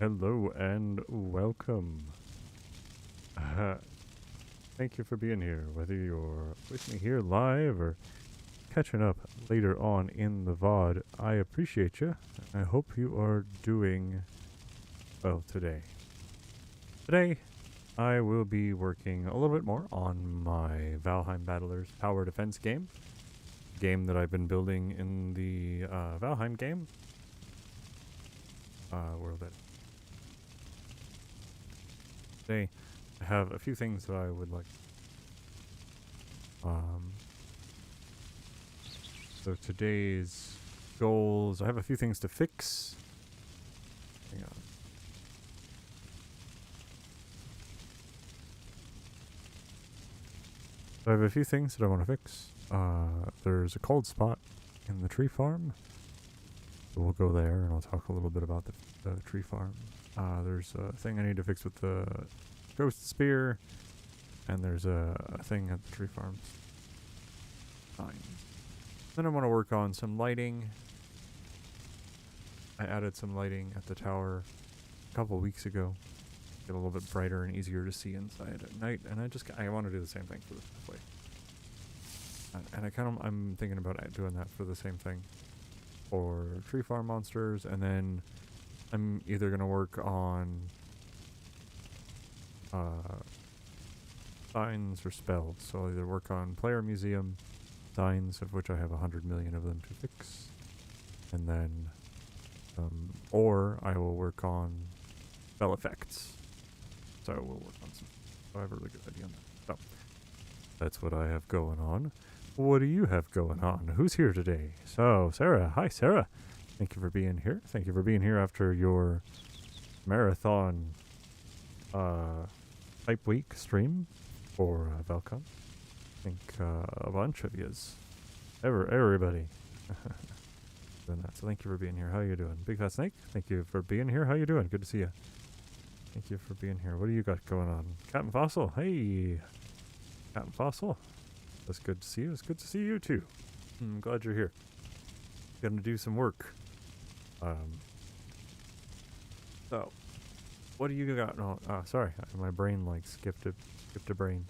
Hello and welcome. Uh, Thank you for being here, whether you're with me here live or catching up later on in the VOD. I appreciate you. I hope you are doing well today. Today, I will be working a little bit more on my Valheim Battlers tower defense game that I've been building in the Valheim game world. Today, I have a few things that I would like. So today's goals, I have a few things to fix. Hang on. So I have a few things that I want to fix. There's a cold spot in the tree farm. So we'll go there and I'll talk a little bit about the tree farm. There's a thing I need to fix with the ghost spear. And there's a thing at the tree farm. Fine. Then I want to work on some lighting. I added some lighting at the tower a couple weeks ago. Get a little bit brighter and easier to see inside at night. And I want to do the same thing for this place. And I'm thinking about doing that for the same thing for tree farm monsters. And then I'm either going to work on signs or spells. So I'll either work on player museum signs, of which I have 100 million of them to fix, and then or I will work on spell effects. So we'll work on some. I have a really good idea on that. So that's what I have going on. What do you have going on? Who's here today? So Sarah. Hi Sarah. Thank you for being here. Thank you for being here after your marathon type week stream for Valcon. I think a bunch of yous. Everybody. Doing that. So thank you for being here. How you doing? Big Fat Snake, thank you for being here. How you doing? Good to see you. Thank you for being here. What do you got going on? Captain Fossil. Hey. Captain Fossil. That's good to see you. It's good to see you too. I'm glad you're here. Gonna do some work. So what do you got? No, sorry. My brain like skipped a brain.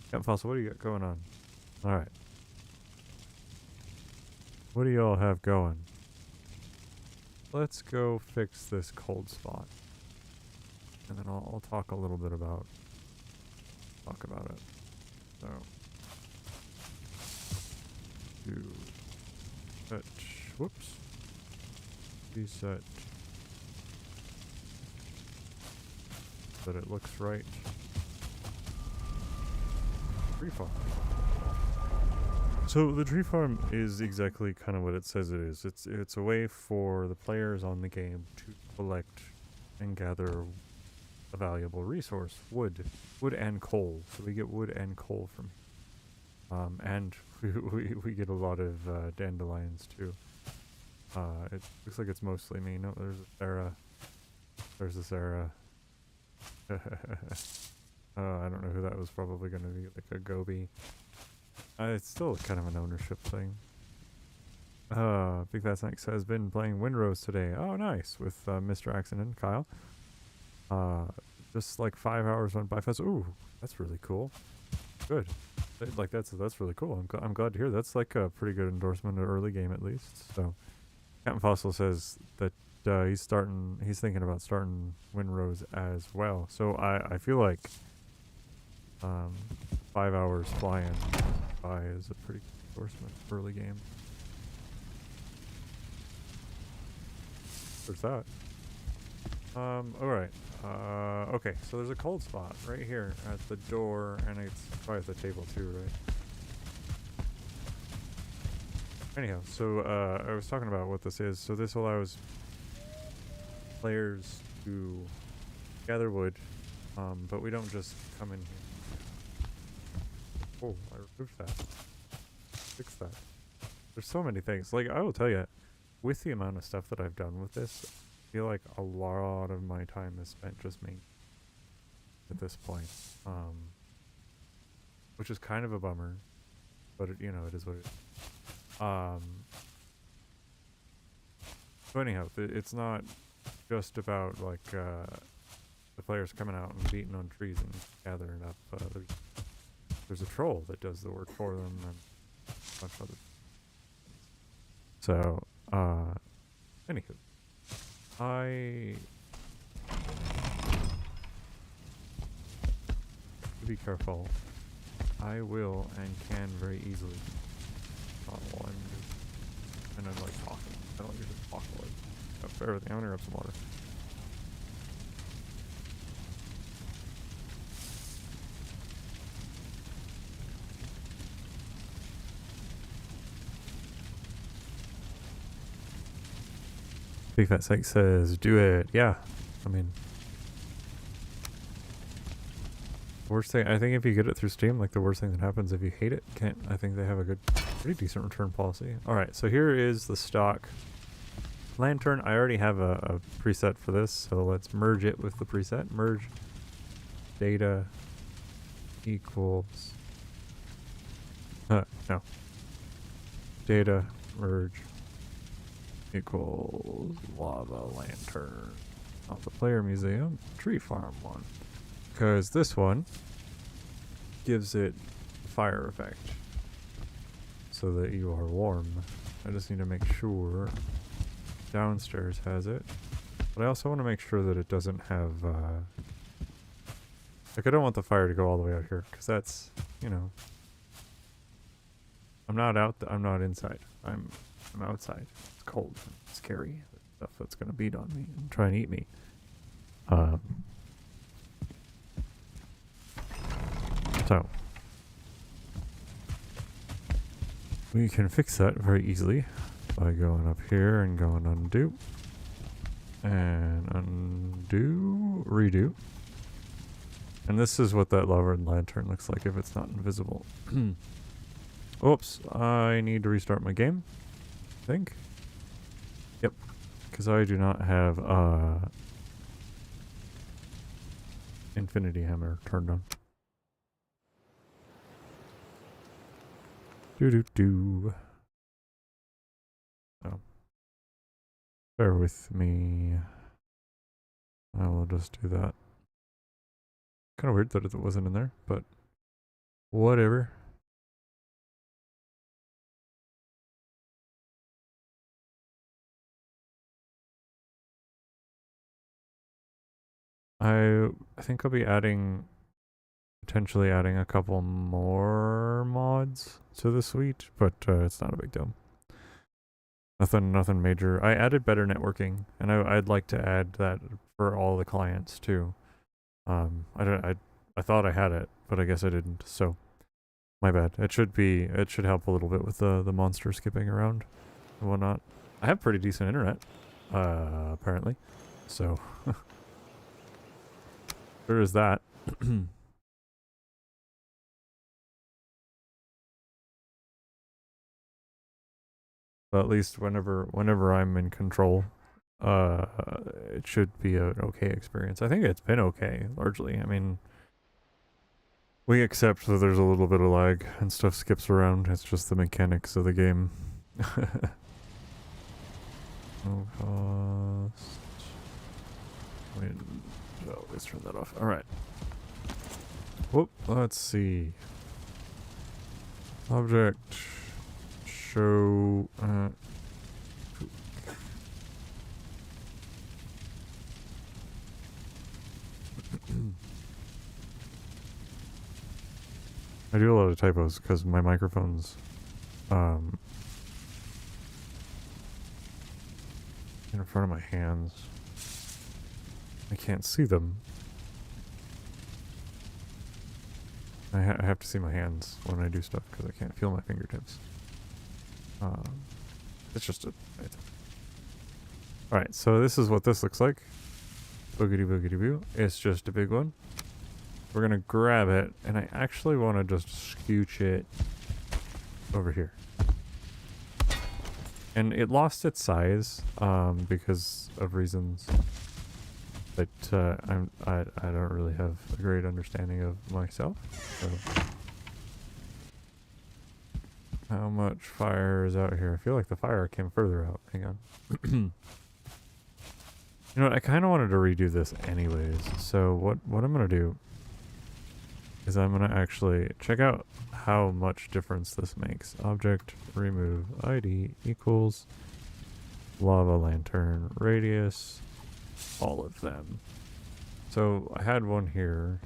Captain Fossil, what do you got going on? Alright. What do y'all have going? Let's go fix this cold spot. And then I'll talk a little bit about it. So to set, whoops. Reset. So that it looks right. Tree farm. So the tree farm is exactly kind of what it says it is. It's a way for the players on the game to collect and gather a valuable resource, wood and coal. So we get wood and coal from and we get a lot of dandelions too. It looks like it's mostly me. No, there's a Sarah. There's a Sarah. I don't know who that was. Probably going to be like a Gobi. It's still kind of an ownership thing. Big Fat Snacks has been playing Windrose today. Oh, nice. With Mr. Axon and Kyle. Just like 5 hours went by fast. Ooh, that's really cool. Good. Like that's really cool. I'm glad to hear. That's like a pretty good endorsement of early game at least. So, Captain Fossil says that he's thinking about starting Windrose as well. So I feel like 5 hours flying by is a pretty good endorsement for early game. There's that. Alright. Okay, so there's a cold spot right here at the door, and it's probably at the table too, right? Anyhow, so I was talking about what this is. So this allows players to gather wood, but we don't just come in here. Oh, I removed that. Fix that. There's so many things. Like, I will tell you, with the amount of stuff that I've done with this, I feel like a lot of my time is spent just me at this point. Which is kind of a bummer, but it is what it is. So anyhow, it's not just about like the players coming out and beating on trees and gathering up. There's a troll that does the work for them and a bunch of other. So, anywho, be careful. I will and can very easily. While I'm like talking. I don't usually talk like up everything. I'm gonna grab some water. Big Fat Sake says, do it. Yeah. I mean, worst thing, I think if you get it through Steam, like the worst thing that happens if you hate it, I think they have a pretty decent return policy. Alright, so here is the stock lantern. I already have a preset for this, so let's merge it with the preset. Merge data equals, no. Data merge equals lava lantern off the player museum tree farm one, because this one gives it fire effect so that you are warm. I just need to make sure downstairs has it, but I also want to make sure that it doesn't have like I don't want the fire to go all the way out here, because that's, you know, I'm not inside. I'm outside. It's cold. It's scary. Stuff that's gonna beat on me and try and eat me. So we can fix that very easily by going up here and going undo and undo, redo. And this is what that lava lantern looks like if it's not invisible. Oops, I need to restart my game, I think. Yep, because I do not have Infinity Hammer turned on. Do. Oh. Bear with me. I will just do that. Kind of weird that it wasn't in there, but whatever. I think I'll be potentially adding a couple more mods to the suite, but it's not a big deal. Nothing major. I added better networking, and I'd like to add that for all the clients too. I thought I had it, but I guess I didn't. So my bad. It should help a little bit with the monster skipping around and whatnot. I have pretty decent internet, apparently. So there is that. But at least whenever I'm in control, it should be an okay experience. I think it's been okay, largely. I mean, we accept that there's a little bit of lag and stuff skips around. It's just the mechanics of the game. No cost. Wait, oh, let's turn that off. Alright. Whoop, let's see. Object. Show. I do a lot of typos because my microphone's in front of my hands. I can't see them. I have to see my hands when I do stuff because I can't feel my fingertips. It's just a... Alright, so this is what this looks like. Boogity boogity boo. It's just a big one. We're gonna grab it, and I actually want to just scooch it over here. And it lost its size because of reasons that I don't really have a great understanding of myself. So. How much fire is out here? I feel like the fire came further out. Hang on. You know what, I kind of wanted to redo this anyways, so what I'm going to do is I'm going to actually check out how much difference this makes. Object remove ID equals lava lantern radius, all of them. So I had one here,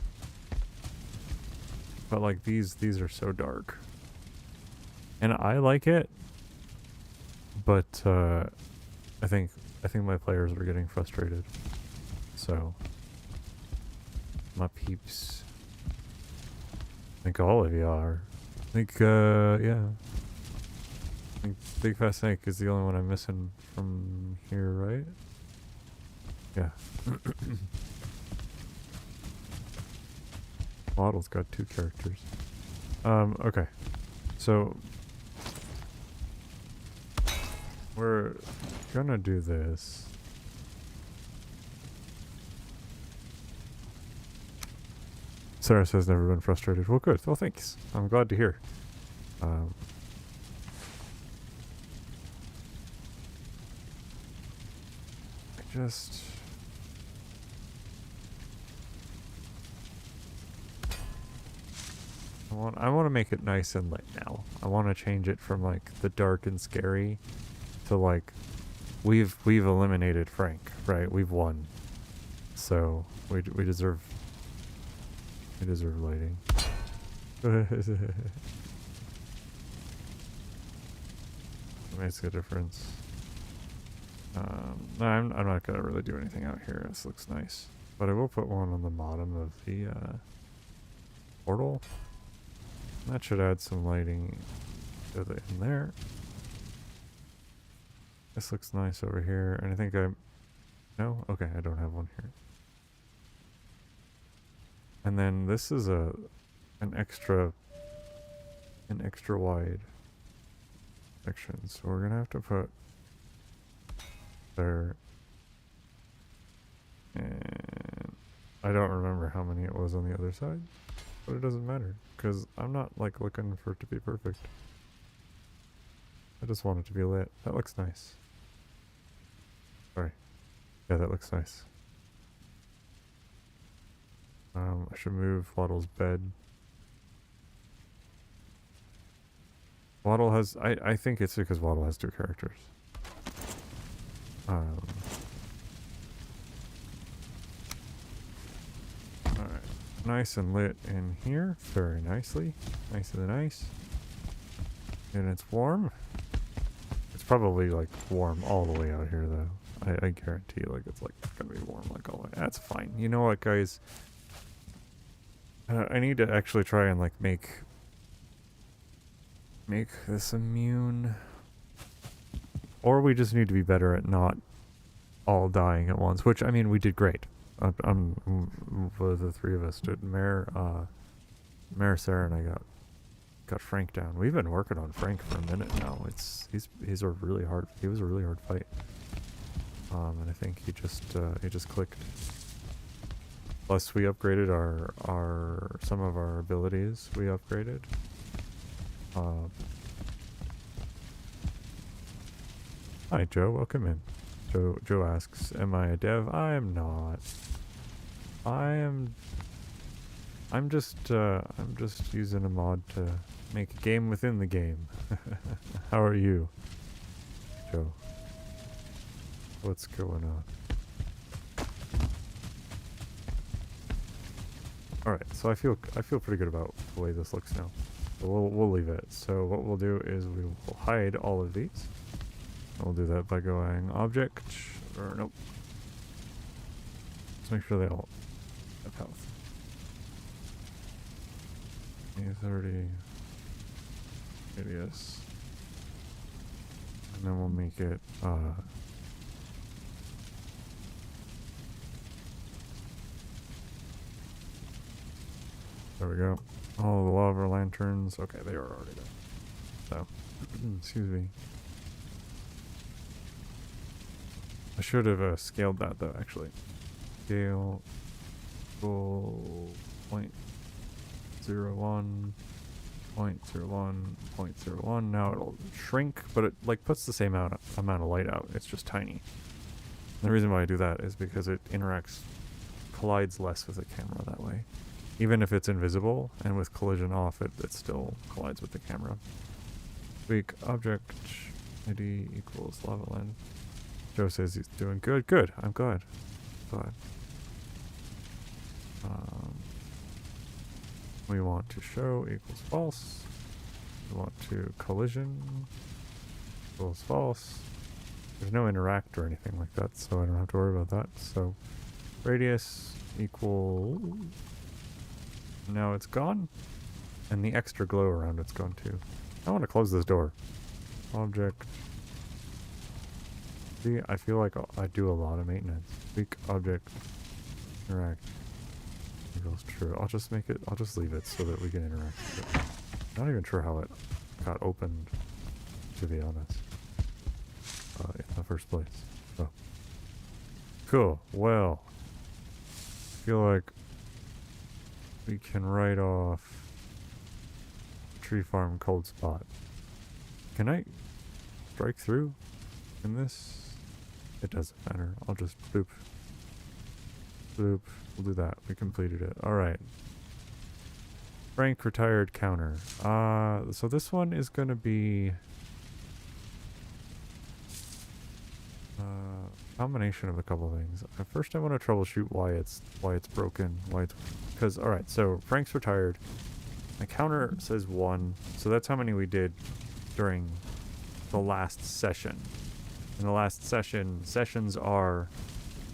but like these are so dark. And I like it, but I think my players are getting frustrated. So my peeps, I think all of you are. I think yeah. I think Big Fat Snake is the only one I'm missing from here, right? Yeah. Model's got 2 characters. Okay. So we're gonna do this. Sarah says never been frustrated. Well, good. Well, thanks. I'm glad to hear. I just... I want to make it nice and lit now. I want to change it from like the dark and scary to like we've eliminated Frank, right? We've won. So we deserve lighting. It makes a difference. No, I'm not gonna really do anything out here. This looks nice, but I will put one on the bottom of the portal. That should add some lighting in there. This looks nice over here, and I think no? Okay, I don't have one here. And then this is an extra wide section, so we're gonna have to put there. And I don't remember how many it was on the other side, but it doesn't matter because I'm not like looking for it to be perfect. I just want it to be lit. That looks nice. Sorry. Yeah, that looks nice. I should move Waddle's bed. Waddle has... I think it's because Waddle has 2 characters. Alright. Nice and lit in here. Very nicely. Nice and nice. And it's warm. It's probably like warm all the way out here though. I guarantee like it's like gonna be warm like all the way. That's fine. You know what, guys? I need to actually try and like make this immune, or we just need to be better at not all dying at once. Which I mean, we did great. The 3 of us did. Mare, Sarah, and I got Frank down. We've been working on Frank for a minute now. He's a really hard. He was a really hard fight. And I think he just clicked. Plus, we upgraded some of our abilities. We upgraded. Hi, Joe. Welcome in. Joe asks, "Am I a dev?" I am not. I'm just using a mod to make a game within the game. How are you, Joe? What's going on? Alright, so I feel pretty good about the way this looks now. So we'll leave it. So what we'll do is we will hide all of these. We'll do that by going object, or nope. Let's make sure they all have health. 30 radius. And then we'll make it there we go. All the lava lanterns. Okay, they are already there. So, excuse me. I should have scaled that though, actually. Scale full 0.01, 0.01, 0.01. Now it'll shrink, but it like puts the same amount of light out. It's just tiny. The reason why I do that is because it collides less with the camera that way. Even if it's invisible and with collision off, it still collides with the camera. Weak object ID equals lava land. Joe says he's doing good. Good. I'm glad. We want to show equals false. We want to collision equals false. There's no interact or anything like that, so I don't have to worry about that. So radius equal. Now it's gone, and the extra glow around it's gone too. I want to close this door. Object. See, I feel like I do a lot of maintenance. Weak object interact equals true. I'll just leave it so that we can interact with it. Not even sure how it got opened, to be honest, in the first place. So cool. Well, I feel like we can write off tree farm cold spot. Can I strike through in this? It doesn't matter. I'll just boop. Boop. We'll do that. We completed it. Alright. Frank retired counter. So this one is going to be a combination of a couple things. First I want to troubleshoot why it's broken. Because, alright, so Frank's retired. My counter says 1, so that's how many we did during the last session. In the last session, sessions are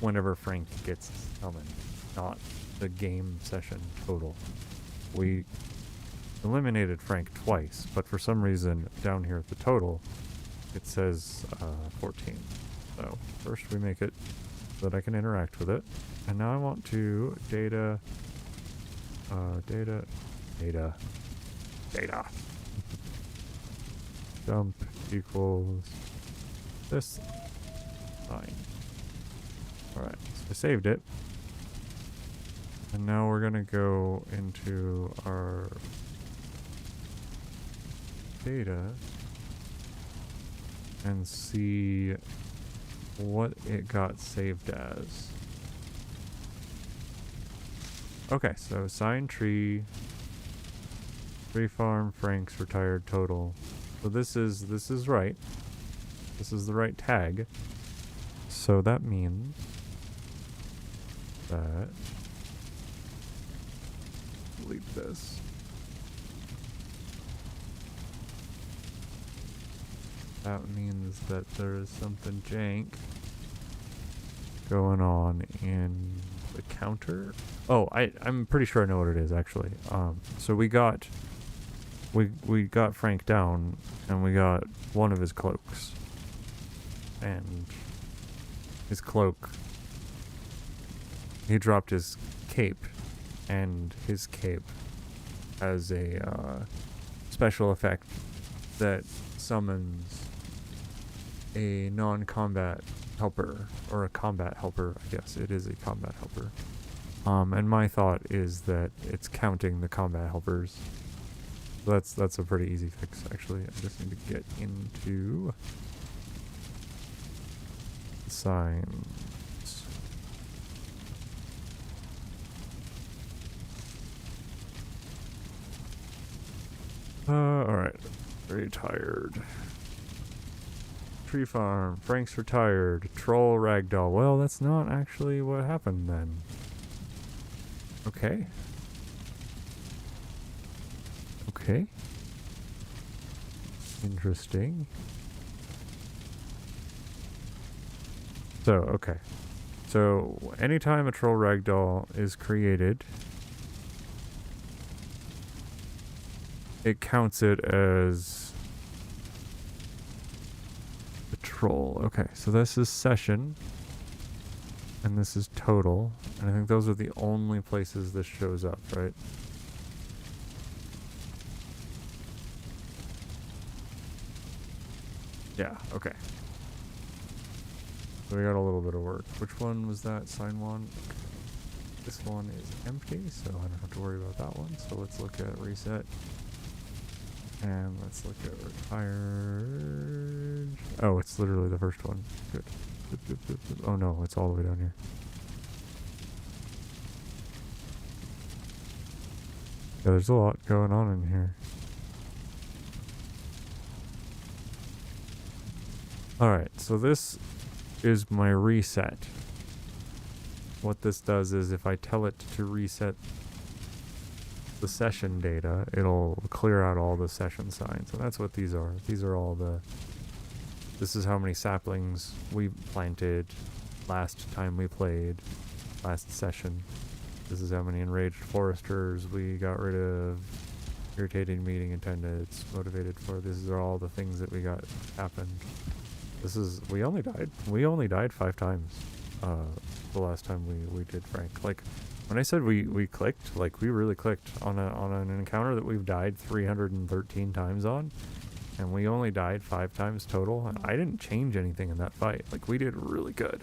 whenever Frank gets summoned, not the game session total. We eliminated Frank twice, but for some reason down here at the total, it says 14. So first we make it so that I can interact with it. And now I want to data. Dump equals this line. Alright, so I saved it. And now we're gonna go into our data and see what it got saved as. Okay, so sign tree farm, Frank's retired total. So this is right. This is the right tag. So that means that delete this. That means that there is something jank going on in the counter. Oh, I'm pretty sure I know what it is actually. So we got Frank down, and we got one of his cloaks, and his cloak. He dropped his cape, and his cape has a special effect that summons a non-combat helper, or a combat helper. I guess it is a combat helper. And my thought is that it's counting the combat helpers. So that's a pretty easy fix, actually. I just need to get into signs. Alright. Retired. Tree farm. Frank's retired. Troll ragdoll. Well, that's not actually what happened then. Okay. Okay. Interesting. So, okay. So, anytime a troll ragdoll is created, it counts it as a troll. Okay, so this is session, and this is total, and I think those are the only places this shows up, right? Yeah, okay. So we got a little bit of work. Which one was that? Sign one? This one is empty, so I don't have to worry about that one. So let's look at reset. And let's look at retired. Oh, it's literally the first one. Good. Oh no, it's all the way down here. Yeah, there's a lot going on in here. Alright, so this is my reset. What this does is if I tell it to reset the session data, it'll clear out all the session signs. And that's what these are. These are all the... This is how many saplings we planted last time we played, last session. This is how many enraged foresters we got rid of, irritating meeting attendants, motivated for... These are all the things that we got happened. This is... We only died 5 times the last time we did Frank. Like, when I said we clicked, like, we really clicked on an encounter that we've died 313 times on. And we only died 5 times total, and I didn't change anything in that fight. Like, we did really good.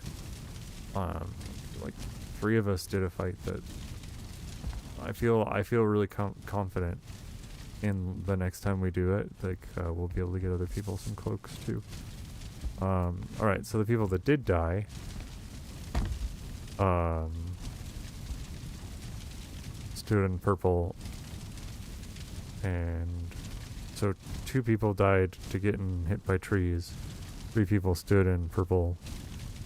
Like, 3 of us did a fight that I feel really confident in the next time we do it. Like, we'll be able to get other people some cloaks too. Alright, so the people that did die, stood in purple, and so 2 people died to getting hit by trees. 3 people stood in purple.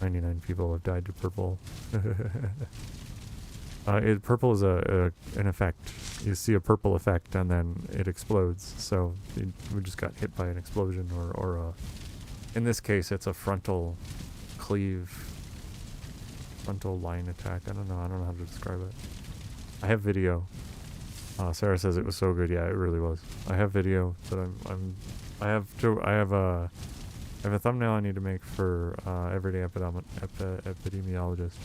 99 people have died to purple. Purple is an effect. You see a purple effect and then it explodes. So we just got hit by an explosion or in this case it's a frontal line attack. I don't know how to describe it. I have video. Sarah says it was so good. Yeah, it really was. I have video that I have a thumbnail I need to make for everyday epidemiologist,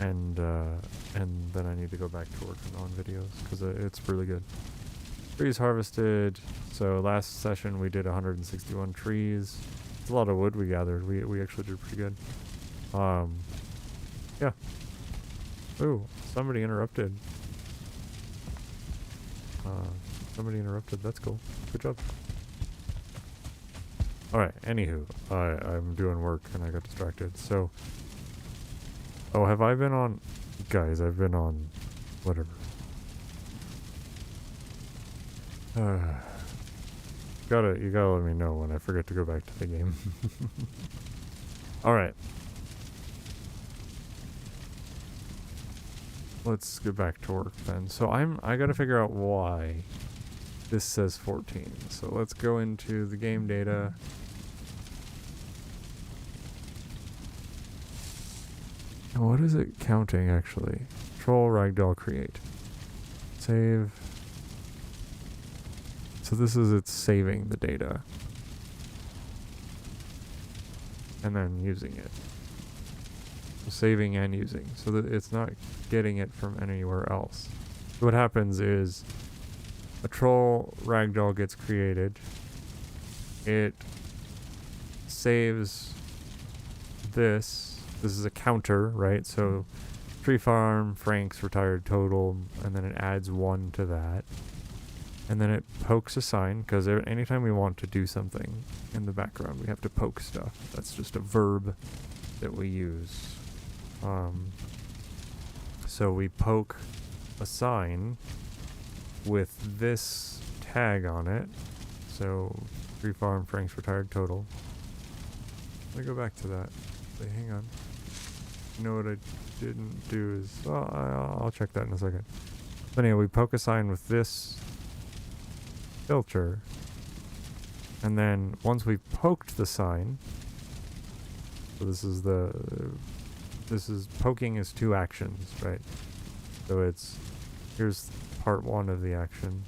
and then I need to go back to working on videos because it's really good. Trees harvested. So last session we did 161 trees. It's a lot of wood we gathered. We actually did pretty good. Yeah. Ooh, somebody interrupted. That's cool. Good job. Alright, anywho, I'm doing work and I got distracted. So, oh, have I been on... Guys, I've been on... whatever. You gotta let me know when I forget to go back to the game. Alright. Let's get back to work then. So I gotta figure out why this says 14. So let's go into the game data. What is it counting actually? Control ragdoll create. Save. So this is it's saving the data. And then using it. Saving and using, so that it's not getting it from anywhere else. So what happens is a troll ragdoll gets created. It saves this. This is a counter, right? So tree farm, Frank's retired total, and then it adds 1 to that. And then it pokes a sign, because anytime we want to do something in the background, we have to poke stuff. That's just a verb that we use. So we poke a sign with this tag on it. So tree farm, Frank's retired total. Let me go back to that. Wait, hang on. You know what I didn't do is... Well, I'll check that in a second. But anyway, we poke a sign with this filter. And then once we've poked the sign... So this is poking is 2 actions, right? So here's part 1 of the action,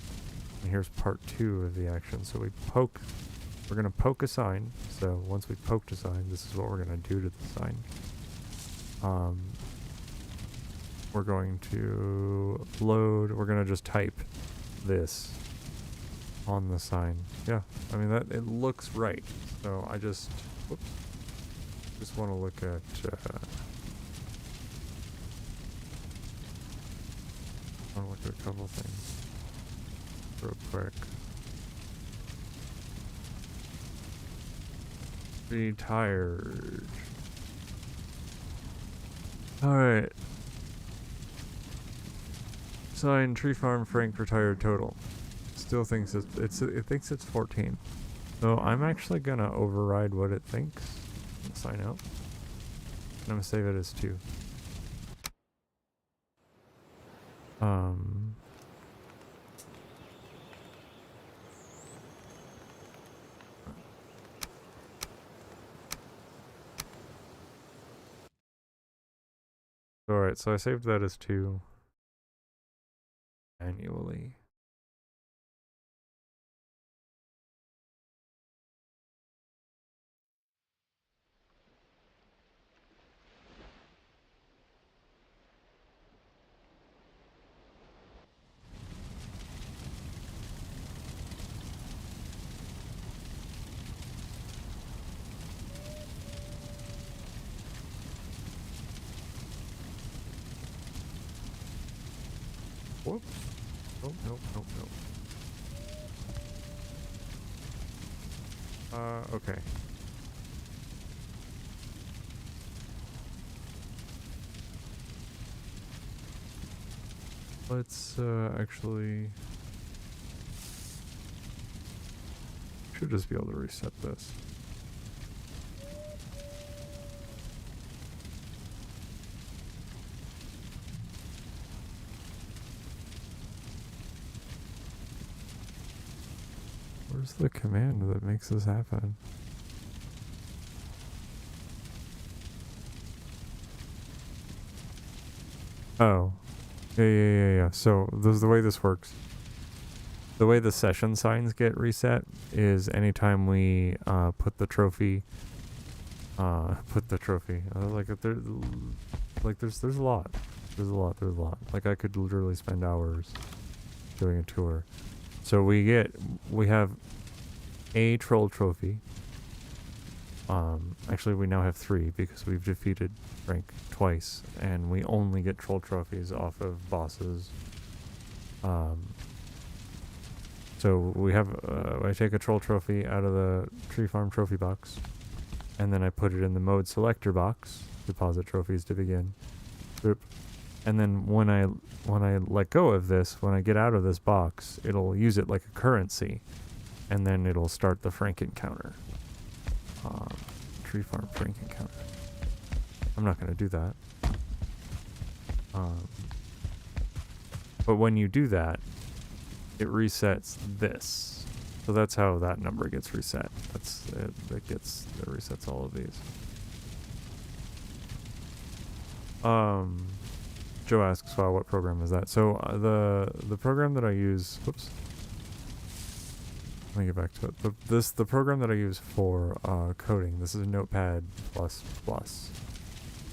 and here's part 2 of the action. So we're gonna poke a sign. So once we've poked a sign, this is what we're gonna do to the sign. We're going to we're gonna just type this on the sign. Yeah, I mean that it looks right. So I just want to look at I want to look at a couple things real quick. Retired. Alright. Sign tree farm Frank retired total. Still thinks it thinks it's 14. So I'm actually gonna override what it thinks. Sign out. I'm gonna save it as 2. Alright, so I saved that as 2 manually. Whoops. Oh, nope. Okay. Let's, actually... Should just be able to reset this. Where's the command that makes this happen? Oh. Yeah. So, the way this works. The way the session signs get reset is anytime we put the trophy. There's a lot. There's a lot. Like I could literally spend hours doing a tour. So we have a troll trophy. Actually we now have 3 because we've defeated Frank twice, and we only get troll trophies off of bosses. So we have, I take a troll trophy out of the tree farm trophy box, and then I put it in the mode selector box, deposit trophies to begin. Boop. And then when I let go of this, when I get out of this box, it'll use it like a currency, and then it'll start the Frank encounter. Tree farm Frank encounter. I'm not going to do that. But when you do that, it resets this. So that's how that number gets reset. It resets all of these. Joe asks, wow, what program is that? So the program that I use, whoops. Let me get back to it. The program that I use for coding, this is Notepad++.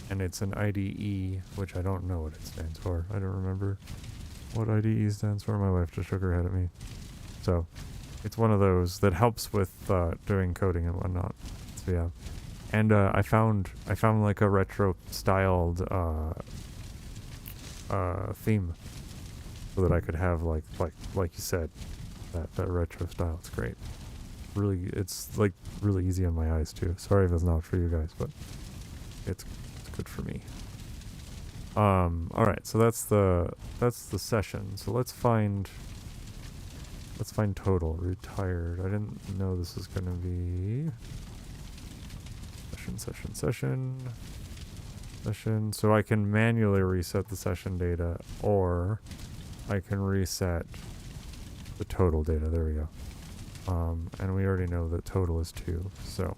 And it's an IDE, which I don't know what it stands for. I don't remember what IDE stands for. My wife just shook her head at me. So it's one of those that helps with doing coding and whatnot. So yeah. And I found like a retro styled theme so that I could have like you said, that retro style. It's great. Really, it's like really easy on my eyes too. Sorry if it's not for you guys, but it's good for me. All right, so that's the session. So let's find total retired. I didn't know this was gonna be session. So I can manually reset the session data, or I can reset the total data. There we go. And we already know that total is 2, so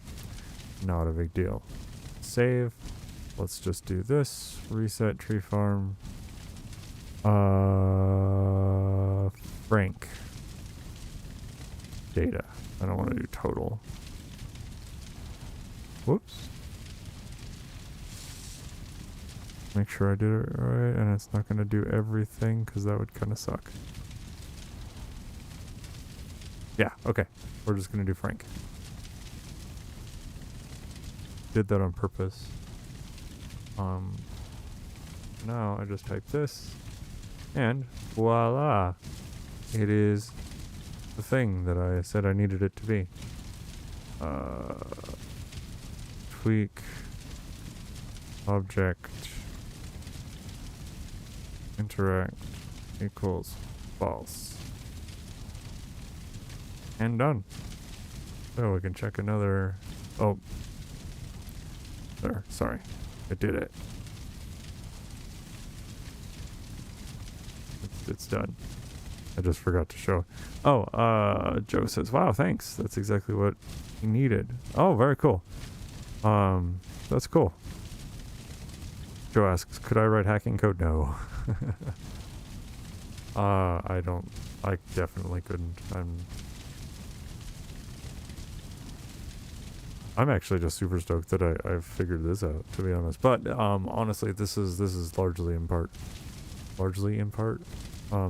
not a big deal. Save. Let's just do this. Reset tree farm. Frank. Data. I don't want to do total. Whoops. Make sure I did it right, and it's not going to do everything because that would kind of suck. Yeah, okay. We're just going to do Frank. Did that on purpose. Now I just type this, and voila! It is the thing that I said I needed it to be. tweak object interact equals false. And done. So we can check another. Oh, there. Sorry, it did it. It's done. I just forgot to show. Oh, Joe says, "Wow, thanks. That's exactly what he needed." Oh, very cool. That's cool. Joe asks, "Could I write hacking code?" No. I don't. I definitely couldn't. I'm actually just super stoked that I've figured this out, to be honest. But honestly, this is largely in part.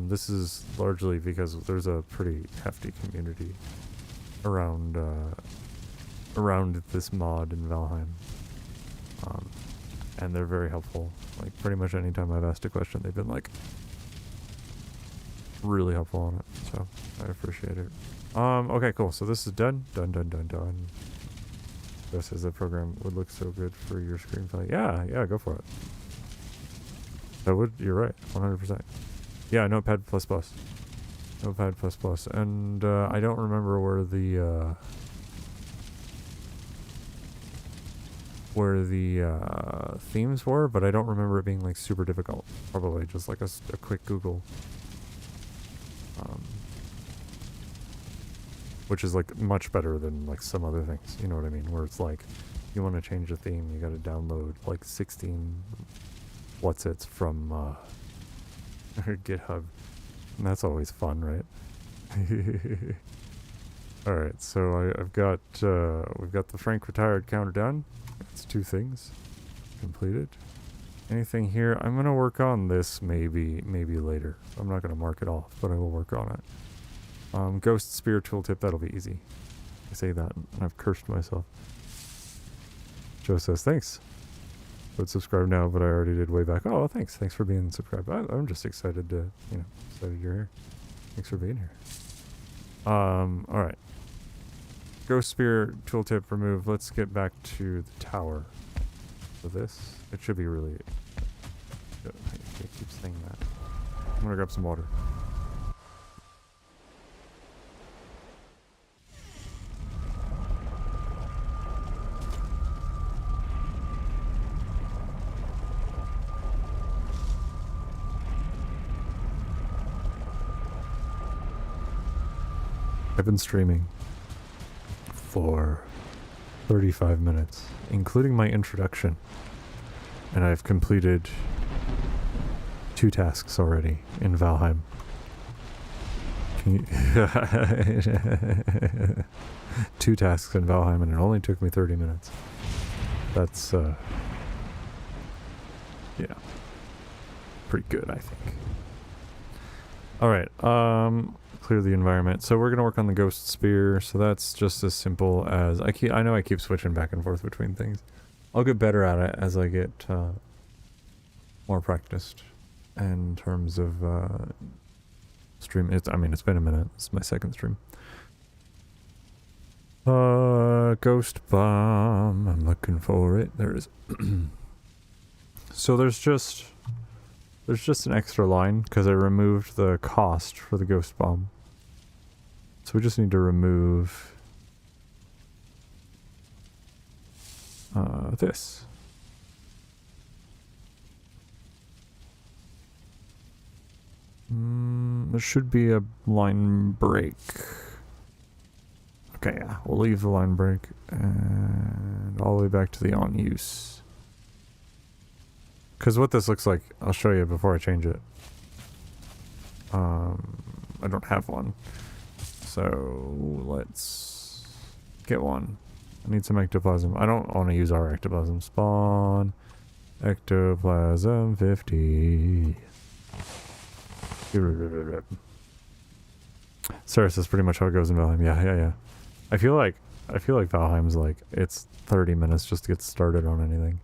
This is largely because there's a pretty hefty community around this mod in Valheim, and they're very helpful. Like pretty much anytime I've asked a question, they've been like really helpful on it. So I appreciate it. Okay, cool. So this is done. Done. This is a program would look so good for your screenplay. Yeah, go for it. That would. You're right. 100%. Yeah, Notepad++. Notepad++. And I don't remember where the themes were, but I don't remember it being like super difficult. Probably just like a quick Google. Which is like much better than like some other things, you know what I mean? Where it's like, you want to change a theme, you gotta download like 16 what's-its from GitHub. And that's always fun, right? Alright, so we've got the Frank retired counter done. That's 2 things completed. Anything here? I'm gonna work on this maybe later. I'm not gonna mark it off, but I will work on it. Ghost Spear Tooltip, that'll be easy. I say that, and I've cursed myself. Joe says, thanks. Would subscribe now, but I already did way back. Oh, well, thanks. Thanks for being subscribed. I'm just excited to, excited you're here. Thanks for being here. Alright. Ghost Spear Tooltip removed. Let's get back to the tower. So this, it should be really... I keep saying that. I'm gonna grab some water. I've been streaming for 35 minutes, including my introduction, and I've completed 2 tasks already in Valheim. Can you 2 tasks in Valheim, and it only took me 30 minutes. That's, yeah, pretty good, I think. Alright, clear the environment. So we're gonna work on the Ghost Spear, so that's just as simple as... I know I keep switching back and forth between things. I'll get better at it as I get more practiced in terms of stream. It's been a minute. It's my 2nd stream. Ghost Bomb. I'm looking for it. There is. So there's just an extra line because I removed the cost for the Ghost Bomb. So we just need to remove this. There should be a line break. Okay, yeah, we'll leave the line break and all the way back to the on use. Because what this looks like, I'll show you before I change it. I don't have one. So let's get one. I need some ectoplasm. I don't want to use our ectoplasm. Spawn ectoplasm 50. Sarah says pretty much how it goes in Valheim. Yeah. I feel like Valheim's like it's 30 minutes just to get started on anything.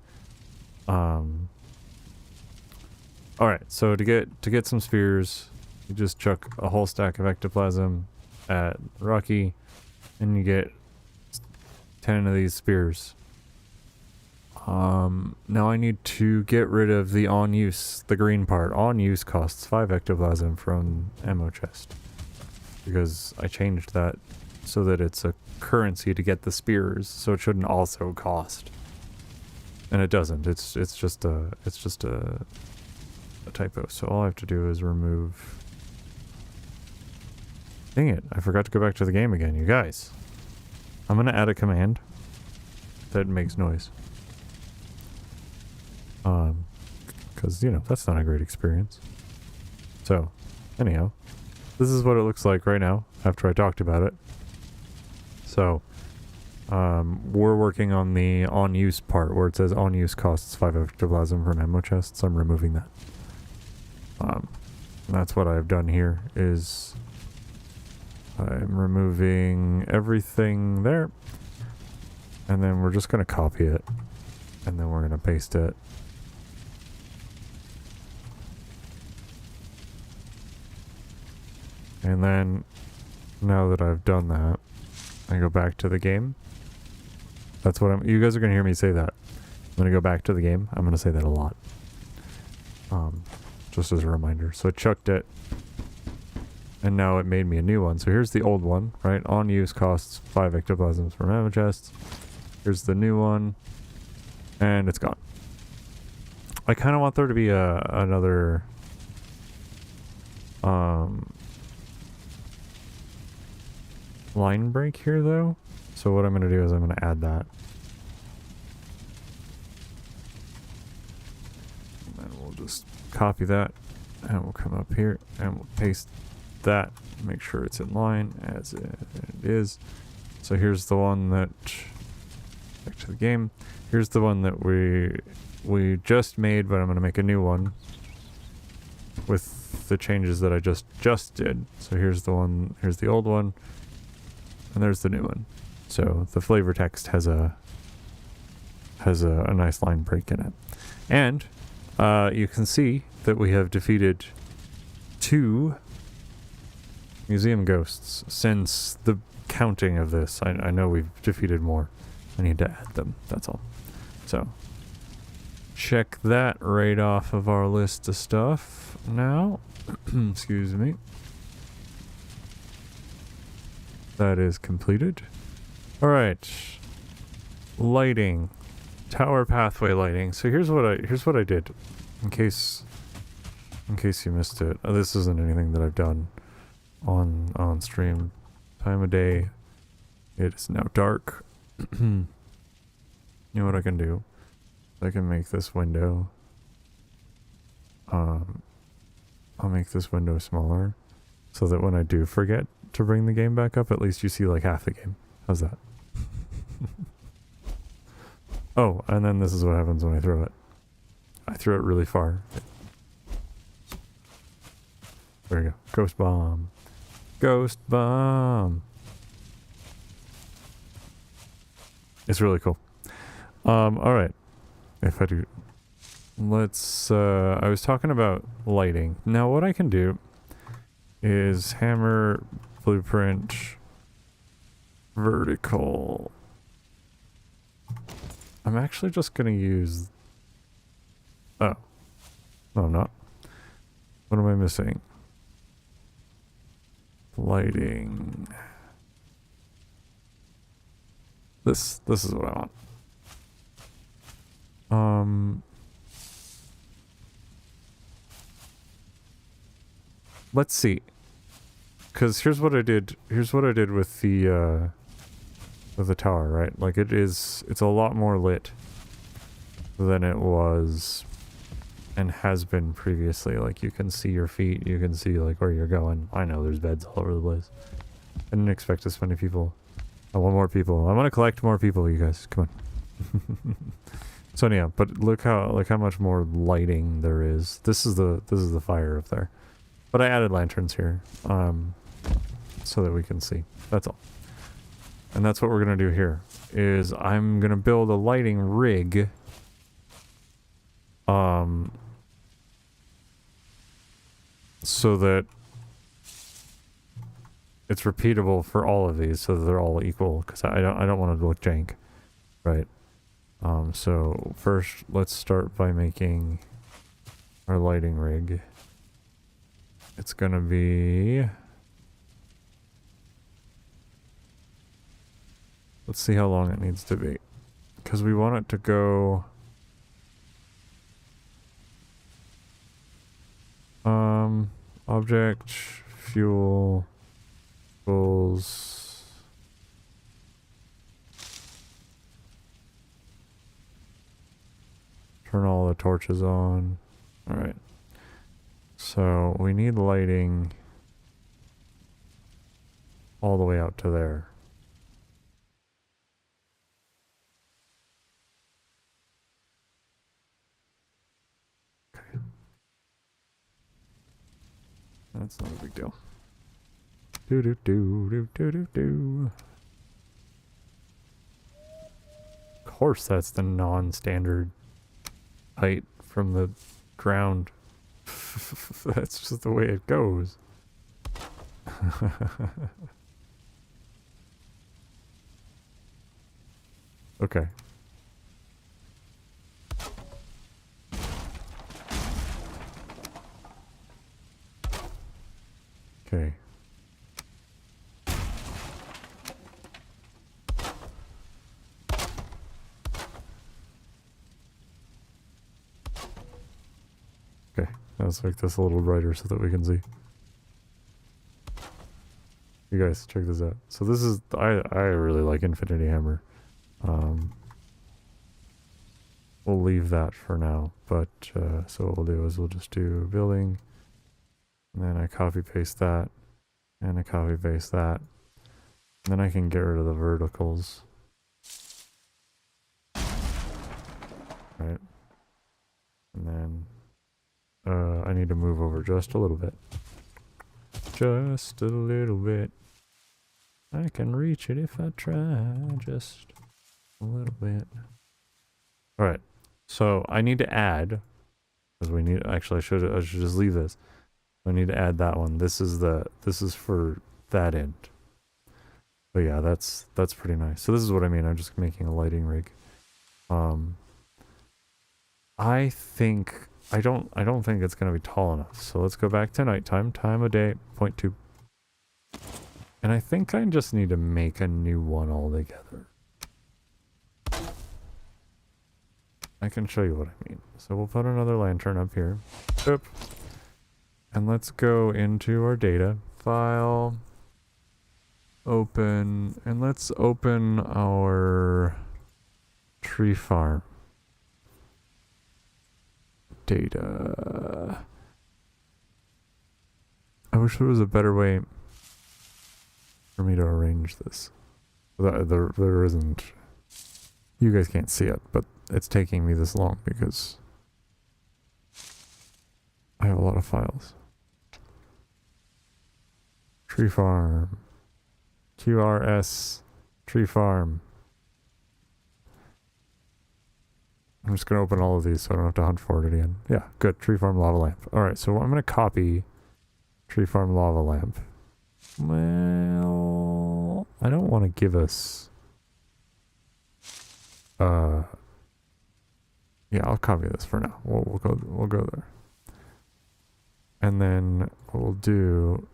Alright, so to get some spheres, you just chuck a whole stack of ectoplasm at Rocky, and you get 10 of these spears. Now I need to get rid of the on use, the green part. On use costs 5 ectoplasm from ammo chest. Because I changed that so that it's a currency to get the spears, so it shouldn't also cost. And it doesn't. It's just a typo. So all I have to do is remove. Dang it! I forgot to go back to the game again, you guys. I'm gonna add a command that makes noise. Because, you know, that's not a great experience. So, anyhow, this is what it looks like right now after I talked about it. So, we're working on the on-use part where it says on-use costs 5 ectoplasm from ammo chests. I'm removing that. That's what I've done here is I'm removing everything there. And then we're just going to copy it. And then we're going to paste it. And then, now that I've done that, I go back to the game. That's what you guys are going to hear me say that. I'm going to go back to the game. I'm going to say that a lot. Just as a reminder. So I chucked it. And now it made me a new one. So here's the old one, right? On use costs 5 ectoplasms from ammo chests. Here's the new one. And it's gone. I kind of want there to be another... line break here though. So what I'm going to do is I'm going to add that. And then we'll just copy that and we'll come up here and we'll paste that. Make sure it's in line as it is. So here's the one that, back to the game. Here's the one that we just made, but I'm going to make a new one with the changes that I just did. So here's the one, here's the old one. And there's the new one. So the flavor text has a nice line break in it. And you can see that we have defeated 2 museum ghosts since the counting of this. I know we've defeated more. I need to add them, that's all. So check that right off of our list of stuff now. Excuse me. That is completed. Alright. Lighting. Tower pathway lighting. So here's what I did. In case you missed it. This isn't anything that I've done on stream. Time of day. It is now dark. You know what I can do? I can make this window. I'll make this window smaller so that when I do forget to bring the game back up, at least you see like half the game. How's that? Oh, and then this is what happens when I throw it. I threw it really far. There we go. Ghost bomb. Ghost bomb. It's really cool. Alright. If I do... Let's... I was talking about lighting. Now what I can do is hammer... Blueprint vertical. I'm actually just gonna use... Oh. No, I'm not. What am I missing? Lighting. This is what I want. Let's see. Because here's what I did with the tower, right? Like it's a lot more lit than it was and has been previously. Like you can see your feet, you can see like where you're going. I know there's beds all over the place. I didn't expect this many people. I want more people. I want to collect more people, you guys. Come on. So yeah, but look how much more lighting there is. This is the fire up there. But I added lanterns here. So that we can see. That's all. And that's what we're going to do here. Is I'm going to build a lighting rig. So that it's repeatable for all of these, so that they're all equal. Because I don't want it to look jank. Right. So first let's start by making our lighting rig. It's gonna be... Let's see how long it needs to be. Because we want it to go... Object, fuel, goals. Turn all the torches on. Alright. So we need lighting all the way out to there. Okay. That's not a big deal. Do do do do do do do. Of course that's the non-standard height from the ground. That's just the way it goes. Okay. Okay. Okay, let's make this a little brighter so that we can see. You guys, check this out. So this is, I really like Infinity Hammer. We'll leave that for now, but so what we'll do is we'll just do building, and then I copy paste that, and I copy paste that, and then I can get rid of the verticals. Right. And then I need to move over just a little bit. Just a little bit. I can reach it if I try, just a little bit. Alright, so I need to add, because we need, actually I should just leave this. I need to add that one. This is for that end. But yeah, that's pretty nice. So this is what I mean, I'm just making a lighting rig. I don't think it's gonna be tall enough. So let's go back to nighttime, time of day, 0.2. And I think I just need to make a new one altogether. I can show you what I mean. So we'll put another lantern up here. Boop. And let's go into our data. File. Open. And let's open our tree farm. Data. I wish there was a better way for me to arrange this. There isn't. You guys can't see it, but it's taking me this long because I have a lot of files. Tree farm. QRS. Tree farm. I'm just going to open all of these so I don't have to hunt for it again. Yeah, good. Tree farm lava lamp. Alright, so I'm going to copy tree farm lava lamp. Well, I don't want to give us... yeah, I'll copy this for now. We'll go there. And then what we'll do,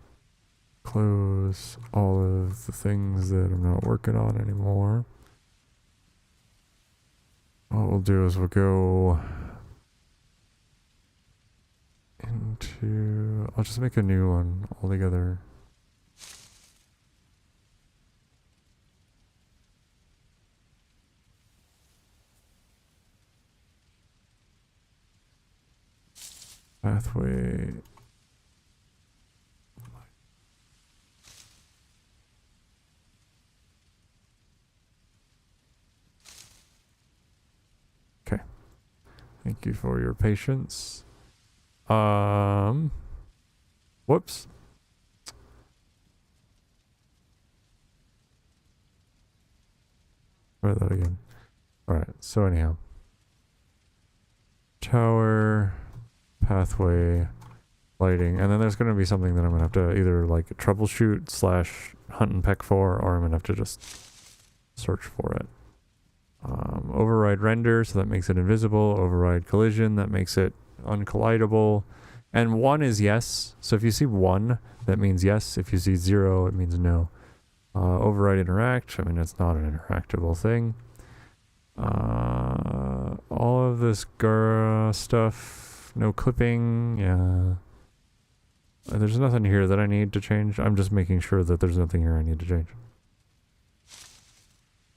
close all of the things that I'm not working on anymore. What we'll do is we'll go into, I'll just make a new one altogether. Pathway. Okay. Thank you for your patience. Whoops. Try that again. Alright, so anyhow. Tower, pathway, lighting, and then there's going to be something that I'm going to have to either like troubleshoot / hunt and peck for, or I'm going to have to just search for it. Override render, so that makes it invisible. Override collision, that makes it uncollidable. And 1 is yes. So if you see 1, that means yes. If you see 0, it means no. Override interact, I mean, it's not an interactable thing. All of this stuff, no clipping, yeah. There's nothing here that I need to change. I'm just making sure that there's nothing here I need to change.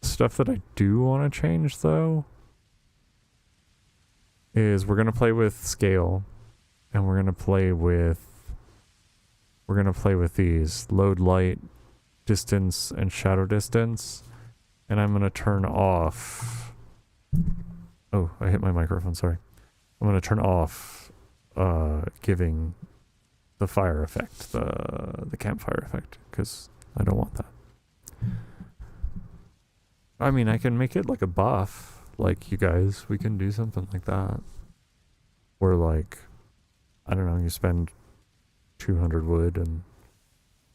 Stuff that I do want to change, though, is we're going to play with scale, and we're going to play with these load light, distance, and shadow distance. And I'm going to turn off... Oh, I hit my microphone, sorry. I'm going to turn off giving the fire effect, the campfire effect, because I don't want that. I mean, I can make it like a buff, like you guys. We can do something like that. Where, like, I don't know, you spend 200 wood and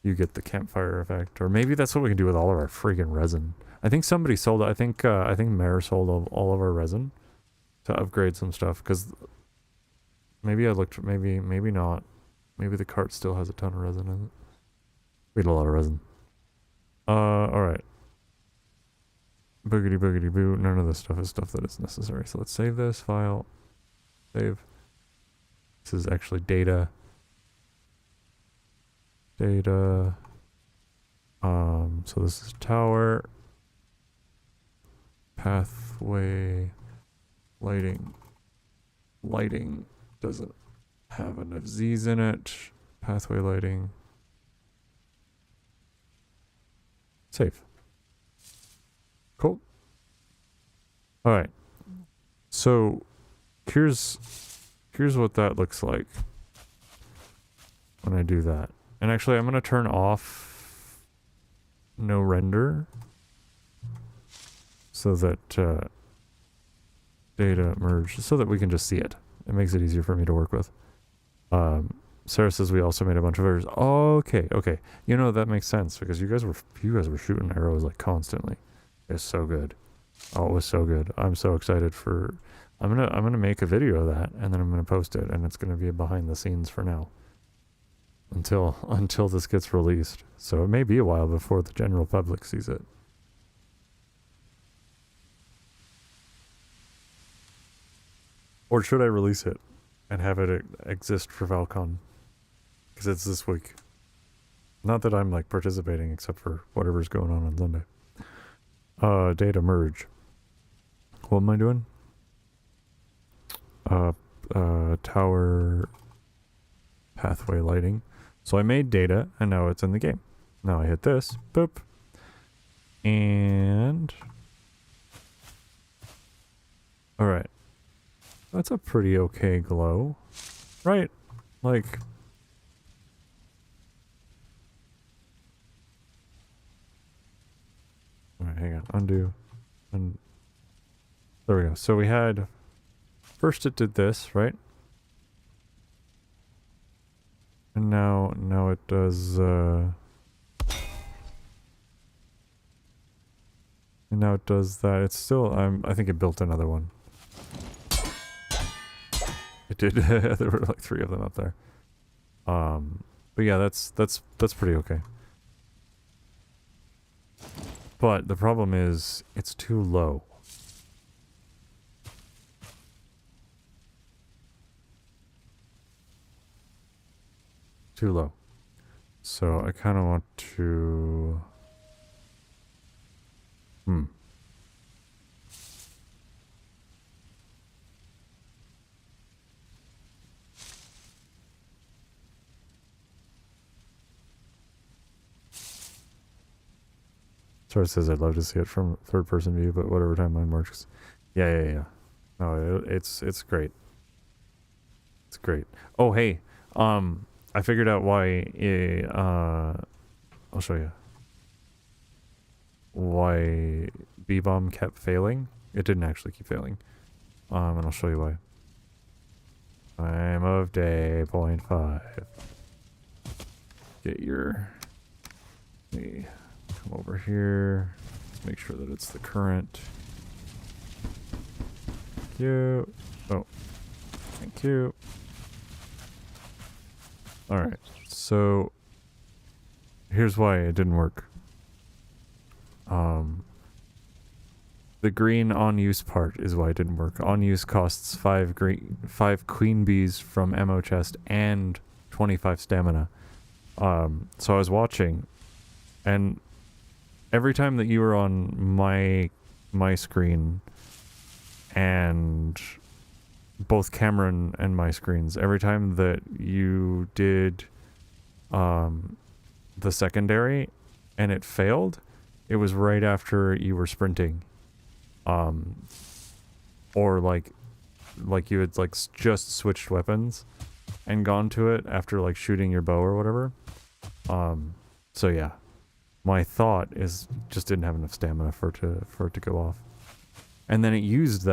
you get the campfire effect. Or maybe that's what we can do with all of our freaking resin. I think somebody sold it. I think Mare sold all of our resin to upgrade some stuff, because maybe I looked, maybe not. Maybe the cart still has a ton of resin in it. We had a lot of resin. Alright. Boogity boogity boo. None of this stuff is stuff that is necessary. So let's save this file. Save. This is actually data. Data. So this is tower. Pathway. Lighting. Lighting doesn't have enough Z's in it. Pathway lighting. Save. Cool. Alright. So here's what that looks like when I do that. And actually I'm gonna turn off no render so that data merge, so that we can just see it. It makes it easier for me to work with. Sarah says we also made a bunch of errors. Oh, okay. You know, that makes sense, because you guys were shooting arrows like constantly. It's so good. Oh, it was so good. I'm so excited for... I'm gonna make a video of that, and then I'm gonna post it, and it's gonna be behind the scenes for now. Until this gets released. So it may be a while before the general public sees it. Or should I release it and have it exist for Valcon? Because it's this week. Not that I'm like participating, except for whatever's going on Sunday. Data merge. What am I doing? Tower pathway lighting. So I made data, and now it's in the game. Now I hit this, boop, and all right, that's a pretty okay glow, right? Like, all right, hang on, undo, and there we go. So we had first it did this, right? And now it does, and now it does that. It's still, I think it built another one. It did. There were like 3 of them up there. But yeah, that's pretty okay. But the problem is, it's too low. Too low. So I kind of want to... Sora says I'd love to see it from third-person view, but whatever timeline works. Yeah. No, it's great. It's great. Oh, hey. I figured out why I'll show you. Why B-bomb kept failing. It didn't actually keep failing. And I'll show you why. Time of day, 0.5. Get your... Let me come over here. Let's make sure that it's the current. you. Oh, thank you. Alright, so here's why it didn't work. The green on use part is why it didn't work. On use costs 5 queen bees from ammo chest and 25 stamina. So I was watching, and every time that you were on my screen and both Cameron and my screens, every time that you did the secondary and it failed, it was right after you were sprinting. Or like you had like just switched weapons and gone to it after like shooting your bow or whatever. So yeah, my thought is just didn't have enough stamina for it to go off. And then it used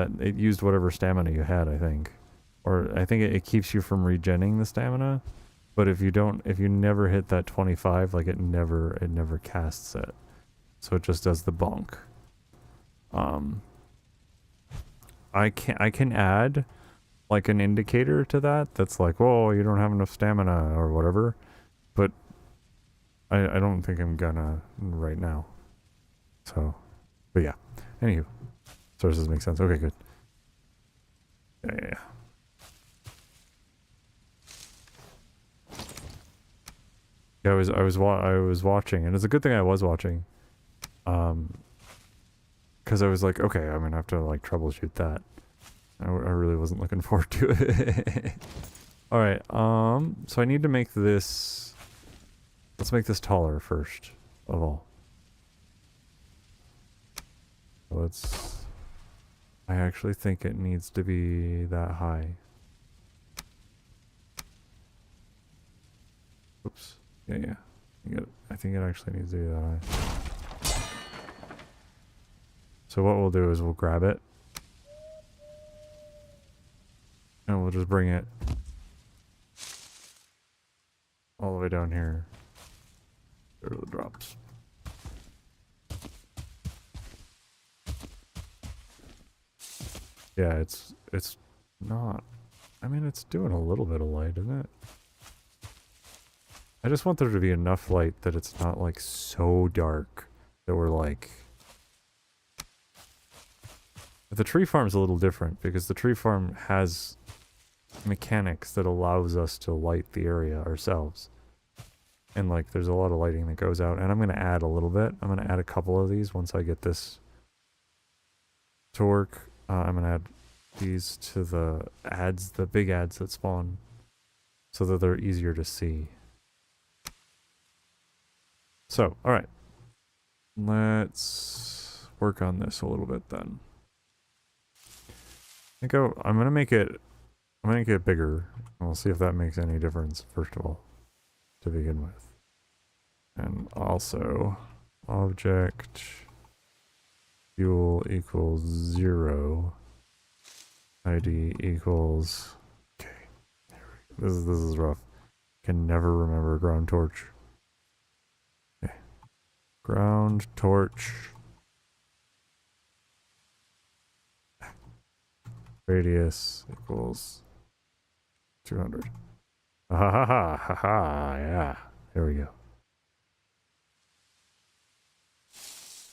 whatever stamina you had, I think. Or I think it keeps you from regenning the stamina. But if you never hit that 25, like it never casts it. So it just does the bonk. I can add like an indicator to that's like, whoa, you don't have enough stamina or whatever. But I don't think I'm gonna right now. So, but yeah. Anywho. Sources make sense. Okay, good. Yeah. Yeah, I was watching, and it's a good thing I was watching. Because I was like, okay, I'm gonna have to like troubleshoot that. I really wasn't looking forward to it. All right. So I need to make this. Let's make this taller first of all. I actually think it needs to be that high. Oops. Yeah. I think it actually needs to be that high. So what we'll do is we'll grab it. And we'll just bring it all the way down here. There are the drops. Yeah, it's not. I mean, it's doing a little bit of light, isn't it? I just want there to be enough light that it's not like so dark that we're like. The tree farm's a little different because the tree farm has mechanics that allows us to light the area ourselves. And like there's a lot of lighting that goes out, and I'm going to add a little bit. I'm going to add a couple of these once I get this to work. I'm going to add these to the big ads that spawn so that they're easier to see. So, all right. Let's work on this a little bit then. I'm going to make it bigger. We'll see if that makes any difference, first of all, to begin with. And also, object fuel equals 0. ID equals... Okay. This is rough. Can never remember ground torch. Okay. Ground torch. Radius equals 200. Yeah. There we go.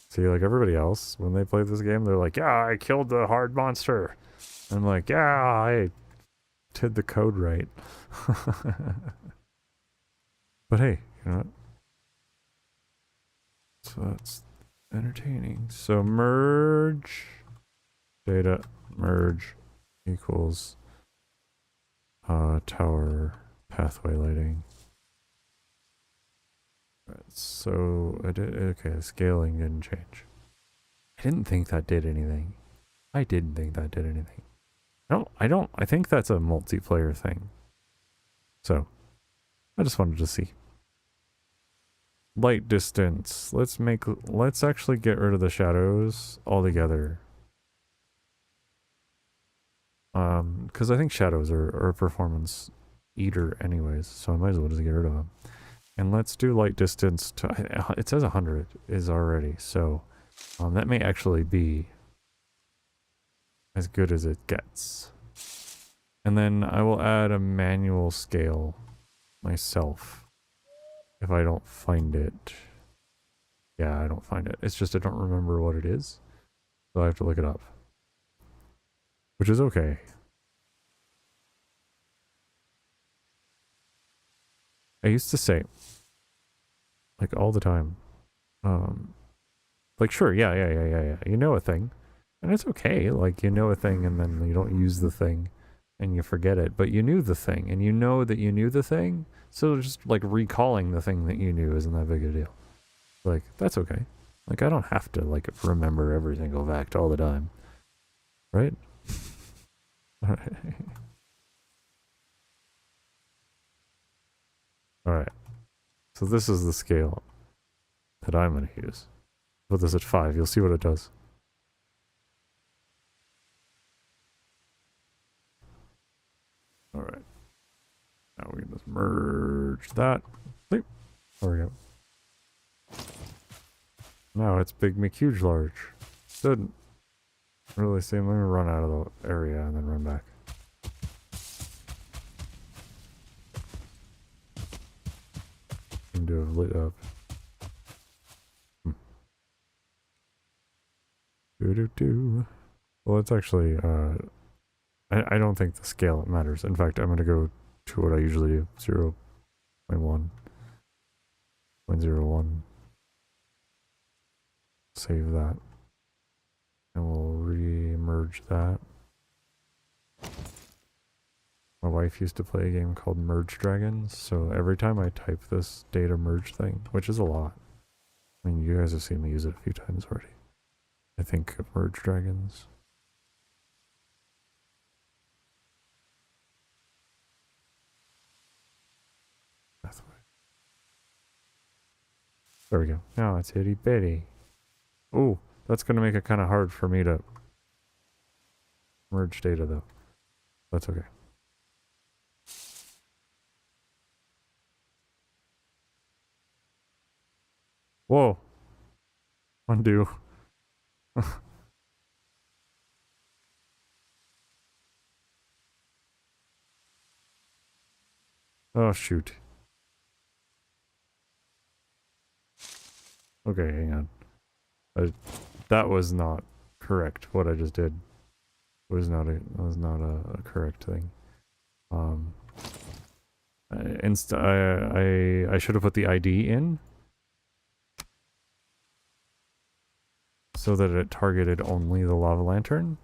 See, like everybody else, when they play this game, they're like, yeah, I killed the hard monster. And I'm like, yeah, I did the code right. But hey, you know what? So that's entertaining. So merge data merge equals tower pathway lighting. Right, so okay, the scaling didn't change. I didn't think that did anything. I think that's a multiplayer thing. So I just wanted to see. Light distance. Let's actually get rid of the shadows altogether. Because I think shadows are a performance eater anyways, so I might as well just get rid of them. And let's do light distance to, it says 100 is already, so that may actually be, as good as it gets. And then I will add a manual scale myself if I don't find it. Yeah, I don't find it. It's just I don't remember what it is, so I have to look it up, which is okay. I used to say, like all the time, like sure, yeah. You know a thing, and it's okay. Like you know a thing, and then you don't use the thing, and you forget it. But you knew the thing, and you know that you knew the thing. So just like recalling the thing that you knew isn't that big a deal. Like that's okay. Like I don't have to like remember every single fact all the time, right? All right. All right. So this is the scale that I'm going to use. Put this at 5. You'll see what it does. All right. Now we can just merge that. There we go. Now it's Big McHuge Large. Didn't really seem. Let me run out of the area and then run back. Seem to have lit up. Do. Well, it's actually. I don't think the scale matters. In fact, I'm going to go to what I usually do. 0.1. 0.01. Save that. And we'll re-merge that. My wife used to play a game called Merge Dragons, so every time I type this data merge thing, which is a lot, I mean, you guys have seen me use it a few times already, I think of Merge Dragons. Pathway. There we go. Now it's itty bitty. Ooh, that's going to make it kind of hard for me to merge data, though. That's okay. Whoa. Undo. Oh, shoot. Okay, hang on. That was not correct. What I just did was not a correct thing. I should have put the ID in so that it targeted only the lava lantern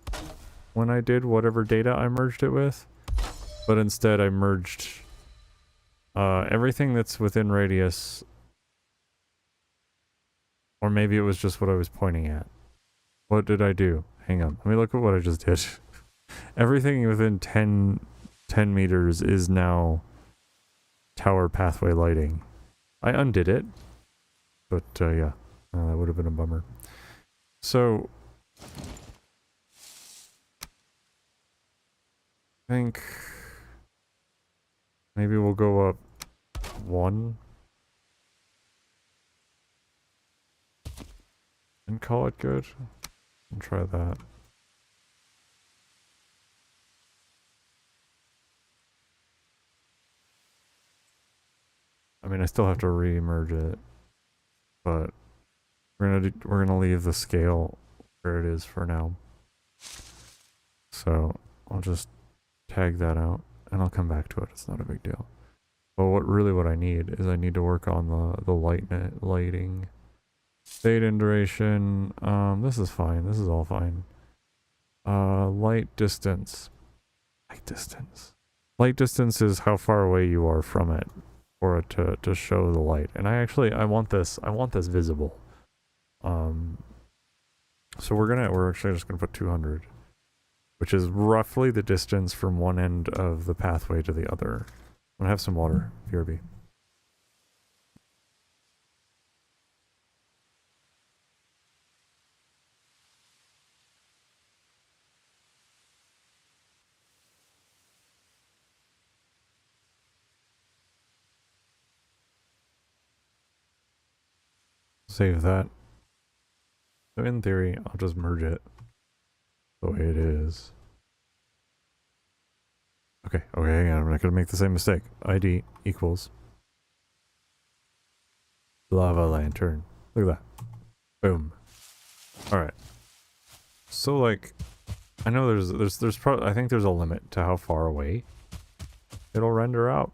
when I did whatever data I merged it with, but instead I merged everything that's within radius, or maybe it was just what I was pointing at. What did I do? Hang on, let me look at what I just did. Everything within 10 meters is now tower pathway lighting. I undid it, but yeah, that would have been a bummer. So, I think maybe we'll go up 1 and call it good. I'll try that. I mean, I still have to re-merge it, but we're gonna leave the scale where it is for now. So I'll just tag that out, and I'll come back to it. It's not a big deal. But what I need is I need to work on the lighting, fade and duration. This is fine. This is all fine. Light distance. Light distance. Light distance is how far away you are from it for it to show the light. And I want this visible. So we're actually just gonna put 200, which is roughly the distance from one end of the pathway to the other. I'm gonna have some water, BRB. Save that. So in theory, I'll just merge it. the way it is. Okay, I'm not gonna make the same mistake. ID equals lava lantern. Look at that. Boom. Alright. So like, I know there's probably, I think there's a limit to how far away it'll render out.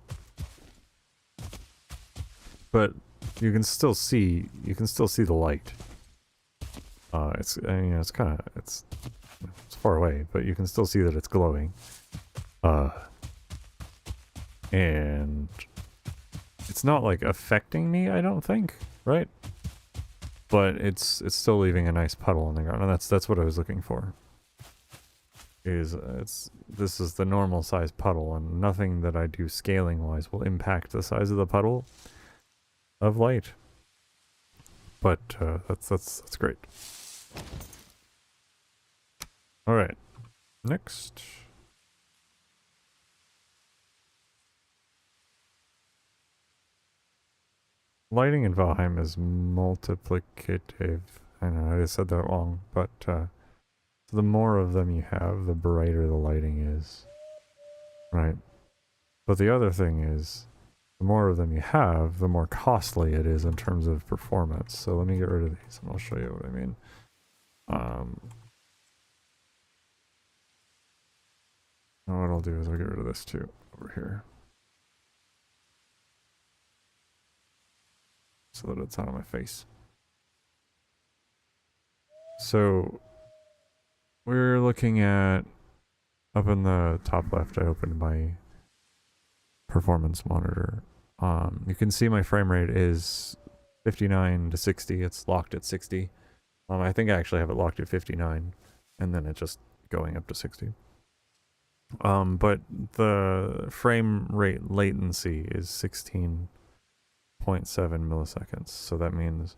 But you can still see the light. It's, you know, it's kind of, it's far away, but you can still see that it's glowing. And it's not like affecting me, I don't think, right? But it's still leaving a nice puddle on the ground, and that's what I was looking for. This is the normal size puddle, and nothing that I do scaling wise will impact the size of the puddle of light. But that's great. All right, next. Lighting in Valheim is multiplicative. I know I just said that wrong, but so the more of them you have, the brighter the lighting is. Right. But the other thing is, the more of them you have, the more costly it is in terms of performance. So let me get rid of these and I'll show you what I mean. What I'll do is I'll get rid of this too, over here. So that it's out of my face. So we're looking at, up in the top left, I opened my performance monitor. You can see my frame rate is 59 to 60. It's locked at 60. I think I actually have it locked at 59, and then it's just going up to 60. But the frame rate latency is 16.7 milliseconds. So that means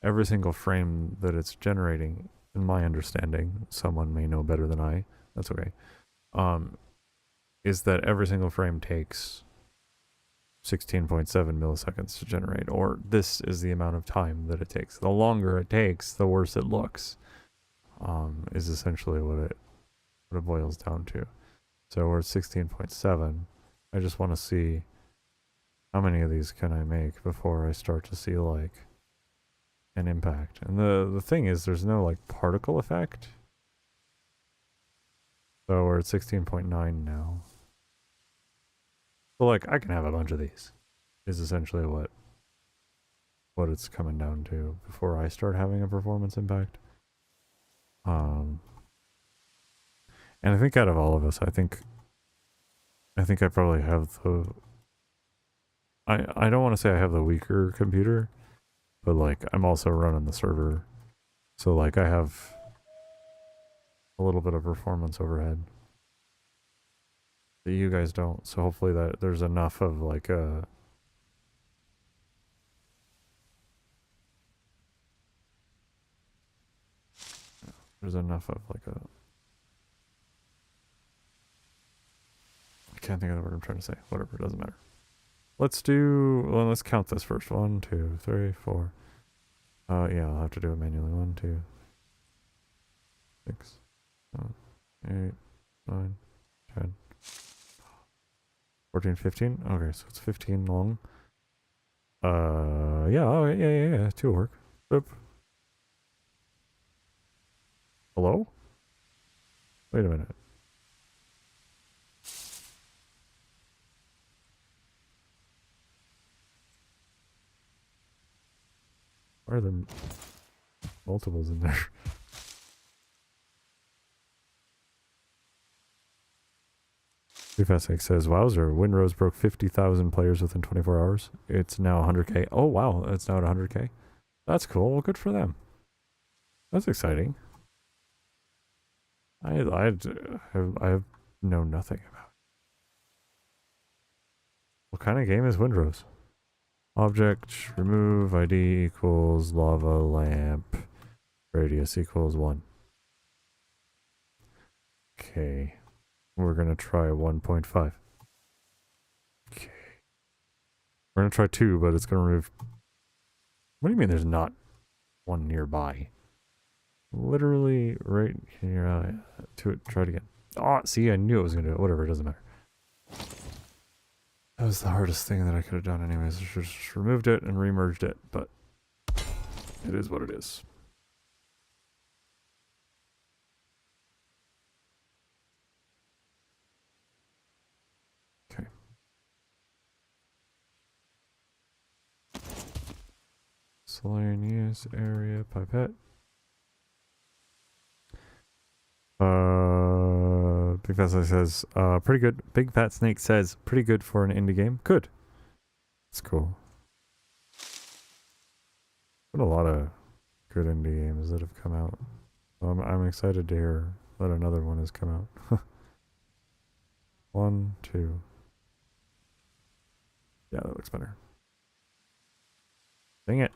every single frame that it's generating, in my understanding, someone may know better than I, that's okay, is that every single frame takes 16.7 milliseconds to generate, or this is the amount of time that it takes. The longer it takes, the worse it looks, is essentially what it boils down to. So we're at 16.7. I just want to see how many of these can I make before I start to see like an impact. And the thing is, there's no like particle effect. So we're at 16.9 now. So like I can have a bunch of these, is essentially what it's coming down to before I start having a performance impact. And I think out of all of us, I think I probably have the, I don't want to say I have the weaker computer, but like I'm also running the server, so like I have a little bit of performance overhead that you guys don't. So hopefully that there's enough of like a, I can't think of the word I'm trying to say. Whatever, it doesn't matter. Let's count this first. 1, 2, 3, 4. Yeah, I'll have to do it manually. 1, 2, 6, 7, 8, 9, 10, 14, 15. Okay, so it's 15 long. Yeah, oh, yeah. 2 will work. Boop. Hello? Wait a minute. Why are there multiples in there? Fastake says, wowzer, Windrose broke 50,000 players within 24 hours. It's now 100k. Oh wow, it's now at 100k. That's cool. Well, good for them. That's exciting. I have known nothing about it. What kind of game is Windrose? Object, remove, ID equals lava lamp, radius equals 1. Okay. We're gonna try 1.5. Okay. We're gonna try 2, but it's gonna remove... What do you mean there's not one nearby? Literally right here. Try it again. Oh, see, I knew it was gonna do it. Whatever, it doesn't matter. That was the hardest thing that I could have done anyways. I just removed it and remerged it, but it is what it is. Okay. Miscellaneous area pipette. Big Fat Snake says, pretty good. Big Fat Snake says, pretty good for an indie game. Good. That's cool. What a lot of good indie games that have come out. I'm excited to hear that another one has come out. 1, 2. Yeah, that looks better. Dang it.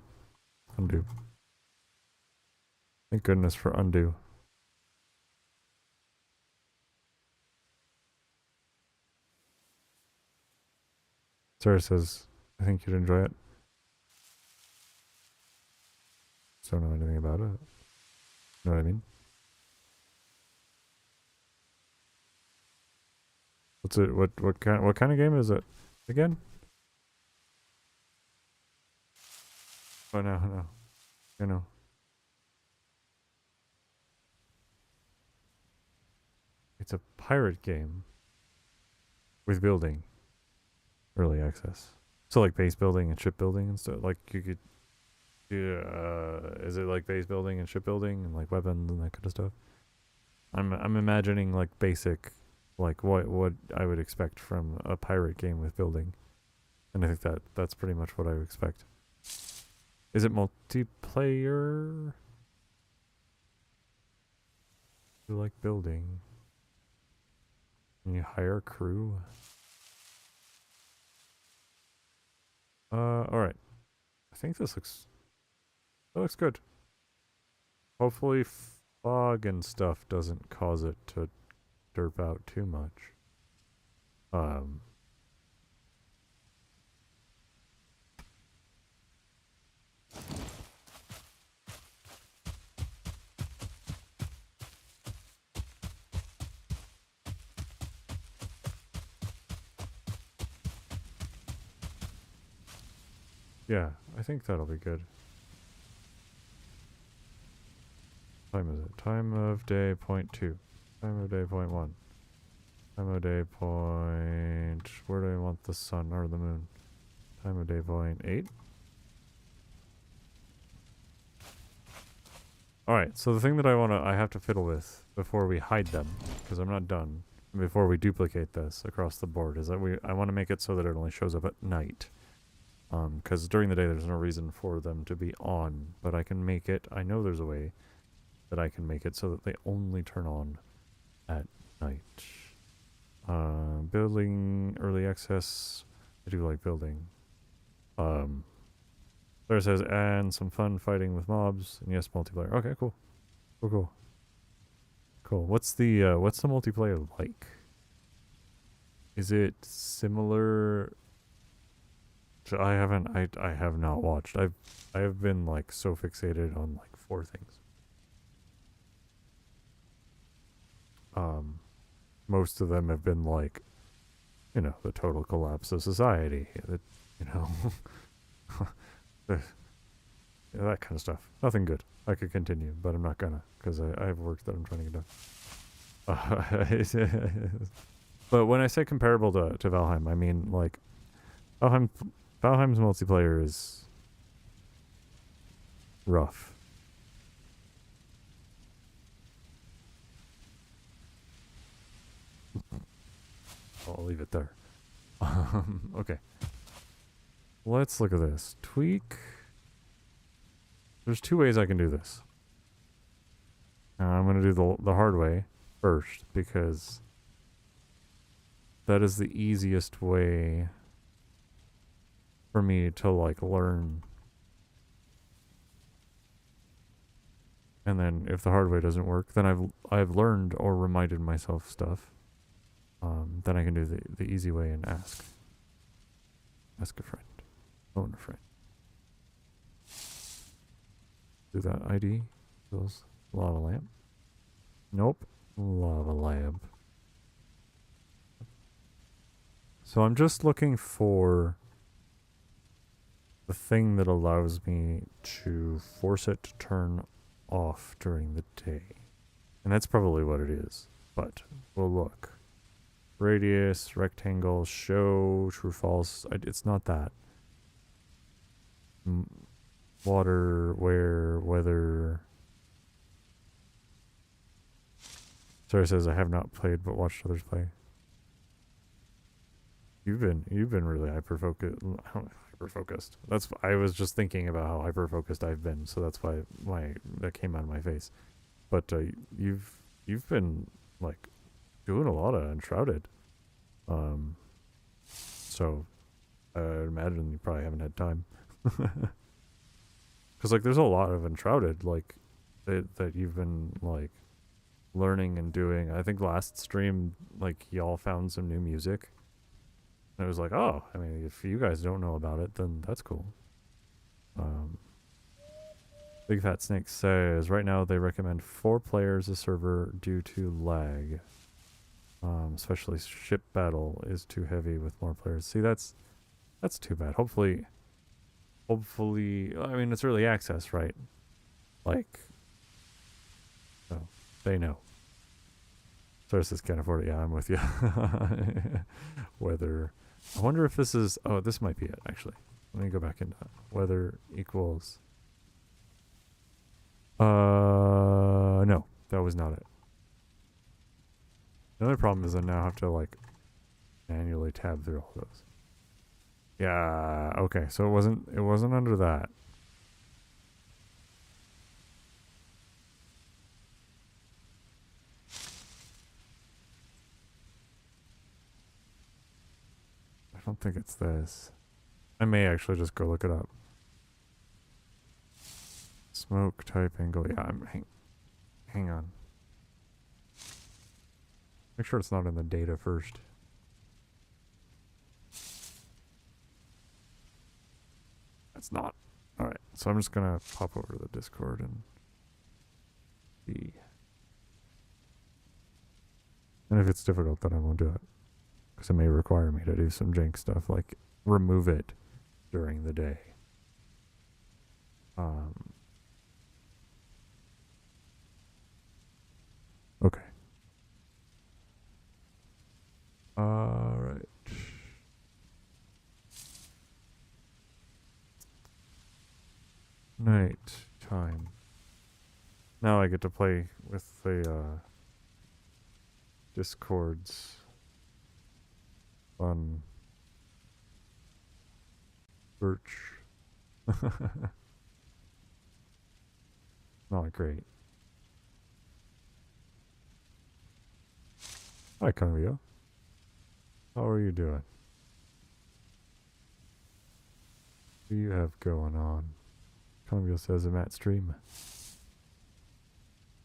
Undo. Thank goodness for undo. Sarah says, I think you'd enjoy it. Just don't know anything about it. Know what I mean? What's it? What kind of game is it? Again? Oh no. You know. It's a pirate game with building. Early access. So like base building and shipbuilding and stuff. Like you could is it like base building and shipbuilding and like weapons and that kind of stuff? I'm imagining like basic like what I would expect from a pirate game with building. And I think that's pretty much what I would expect. Is it multiplayer? You like building? Can you hire a crew? Alright. I think that looks good. Hopefully fog and stuff doesn't cause it to derp out too much. Yeah, I think that'll be good. Time is it? Time of day 0.2. Time of day 0.1. Time of day point... Where do I want the sun or the moon? Time of day 0.8. Alright, so the thing that I have to fiddle with before we hide them, because I'm not done, before we duplicate this across the board, is that I want to make it so that it only shows up at night. Because during the day there's no reason for them to be on, but I can make it, I know there's a way that I can make it so that they only turn on at night. Building early access, I do like building. There says, and some fun fighting with mobs, and yes, multiplayer. Okay, cool. Cool. What's the multiplayer like? Is it similar? I have not watched. I have been like so fixated on like 4 things. Most of them have been like, you know, the total collapse of society. That, you know, that kind of stuff. Nothing good. I could continue, but I'm not gonna, because I have work that I'm trying to get done. But when I say comparable to Valheim, I mean like Valheim's multiplayer is rough. I'll leave it there. Okay. Let's look at this. Tweak. There's 2 ways I can do this. I'm going to do the hard way first, because that is the easiest way for me to like learn. And then if the hard way doesn't work, then I've learned or reminded myself stuff. Then I can do the easy way and ask. Ask a friend. Phone a friend. Do that ID. Fills lava lamp. Nope. Lava lamp. So I'm just looking for the thing that allows me to force it to turn off during the day. And that's probably what it is. But we'll look. Radius, rectangle, show, true, false. It's not that. Water, where, weather. Sarah says I have not played but watched others play. You've been really hyper focused. That's I was just thinking about how hyper focused I've been, so that's why that came out of my face. But you've been like doing a lot of Enshrouded. So I imagine you probably haven't had time. Because like there's a lot of Enshrouded like that you've been like learning and doing. I think last stream like y'all found some new music. And it was like, oh, I mean, if you guys don't know about it, then that's cool. Big Fat Snake says right now they recommend 4 players a server due to lag. Especially ship battle is too heavy with more players. See, that's too bad. Hopefully, I mean, it's early access, right? Like, so they know. Sources can't afford it. Yeah, I'm with you. Whether, I wonder if this is, oh, this might be it, actually. Let me go back into that. Weather equals, no, that was not it. The other problem is I now have to, like, manually tab through all those. Yeah, okay, so it wasn't under that. I don't think it's this. I may actually just go look it up. Smoke type angle. Yeah, hang on. Make sure it's not in the data first. It's not. Alright, so I'm just gonna pop over to the Discord and see. And if it's difficult, then I won't do it. Because it may require me to do some jank stuff, like remove it during the day. Okay. Alright. Night time. Now I get to play with the Discord's fun search. Not great. Hi, Kangvio. How are you doing? What do you have going on? Kangvio says I'm at stream.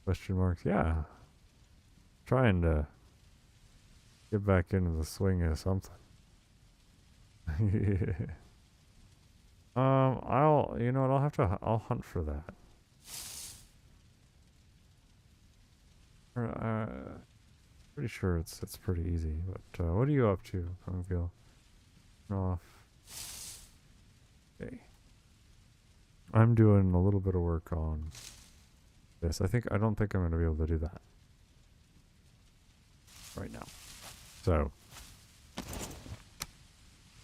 Question marks. Yeah. Trying to get back into the swing of something. you know what, I'll hunt for that. Pretty sure it's pretty easy, but what are you up to, Kangvio? Off. Okay. I'm doing a little bit of work on this. I don't think I'm going to be able to do that right now. So,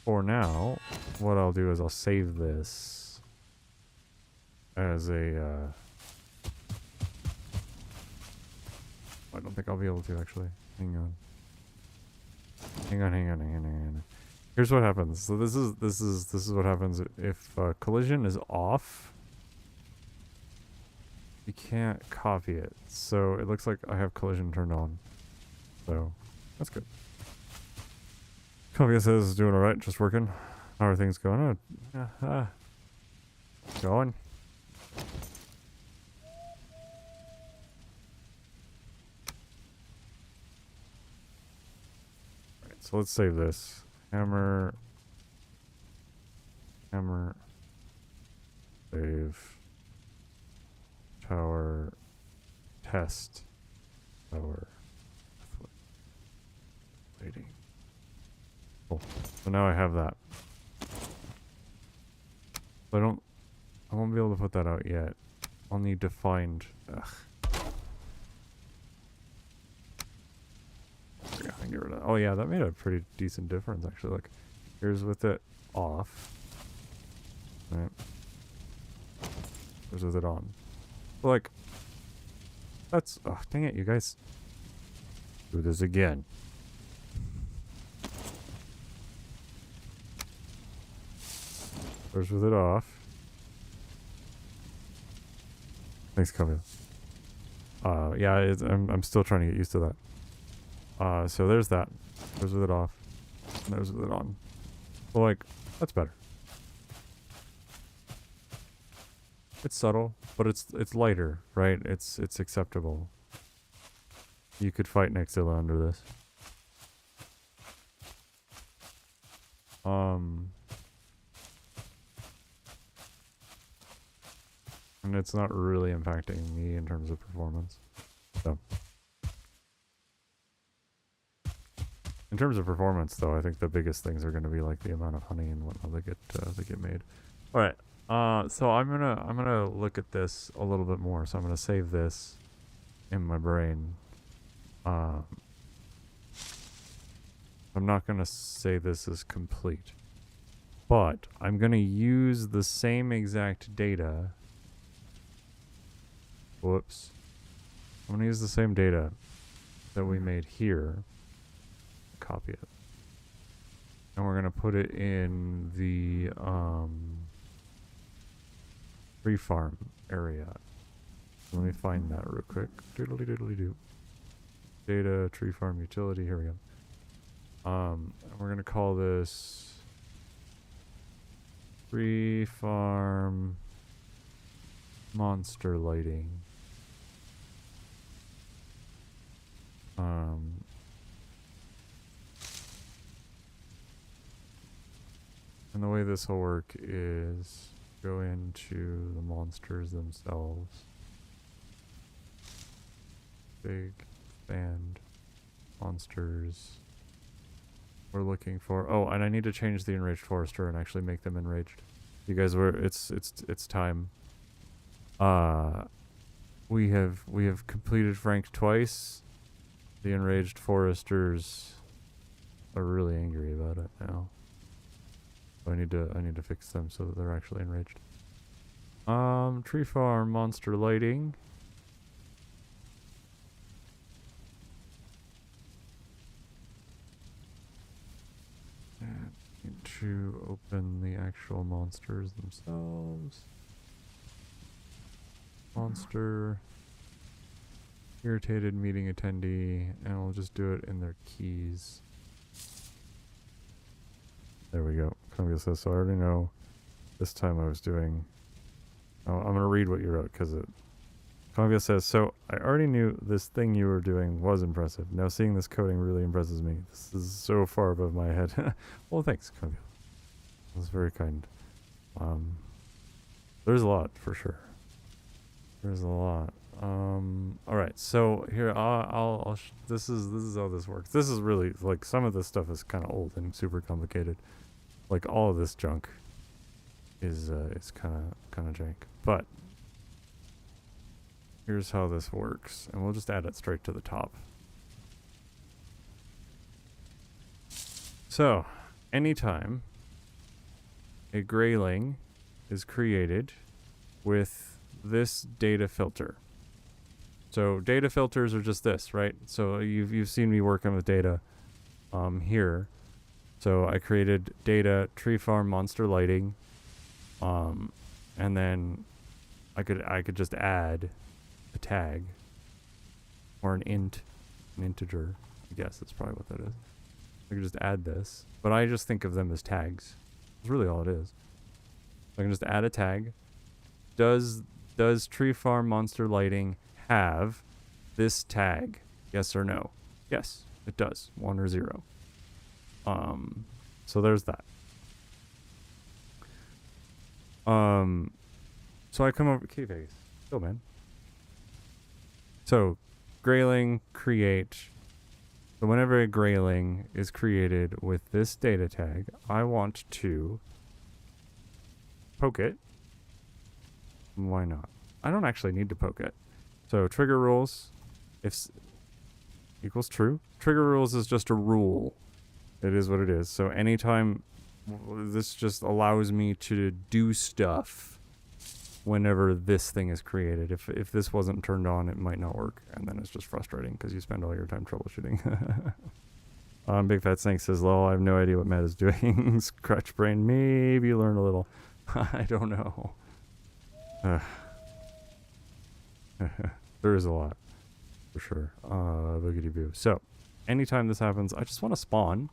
for now, what I'll do is I'll save this as a, I don't think I'll be able to actually. Hang on. Here's what happens. So this is what happens if collision is off. You can't copy it. So it looks like I have collision turned on. So that's good. Kavia says doing alright, just working. How are things going? Going. Alright, so let's save this. Hammer. Save. Tower. Test. Tower. Cool. So now I have that. But I won't be able to put that out yet. I'll need to find, ugh. Yeah, I can get rid of that. Oh yeah, that made a pretty decent difference actually. Like, here's with it off. Right. Here's with it on. But like, that's, oh dang it, you guys. Do this again. There's with it off. Thanks, Camille. Yeah, I'm still trying to get used to that. So there's that. There's with it off. And there's with it on. Well, like, that's better. It's subtle, but it's lighter, right? It's acceptable. You could fight Nexilla under this. And it's not really impacting me in terms of performance. So. In terms of performance, though, I think the biggest things are going to be like the amount of honey and whatnot that get made. All right. So I'm gonna look at this a little bit more. So I'm gonna save this in my brain. I'm not gonna say this is complete, but I'm gonna use the same exact data. Whoops. I'm gonna use the same data that we made here. Copy it. And we're gonna put it in the free farm area. Let me find that real quick. Doodly doodly doo. Data tree farm utility. Here we go. We're gonna call this free farm monster lighting. And the way this will work is go into the monsters themselves. Big band monsters. We're looking for, oh, and I need to change the enraged forester and actually make them enraged. You guys were, it's time. We have completed Frank twice. The enraged foresters are really angry about it now. So I need to fix them so that they're actually enraged. Tree farm monster lighting. And need to open the actual monsters themselves. Monster. Irritated meeting attendee, and we'll just do it in their keys. There we go. Columbia says, so I already know this time I was doing... Oh, I'm going to read what you wrote, because it... Columbia says, so I already knew this thing you were doing was impressive. Now seeing this coding really impresses me. This is so far above my head. Well, thanks, Columbia. That's very kind. There's a lot, for sure. There's a lot. Alright, so here, this is how this works. This is really, like, some of this stuff is kind of old and super complicated. Like, all of this junk is kind of jank. But, here's how this works. And we'll just add it straight to the top. So, anytime a grayling is created with this data filter. So data filters are just this, right? So you've seen me working with data here. So I created data tree farm monster lighting, and then I could just add a tag or an integer. I guess that's probably what that is. I could just add this, but I just think of them as tags. That's really all it is. I can just add a tag. Does tree farm monster lighting have this tag? Yes or no? Yes, it does. 1 or 0. So there's that. So I come over cave eggs. Go, man. So grayling create So whenever a grayling is created with this data tag, I want to poke it. Why not? I don't actually need to poke it. So trigger rules, if equals true. Trigger rules is just a rule. It is what it is. So anytime, this just allows me to do stuff whenever this thing is created. If this wasn't turned on, it might not work, and then it's just frustrating because you spend all your time troubleshooting. Big Fat Snake says, lol, I have no idea what Matt is doing. Scratch brain, maybe learn a little. I don't know. There is a lot, for sure. Boogity boo. So, anytime this happens, I just want to spawn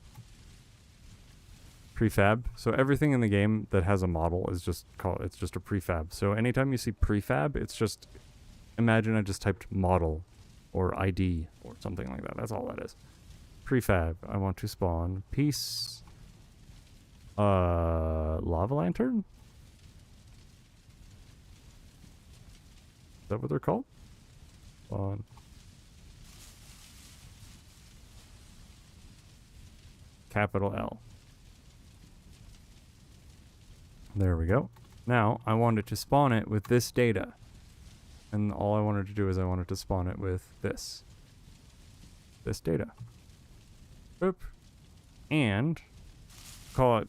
prefab. So everything in the game that has a model is just it's just a prefab. So anytime you see prefab, it's just, imagine I just typed model or ID or something like that. That's all that is. Prefab. I want to spawn piece lava lantern? Is that what they're called? Spawn. Capital L. There we go. Now, I wanted to spawn it with this data. And all I wanted to do is I wanted to spawn it with this. This data. Boop. And call it,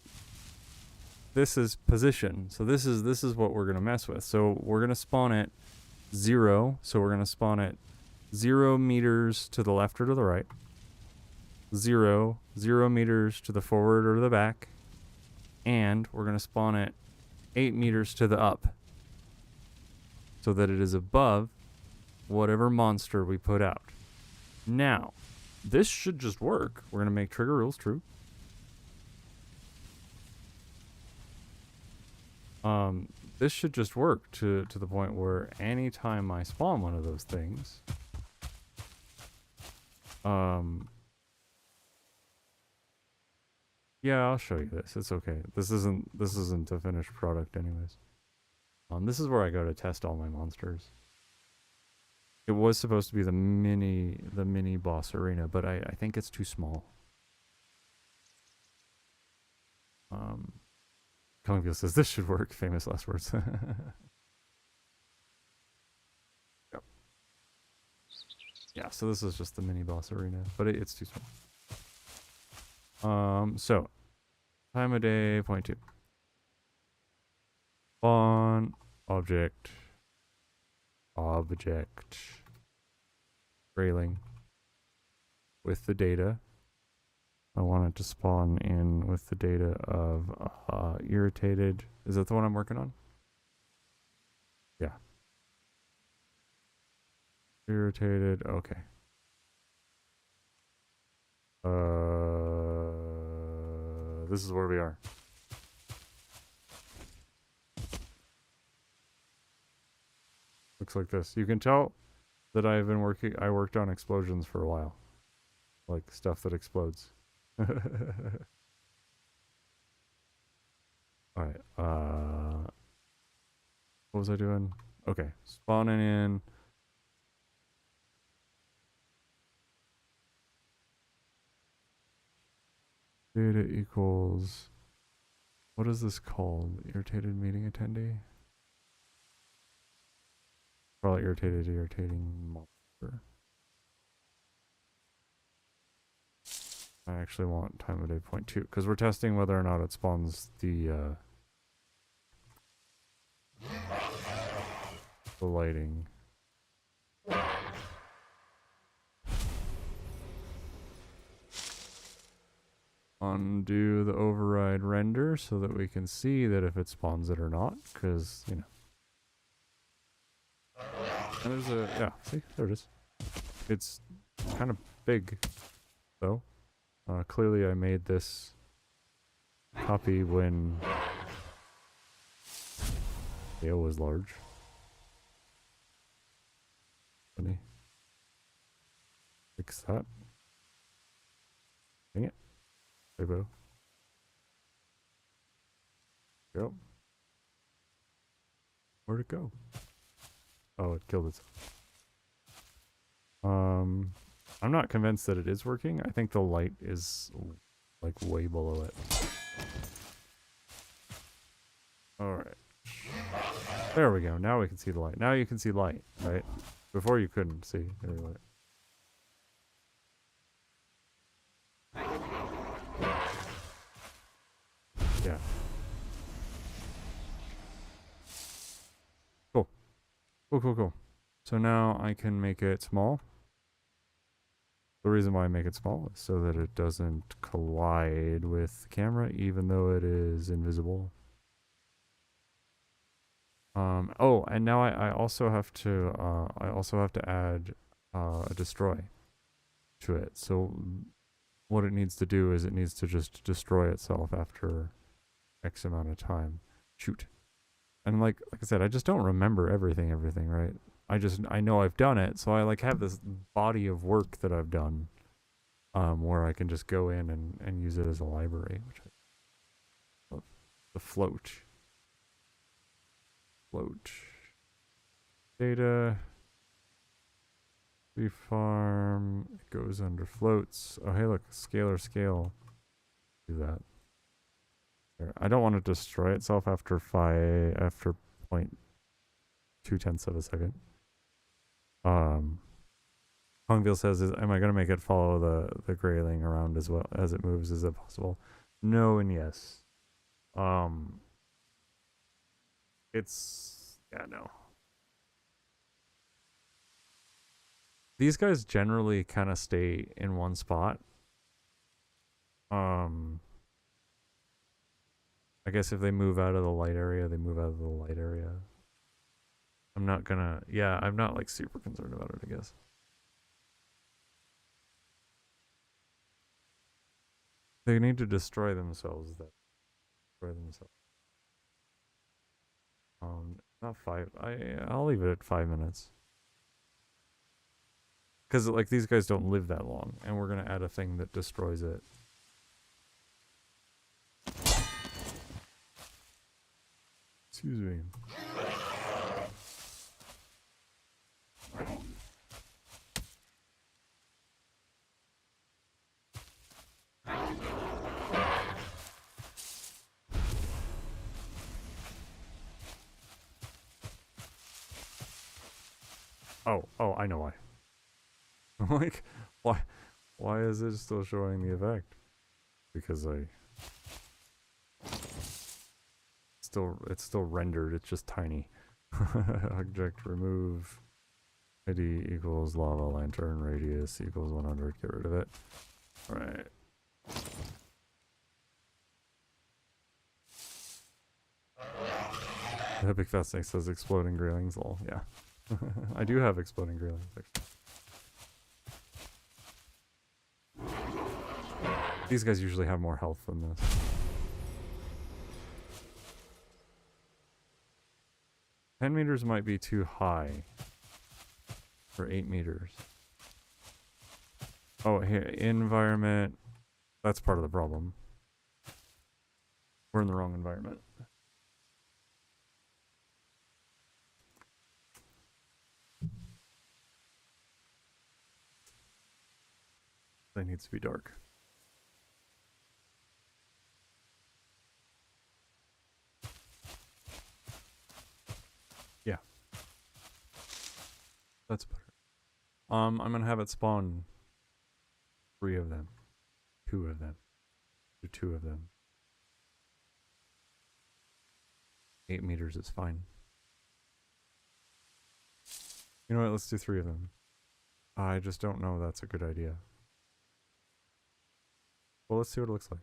this is position. So this is what we're gonna mess with. So we're gonna spawn it 0. So we're gonna spawn it 0 meters to the left or to the right. 0 meters to the forward or the back. And we're going to spawn it 8 meters to the up so that it is above whatever monster we put out. Now, this should just work. We're going to make trigger rules true. This should just work to the point where anytime I spawn one of those things, yeah, I'll show you this. It's okay. This isn't a finished product anyways. This is where I go to test all my monsters. It was supposed to be the mini boss arena, but I think it's too small. Conville says this should work. Famous last words. Yep. Yeah, so this is just the mini boss arena, but it's too small. So time of day 0.2. Spawn object railing with the data. I want it to spawn in with the data of irritated. Is that the one I'm working on? Yeah. Irritated. Okay. This is where we are. Looks like this. You can tell that I worked on explosions for a while. Like stuff that explodes. Alright, what was I doing? Okay, spawning in. Data equals, what is this called? Irritated meeting attendee? Probably irritating monster. I actually want time of day 0.2 because we're testing whether or not it spawns the lighting. Undo the override render so that we can see that if it spawns it or not, because, you know. And there's a, yeah, see, there it is. It's kind of big, though. Clearly I made this copy when scale was large. Funny. Fix that. Dang it. Rainbow. Go. Where'd it go? Oh, it killed itself. I'm not convinced that it is working. I think the light is like way below it. Alright. There we go. Now we can see the light. Now you can see light, right? Before you couldn't see any light. Yeah. Cool. Cool, cool, cool. So now I can make it small. The reason why I make it small is so that it doesn't collide with the camera, even though it is invisible. Oh, and now I also have to add a destroy to it. So what it needs to do is it needs to just destroy itself after X amount of time. Shoot. And like I said, I just don't remember everything, right? I know I've done it, so I like have this body of work that I've done, where I can just go in and use it as a library, which I love. The float. Data. Tree farm. It goes under floats. Oh hey look, scalar scale. Do that. There. I don't want to destroy itself after 0.2 of a second. Hongville says, am I going to make it follow the grayling around as well as it moves? Is it possible? No and yes. It's, yeah, no. These guys generally kind of stay in one spot. I guess if they move out of the light area, they move out of the light area. I'm not gonna, yeah, I'm not like super concerned about it, I guess. They need to destroy themselves, not 5. I'll leave it at 5 minutes. Because like these guys don't live that long, and we're gonna add a thing that destroys it. Excuse me. Oh, I know why. Like, why is it still showing the effect? Because it's still rendered, it's just tiny. Object remove, ID equals lava lantern, radius equals 100, get rid of it. Alright. The Epic Fast Snake says exploding graylings, lol, yeah. I do have exploding graylings, actually. These guys usually have more health than this. $10 meters might be too high for 8 meters. Oh, here, environment. That's part of the problem. We're in the wrong environment. That needs to be dark. Yeah. That's better. I'm gonna have it spawn 3 of them. 2 of them. Do 2 of them. 8 meters is fine. You know what, let's do 3 of them. I just don't know that's a good idea. Well, let's see what it looks like.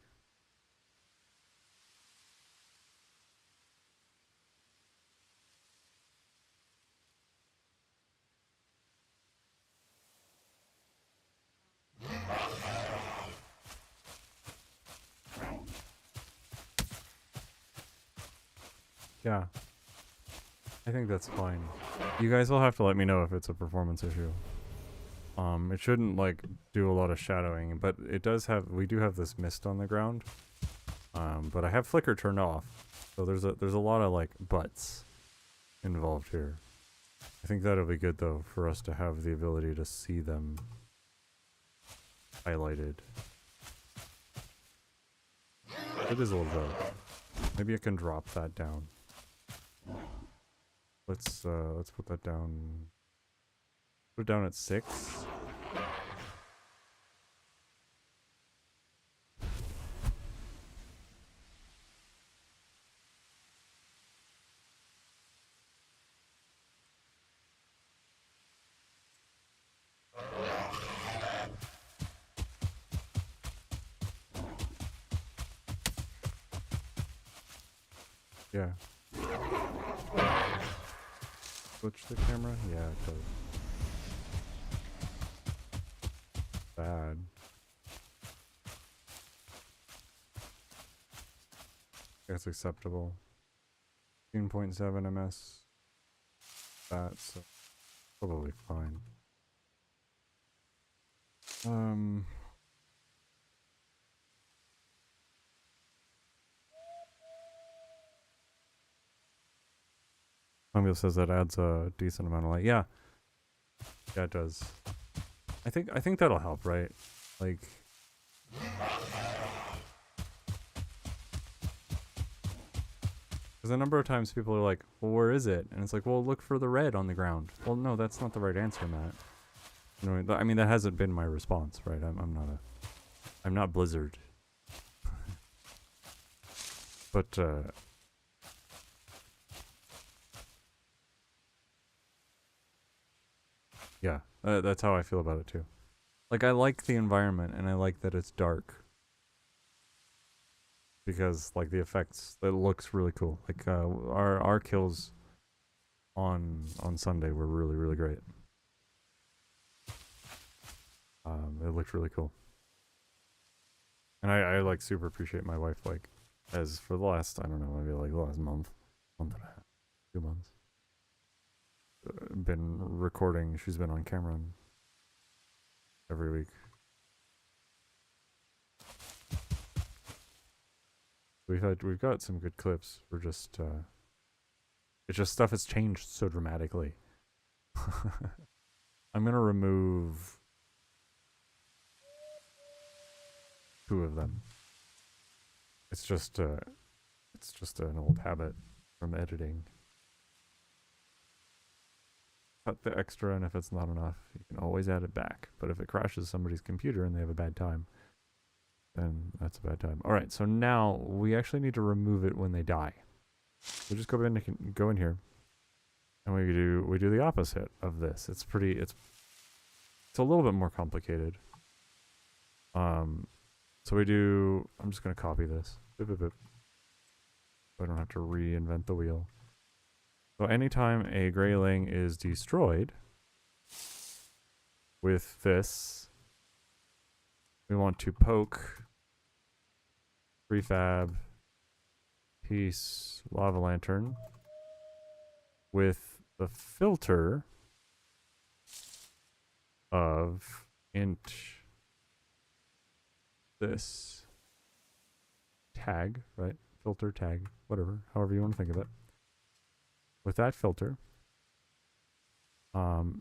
Yeah. I think that's fine. You guys will have to let me know if it's a performance issue. It shouldn't like do a lot of shadowing, but it does have, we do have this mist on the ground. But I have flicker turned off. So there's a lot of like buts involved here. I think that'll be good though for us to have the ability to see them highlighted. It is a little dark. Maybe I can drop that down. Let's put that down. Put it down at 6. Yeah. Switch the camera? Yeah, it does. Bad. That's acceptable. 15.7 ms. That's probably fine. Tonga says that adds a decent amount of light. Yeah. Yeah, it does. I think that'll help, right? Like, because a number of times people are like, well, where is it? And it's like, well, look for the red on the ground. Well, no, that's not the right answer, Matt. You know, I mean, that hasn't been my response, right? I'm not Blizzard. But, yeah, that's how I feel about it too. Like, I like the environment and I like that it's dark. Because, like, the effects, it looks really cool. Like, our kills on Sunday were really, really great. It looked really cool. And I like super appreciate my wife, like, as for the last, I don't know, maybe like the last month and a half, 2 months. Been recording, she's been on camera every week. We've got some good clips. We're just it's just stuff has changed so dramatically. I'm gonna remove 2 of them. It's just an old habit from editing. Cut the extra, and if it's not enough, you can always add it back. But if it crashes somebody's computer and they have a bad time, then that's a bad time. All right, so now we actually need to remove it when they die. So just go in here, and we do the opposite of this. It's a little bit more complicated. So we do. I'm just gonna copy this. Boop, boop, boop. So I don't have to reinvent the wheel. So anytime a grayling is destroyed with this, we want to poke prefab piece lava lantern with the filter of int this tag, right? Filter tag, whatever, however you want to think of it. With that filter, and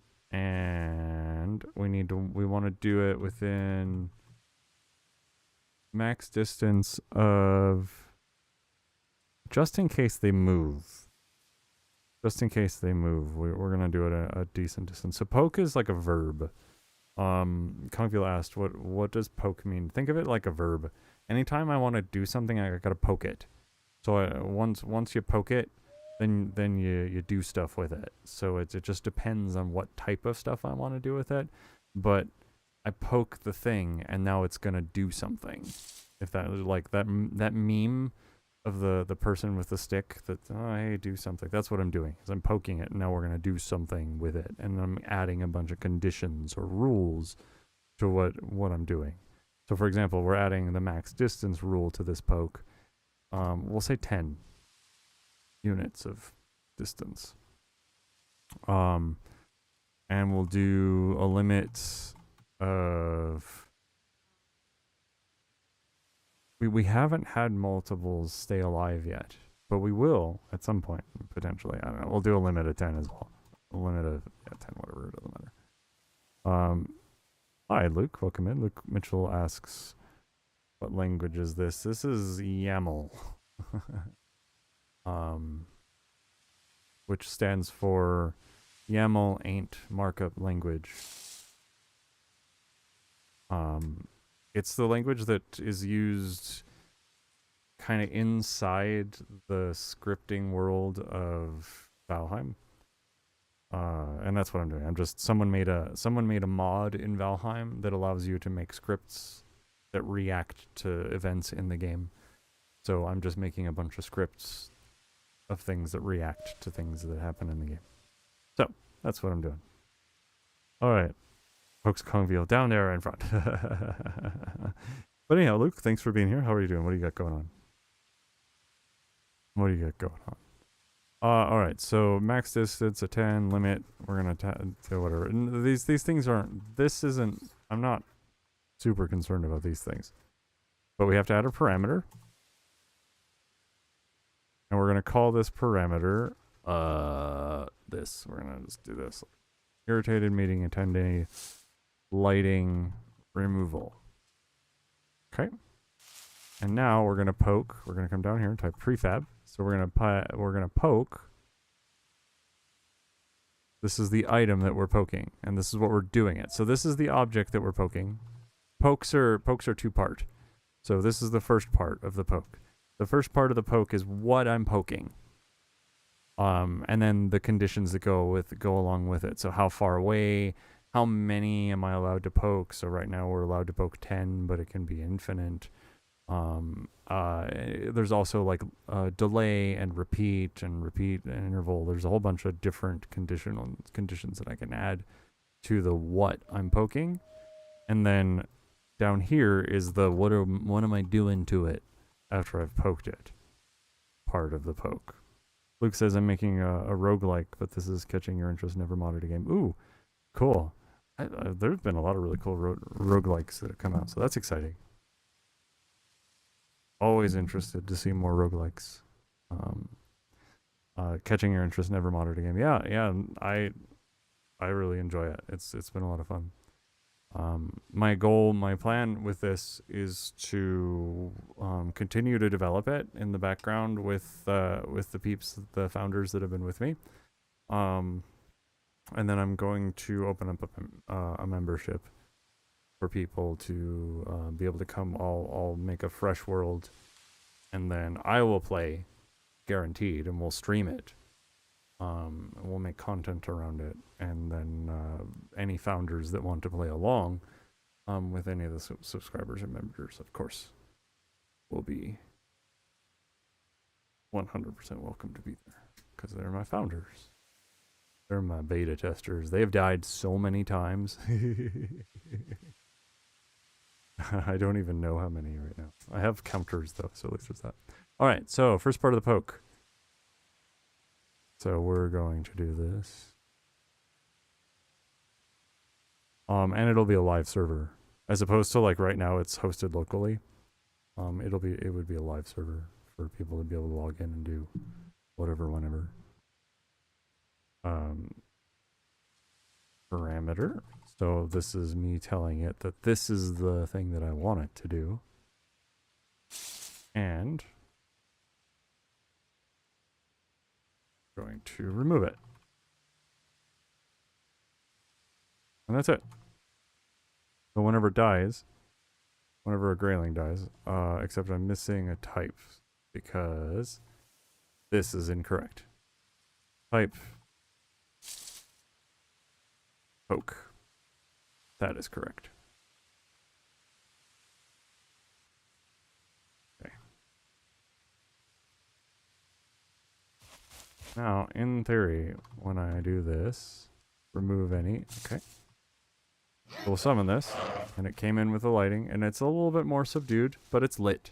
we want to do it within max distance of, just in case they move. Just in case they move, we're gonna do it a decent distance. So poke is like a verb. Kongville asked, what does poke mean? Think of it like a verb. Anytime I want to do something, I gotta poke it. So once you poke it, then you do stuff with it. So it just depends on what type of stuff I want to do with it. But I poke the thing, and now it's gonna do something. If that, like that meme of the person with the stick that, oh, hey, do something. That's what I'm doing. Is I'm poking it, and now we're gonna do something with it, and I'm adding a bunch of conditions or rules to what I'm doing. So for example, we're adding the max distance rule to this poke. We'll say 10 units of distance. And we'll do a limit of, we haven't had multiples stay alive yet, but we will at some point, potentially. I don't know. We'll do a limit of 10 as well. A limit of 10, whatever, it doesn't matter. Hi, Luke. Welcome in. Luke Mitchell asks, what language is this? This is YAML, which stands for YAML ain't markup language. It's the language that is used kind of inside the scripting world of Valheim. And that's what I'm doing. I'm just someone made a mod in Valheim that allows you to make scripts that react to events in the game. So I'm just making a bunch of scripts of things that react to things that happen in the game. So that's what I'm doing. All right, folks, Kongville down there in front. But anyhow, Luke, thanks for being here. How are you doing? What do you got going on? What do you got going on? All right, so max distance a 10 limit. We're gonna to whatever. And these things aren't. This isn't. I'm not super concerned about these things, but we have to add a parameter, and we're gonna call this parameter this. We're gonna just do this. Irritated meeting attendee lighting removal. Okay. And now we're gonna poke. We're gonna come down here and type prefab. So we're gonna poke. This is the item that we're poking, and this is what we're doing it. So this is the object that we're poking. Pokes are two-part. So this is the first part of the poke. The first part of the poke is what I'm poking. And then the conditions that go along with it. So how far away, how many am I allowed to poke? So right now we're allowed to poke 10, but it can be infinite. There's also like delay and repeat and interval. There's a whole bunch of different conditions that I can add to the what I'm poking. And then down here is the what am I doing to it after I've poked it part of the poke. Luke says I'm making a roguelike, but this is catching your interest, never modded a game. Ooh, cool. There's been a lot of really cool roguelikes that have come out, so that's exciting. Always interested to see more roguelikes. Catching your interest, never modded a game. Yeah, I really enjoy it. It's been a lot of fun. My plan with this is to continue to develop it in the background with the peeps, the founders that have been with me. And then I'm going to open up a membership for people to be able to come. I'll make a fresh world, and then I will play, guaranteed, and we'll stream it. And we'll make content around it, and then any founders that want to play along with any of the subscribers and members, of course, will be 100% welcome to be there, because they're my founders. They're my beta testers. They have died so many times. I don't even know how many right now. I have counters though, so at least there's that. All right, so first part of the poke. So we're going to do this. And it'll be a live server, as opposed to like right now it's hosted locally. It would be a live server for people to be able to log in and do whatever, whenever. Parameter. So this is me telling it that this is the thing that I want it to do. And I'm going to remove it. And that's it. So whenever it dies, whenever a grayling dies, except I'm missing a type because this is incorrect. Type poke. That is correct. Okay. Now, in theory, when I do this, remove any, okay. We'll summon this, and it came in with the lighting, and it's a little bit more subdued, but it's lit.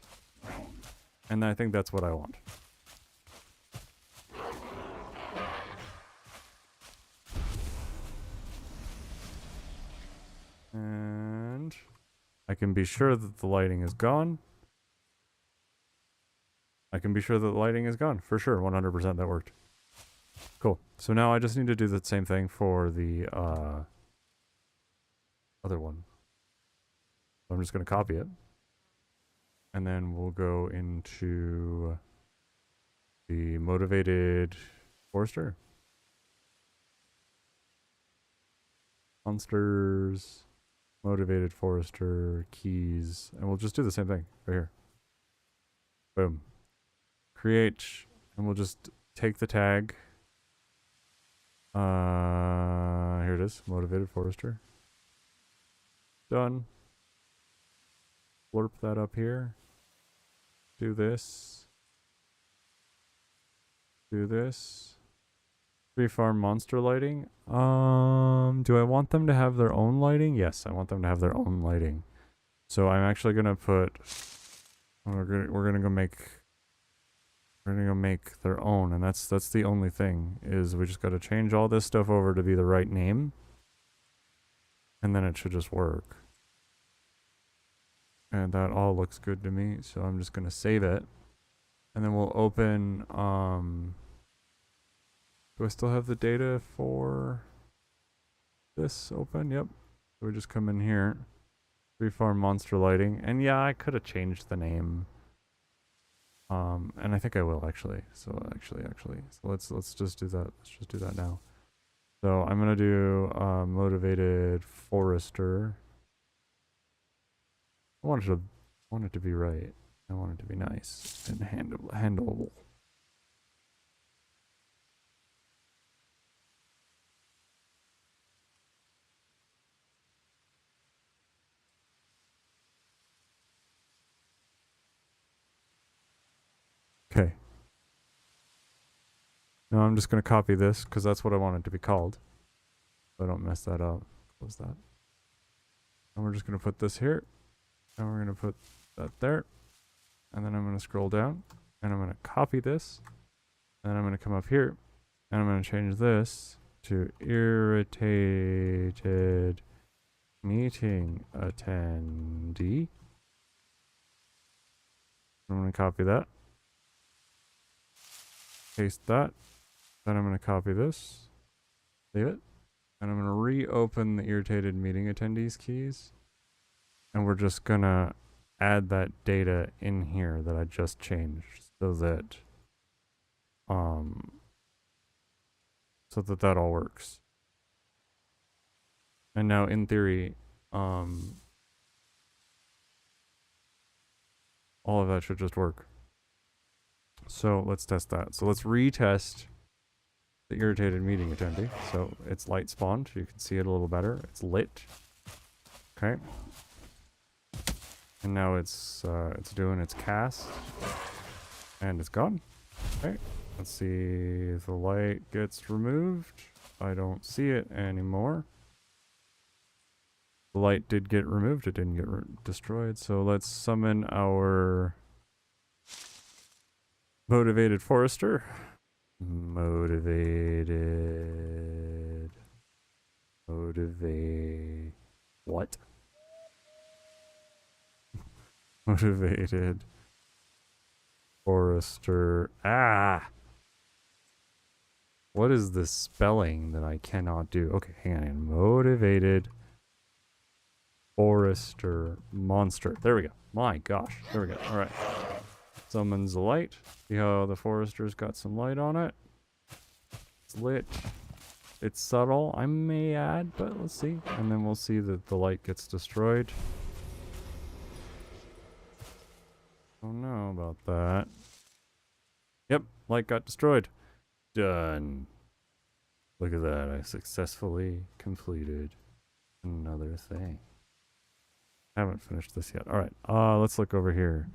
And I think that's what I want. And I can be sure that the lighting is gone. I can be sure that the lighting is gone. For sure, 100% that worked. Cool. So now I just need to do the same thing for the other one. So I'm just going to copy it. And then we'll go into the motivated forester. Monsters, motivated forester, keys, and we'll just do the same thing right here. Boom. Create, and we'll just take the tag. Here it is, motivated forester. Done. Blurp that up here. Do this. Do this. Tree farm monster lighting. Do I want them to have their own lighting? Yes, I want them to have their own lighting. So I'm actually gonna put. We're gonna go make. We're gonna go make their own, and that's the only thing is we just gotta change all this stuff over to be the right name, and then it should just work. And that all looks good to me, so I'm just gonna save it, and then we'll open. Do I still have the data for this open? Yep. So we just come in here. Tree farm monster lighting, and yeah, I could have changed the name. And I think I will actually. So actually. So let's just do that. Let's just do that now. So I'm gonna do motivated forester. I want it to be right. I want it to be nice and handleable. Okay. Now I'm just going to copy this because that's what I want it to be called. So I don't mess that up. Close that. And we're just going to put this here. And we're going to put that there. And then I'm going to scroll down. And I'm going to copy this. And then I'm going to come up here. And I'm going to change this to irritated meeting attendee. I'm going to copy that. Paste that. Then I'm going to copy this. Save it. And I'm going to reopen the irritated meeting attendees keys. And we're just going to add that data in here that I just changed so that that all works. And now in theory, all of that should just work. So let's test that. So let's retest the irritated meeting attendee. So it's light spawned. You can see it a little better. It's lit. Okay. And now it's doing its cast. And it's gone. Okay. Let's see if the light gets removed. I don't see it anymore. The light did get removed. It didn't get destroyed. So let's summon our motivated forester. Motivated. What? Motivated forester. Ah! What is this spelling that I cannot do? Okay, hang on. Motivated forester monster. There we go. My gosh. There we go. All right. Summons the light. See how the forester's got some light on it. It's lit. It's subtle, I may add, but let's see. And then we'll see that the light gets destroyed. Don't know about that. Yep, light got destroyed. Done. Look at that, I successfully completed another thing. Haven't finished this yet. Alright, let's look over here.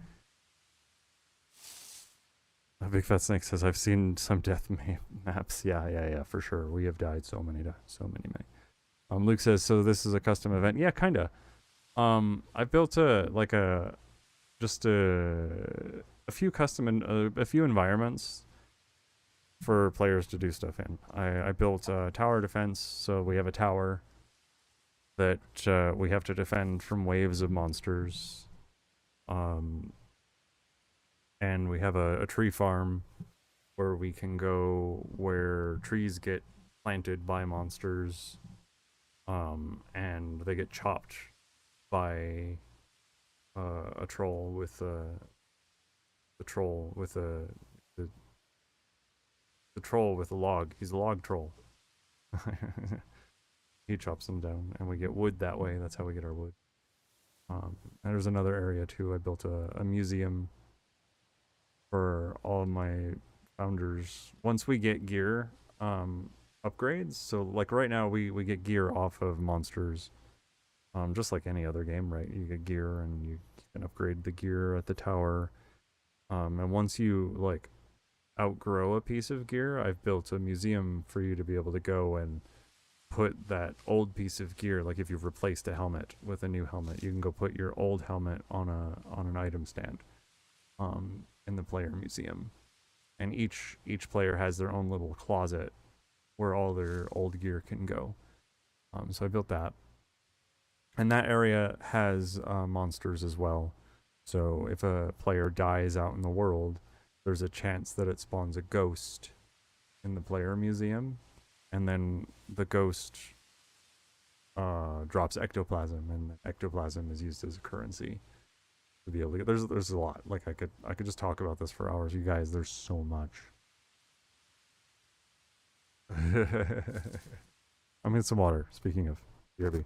A Big Fat Snake says, I've seen some death maps. Yeah, for sure. We have died so many. Luke says, so this is a custom event. Yeah, kinda. I built a few custom a few environments for players to do stuff in. I built a tower defense, so we have a tower that we have to defend from waves of monsters. And we have a tree farm where we can go where trees get planted by monsters, and they get chopped by a troll with the troll with the, the troll with a log. He's a log troll. He chops them down, and we get wood that way. That's how we get our wood. And there's another area too. I built a museum for all of my founders. Once we get gear upgrades, so like right now we get gear off of monsters, just like any other game, right? You get gear and you can upgrade the gear at the tower. And once you like outgrow a piece of gear, I've built a museum for you to be able to go and put that old piece of gear, like if you've replaced a helmet with a new helmet, you can go put your old helmet on an item stand in the player museum. And each player has their own little closet where all their old gear can go. So I built that. And that area has monsters as well. So if a player dies out in the world, there's a chance that it spawns a ghost in the player museum, and then the ghost drops ectoplasm, and ectoplasm is used as a currency to be able to get. There's a lot. Like I could just talk about this for hours, you guys. There's so much. I'm in some water. Speaking of BRB.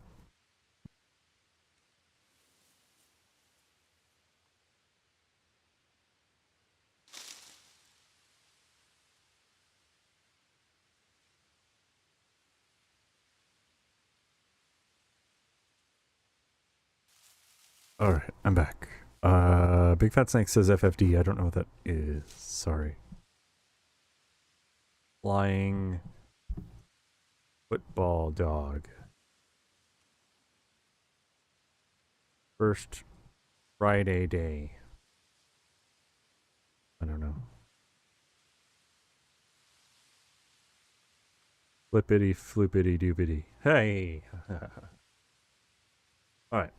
All right, I'm back. Big Fat Snake says FFD. I don't know what that is. Sorry. Flying football dog. First Friday day. I don't know. Flippity floopity doopity. Hey! Alright.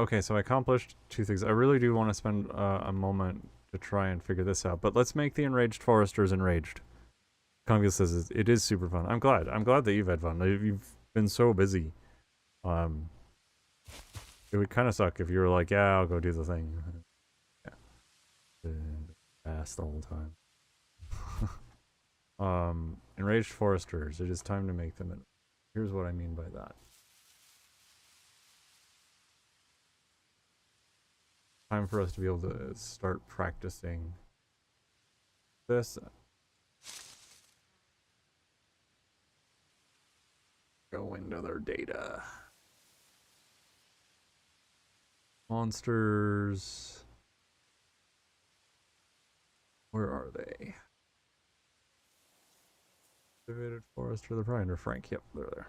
Okay, so I accomplished two things. I really do want to spend a moment to try and figure this out, but let's make the enraged foresters enraged. Congus says it is super fun. I'm glad. I'm glad that you've had fun. You've been so busy. It would kind of suck if you were like, yeah, I'll go do the thing. Yeah. Fast the whole time. Enraged foresters. It is time to make them. Here's what I mean by that. Time for us to be able to start practicing this. Go into their data. Monsters. Where are they? Activated forester. They're probably under Frank. Yep, they're there.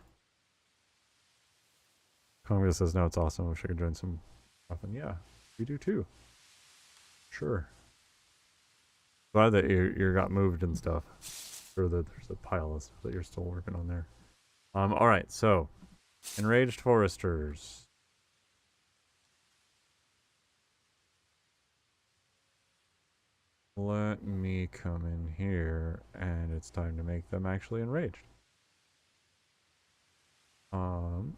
Congress says no, it's awesome. I wish I could join some often. Yeah, we do too. Sure. Glad that you got moved and stuff. Sure that there's a pile of stuff that you're still working on there. Alright, so enraged foresters. Let me come in here, and it's time to make them actually enraged. I'm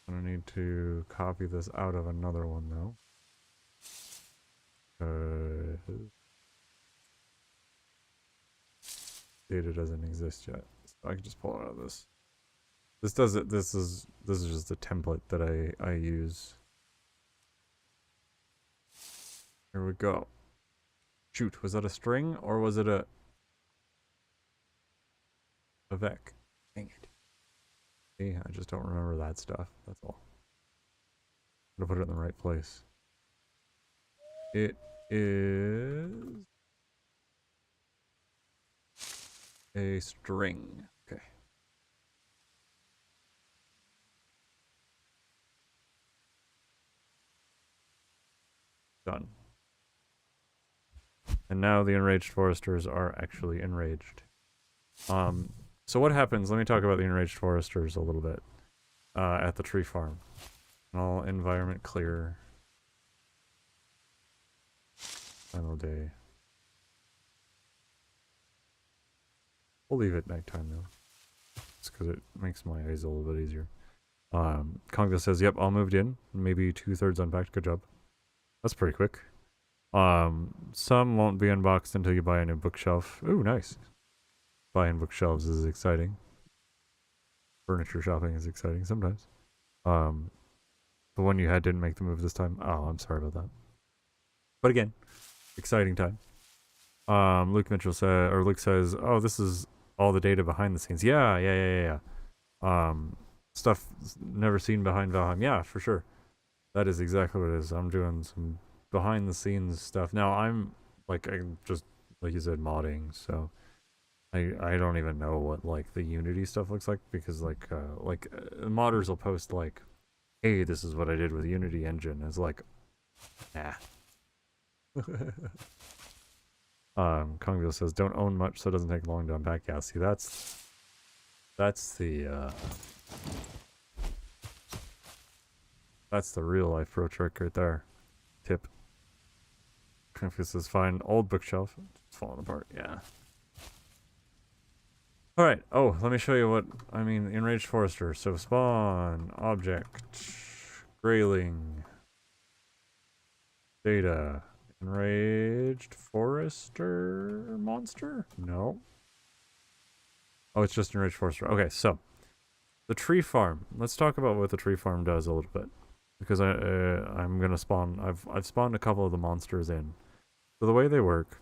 gonna need to copy this out of another one though. Data doesn't exist yet, so I can just pull it out of this. This does it. This is just a template that I use. Here we go. Shoot, was that a string or was it a vec? Dang it. See, I just don't remember that stuff. That's all. I'm gonna put it in the right place. It is a string. Okay. Done. And now the enraged foresters are actually enraged. So what happens, let me talk about the enraged foresters a little bit at the tree farm. All environment clear. Final day. We'll leave it nighttime though. It's because it makes my eyes a little bit easier. Congo says, "Yep, all moved in. Maybe 2/3 unpacked. Good job. That's pretty quick." Some won't be unboxed until you buy a new bookshelf. Ooh, nice. Buying bookshelves is exciting. Furniture shopping is exciting sometimes. The one you had didn't make the move this time. Oh, I'm sorry about that. But again, exciting time. Luke says, "Oh, this is all the data behind the scenes." Yeah. Stuff never seen behind Valheim. Yeah, for sure. That is exactly what it is. I'm doing some behind the scenes stuff. Now I'm just like you said, modding, so I don't even know what like the Unity stuff looks like, because modders will post like, "Hey, this is what I did with Unity engine." It's like, nah. Kongville says, "Don't own much, so it doesn't take long to unpack." Yeah, see, that's the real life pro trick right there. Tip. This is fine. Old bookshelf. It's falling apart. Yeah. Alright. Oh, let me show you what I mean. Enraged Forester. So spawn, object, grayling, data. Enraged Forester monster? No. Oh, it's just Enraged Forester. Okay, so the tree farm. Let's talk about what the tree farm does a little bit, because I'm gonna spawn. I've spawned a couple of the monsters in. So the way they work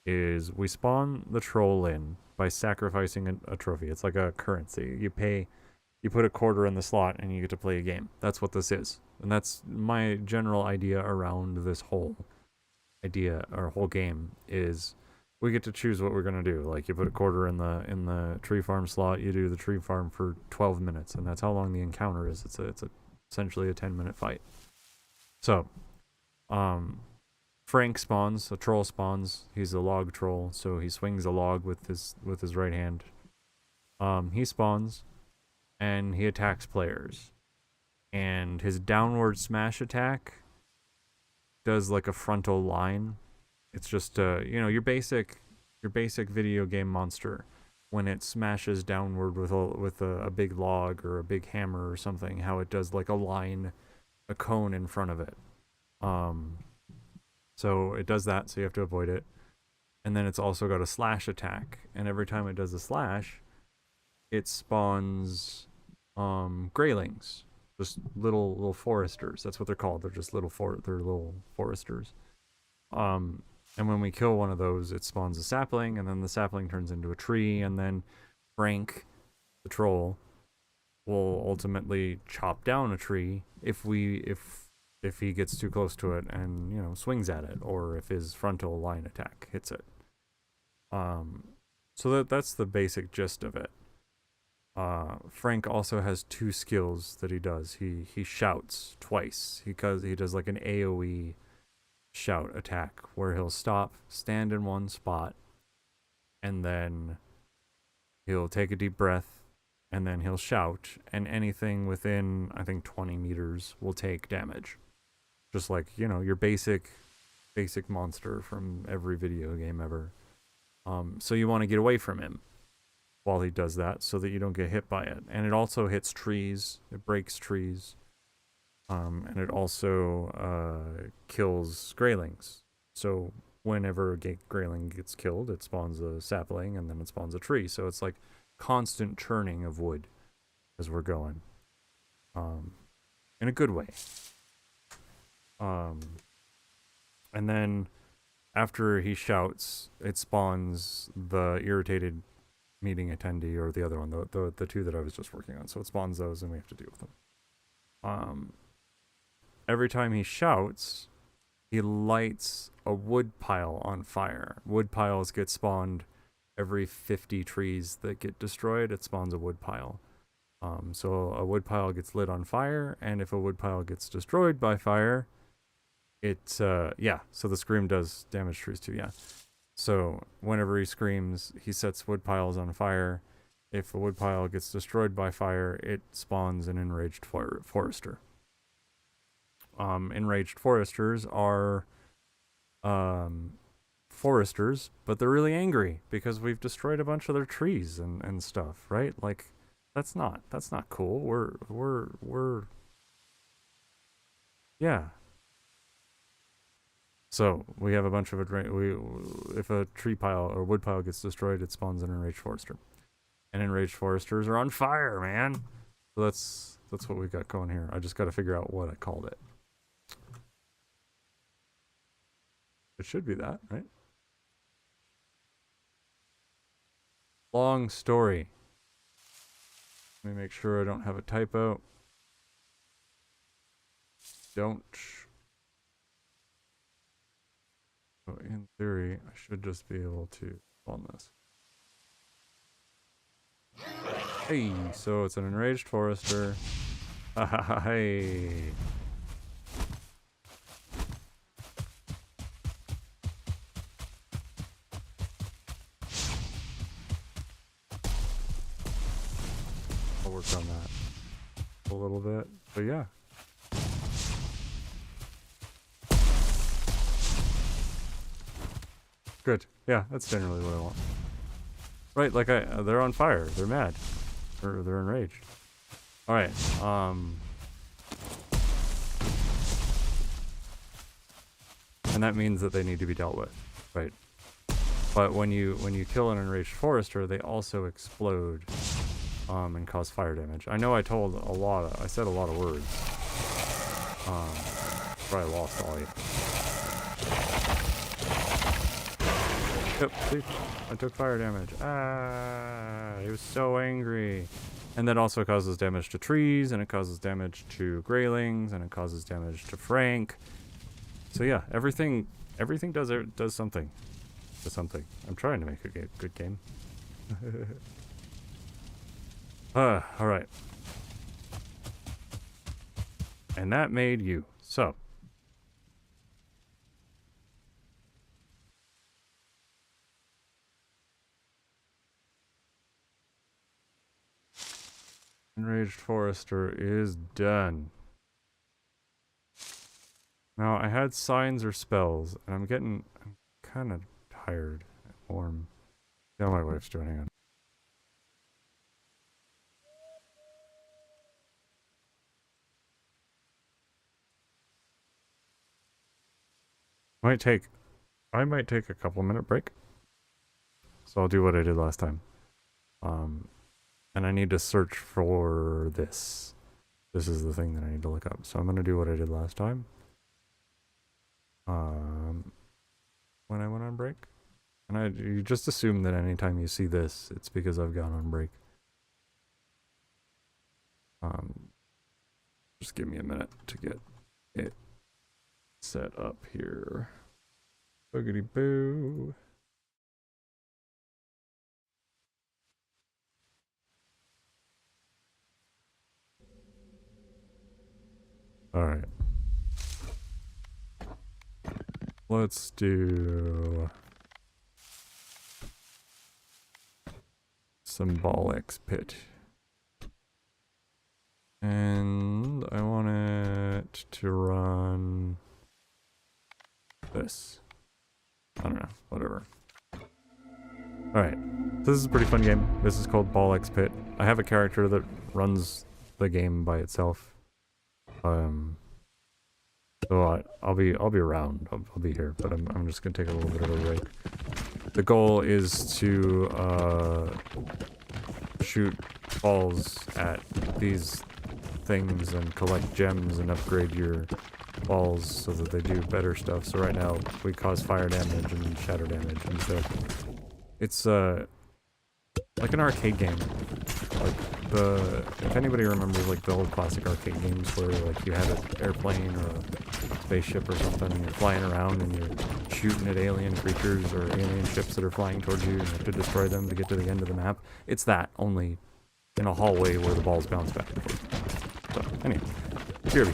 is we spawn the troll in by sacrificing a trophy. It's like a currency. You put a quarter in the slot and you get to play a game. That's what this is. And that's my general idea around this whole game is we get to choose what we're going to do. Like, you put a quarter in the tree farm slot, you do the tree farm for 12 minutes, and that's how long the encounter is. It's essentially a 10-minute fight. So, Frank spawns, a troll spawns. He's a log troll, so he swings a log with his right hand. He spawns, and he attacks players. And his downward smash attack does like a frontal line. It's just your basic video game monster. When it smashes downward with a big log or a big hammer or something, how it does like a line, a cone in front of it. So it does that, so you have to avoid it. And then it's also got a slash attack, and every time it does a slash, it spawns graylings, just little foresters. That's what they're called. They're just little foresters. And when we kill one of those, it spawns a sapling, and then the sapling turns into a tree, and then Frank, the troll, will ultimately chop down a tree if he gets too close to it and swings at it, or if his frontal line attack hits it. So that's the basic gist of it. Frank also has 2 skills that he does. He shouts twice. He does like an AoE shout attack where he'll stand in one spot, and then he'll take a deep breath, and then he'll shout, and anything within, I think, 20 meters will take damage. Just like, your basic monster from every video game ever. So you want to get away from him while he does that, so that you don't get hit by it. And it also hits trees. It breaks trees. And it also kills graylings. So whenever a grayling gets killed, it spawns a sapling, and then it spawns a tree. So it's like constant churning of wood as we're going. In a good way. And then after he shouts, it spawns the irritated meeting attendee, or the other one, the 2 that I was just working on. So it spawns those, and we have to deal with them. Every time he shouts, he lights a wood pile on fire. Wood piles get spawned every 50 trees that get destroyed. It spawns a wood pile. So a wood pile gets lit on fire, and if a wood pile gets destroyed by fire, so the scream does damage trees too, yeah. So whenever he screams, he sets wood piles on fire. If a wood pile gets destroyed by fire, it spawns an enraged forester. Enraged foresters are foresters, but they're really angry because we've destroyed a bunch of their trees and stuff, right? Like, That's not cool. Yeah. So we have a bunch of if a tree pile or wood pile gets destroyed, it spawns an enraged forester, and enraged foresters are on fire, man. So that's what we've got going here. I just got to figure out what I called it. It should be that, right? Long story. Let me make sure I don't have a typo. Don't. So in theory, I should just be able to spawn this. Hey, so it's an enraged forester. Hey. I'll work on that a little bit. But yeah. Good. Yeah, that's generally what I want. Right, like they're on fire. They're mad. They're enraged. All right. And that means that they need to be dealt with, right? But when you kill an enraged forester, they also explode, and cause fire damage. I know I said a lot of words. Probably lost all of you. Yep, see? I took fire damage. Ah, he was so angry. And that also causes damage to trees, and it causes damage to Greylings, and it causes damage to Frank. So yeah, everything does something. Does something. I'm trying to make a good game. Alright. And that made you. So. Enraged Forester is done. Now, I had signs or spells, and I'm kind of tired and warm. Yeah, my wife's joining in. I might take a couple minute break. So I'll do what I did last time. And I need to search for this. This is the thing that I need to look up. So I'm gonna do what I did last time. When I went on break. And you just assume that anytime you see this, it's because I've gone on break. Just give me a minute to get it set up here. Boogity boo. Alright. Let's do Symbolics Pit. And I want it to run this. I don't know, whatever. Alright, this is a pretty fun game. This is called Ball Pit. I have a character that runs the game by itself. So I'll be around. I'll be here, but I'm just gonna take a little bit of a break. The goal is to shoot balls at these things and collect gems and upgrade your balls so that they do better stuff. So right now we cause fire damage and shatter damage, and so it's like an arcade game. Like if anybody remembers like the old classic arcade games where like you had an airplane or a spaceship or something and you're flying around and you're shooting at alien creatures or alien ships that are flying towards you and you have to destroy them to get to the end of the map. It's that, only in a hallway where the balls bounce back and forth. So anyway, Kirby.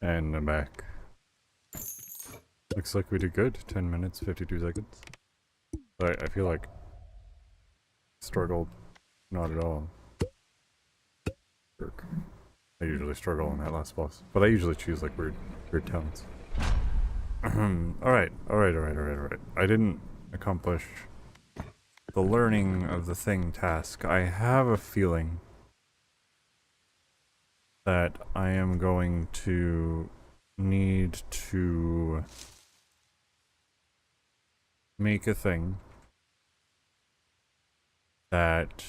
And I'm back. Looks like we did good. 10 minutes, 52 seconds. I feel like struggled. Not at all. Jerk. I usually struggle on that last boss. But I usually choose like weird talents. Alright. I didn't accomplish the learning of the thing task. I have a feeling that I am going to need to make a thing that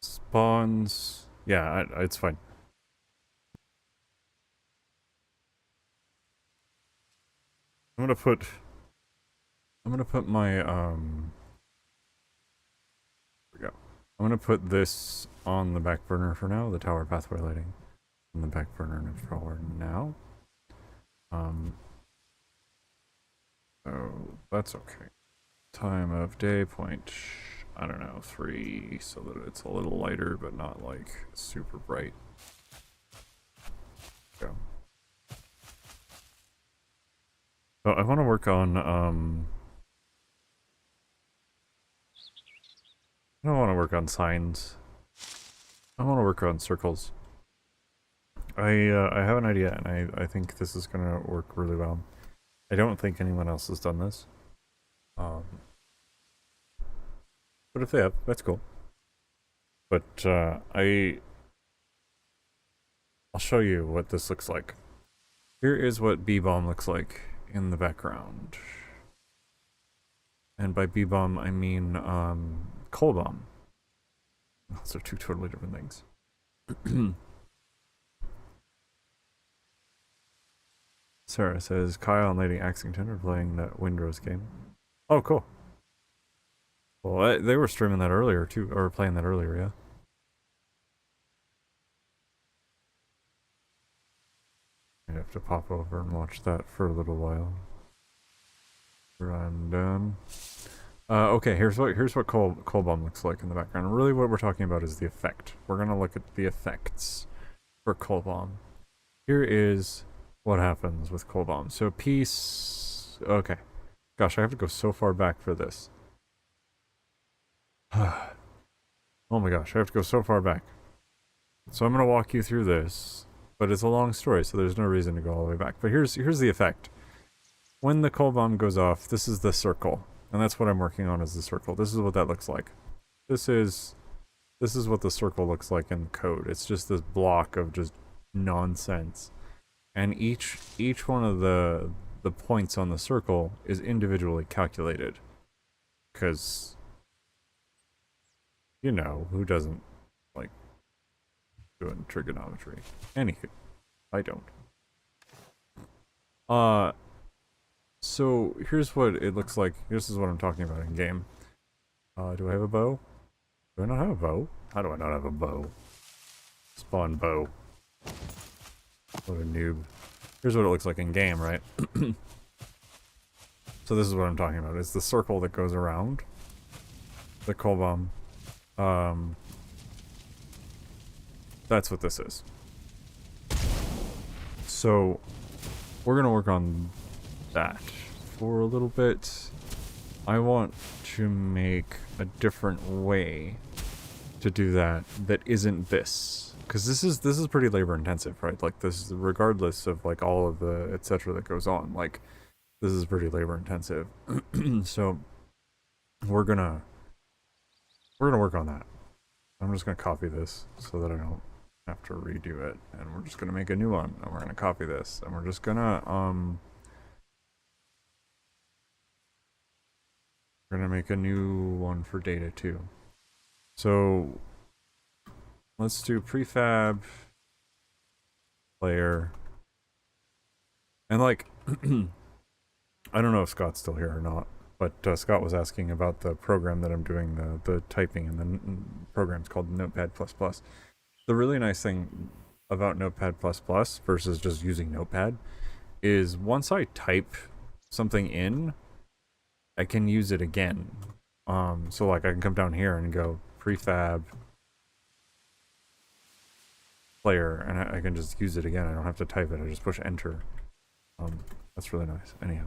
spawns. Yeah, it's fine. I'm gonna put my Here we go. I'm gonna put this on the back burner for now, the tower pathway lighting on the back burner for now. So that's okay. Time of day point, I don't know, 3, so that it's a little lighter but not like super bright. Go. So I want to work on I don't want to work on signs. I want to work on circles. I have an idea, and I think this is gonna work really well. I don't think anyone else has done this. But if they have, that's cool. But I'll show you what this looks like. Here is what B-bomb looks like in the background. And by B-bomb, I mean coal bomb. Those are two totally different things. Sarah says, Kyle and Lady Axington are playing that Windrose game. Oh, cool. Well, they were streaming that earlier, too, or playing that earlier, yeah. I have to pop over and watch that for a little while. After I'm done. Okay, here's what coal bomb looks like in the background. Really what we're talking about is the effect. We're gonna look at the effects for coal bomb. Here is what happens with coal bomb. So piece... Okay. Gosh, I have to go so far back for this. Oh my gosh, I have to go so far back. So I'm gonna walk you through this, but it's a long story, so there's no reason to go all the way back. But here's the effect. When the coal bomb goes off, this is the circle. And that's what I'm working on, is the circle. This is what that looks like. This is what the circle looks like in code. It's just this block of just nonsense. And each one of the points on the circle is individually calculated. Because, you know, who doesn't like doing trigonometry? Anywho, I don't. So here's what it looks like. This is what I'm talking about in game. Do I have a bow? Do I not have a bow? How do I not have a bow? Spawn bow. What a noob. Here's what it looks like in game, right? So this is what I'm talking about. It's the circle that goes around the coal bomb. That's what this is. So we're gonna work on that for a little bit. I want to make a different way to do that isn't this, because this is pretty labor intensive, right? Like this, regardless of like all of the etc that goes on, like this is pretty labor intensive. So we're gonna work on that. I'm just gonna copy this so that I don't have to redo it, and we're just gonna make a new one, and we're gonna copy this, and we're just gonna we're gonna make a new one for data too. So let's do prefab layer, and like I don't know if Scott's still here or not, but Scott was asking about the program that I'm doing the typing, and the program's called Notepad++. The really nice thing about Notepad++ versus just using Notepad is once I type something in, I can use it again So like I can come down here and go prefab player, and I can just use it again. I don't have to type it. I just push enter. That's really nice. Anyhow,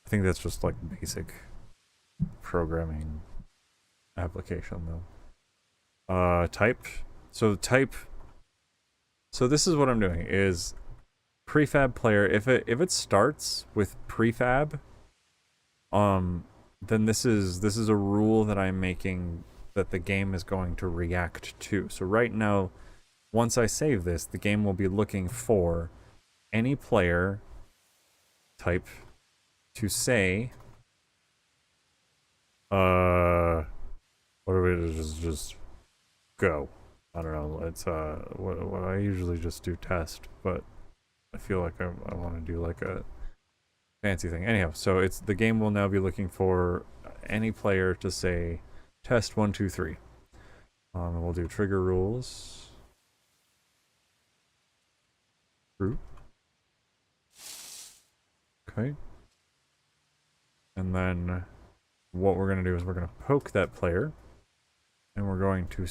I think that's just like basic programming application though. Type. So type. So this is what I'm doing is prefab player. If it starts with prefab, then this is a rule that I'm making that the game is going to react to. So right now, once I save this, the game will be looking for any player type to say, what do we just go? I don't know. It's what I usually just do test, but I feel like I want to do like a fancy thing. Anyhow, so it's the game will now be looking for any player to say test 1 2 3. And we'll do trigger rules. True. Okay. And then what we're going to do is we're going to poke that player. And we're going to...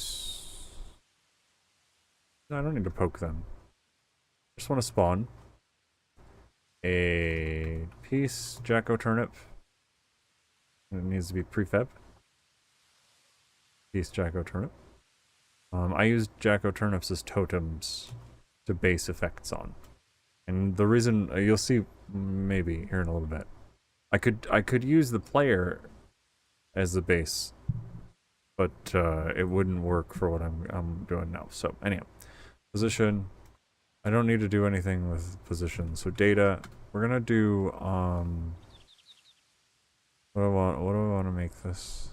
No, I don't need to poke them. I just want to spawn a piece Jacko turnip. And it needs to be prefab. Piece Jacko turnip. I used Jacko turnips as totems to base effects on. And the reason you'll see maybe here in a little bit. I could use the player as the base, but it wouldn't work for what I'm doing now. So anyhow, position. I don't need to do anything with position. So data. We're gonna do what do I want to make this?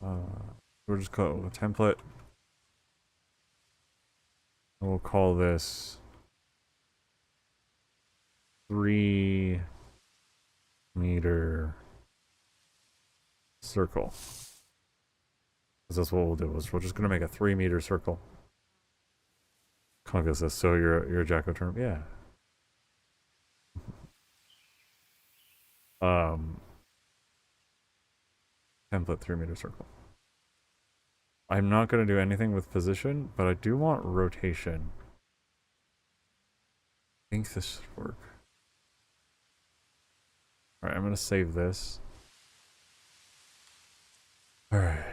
We'll just call it a template. And we'll call this 3 meter circle. Because that's what we'll do. Is we're just gonna make a 3 meter circle. Conk is this. So you're a Jacko term, yeah. Template 3 meter circle. I'm not gonna do anything with position, but I do want rotation. I think this should work. Alright, I'm gonna save this. Alright.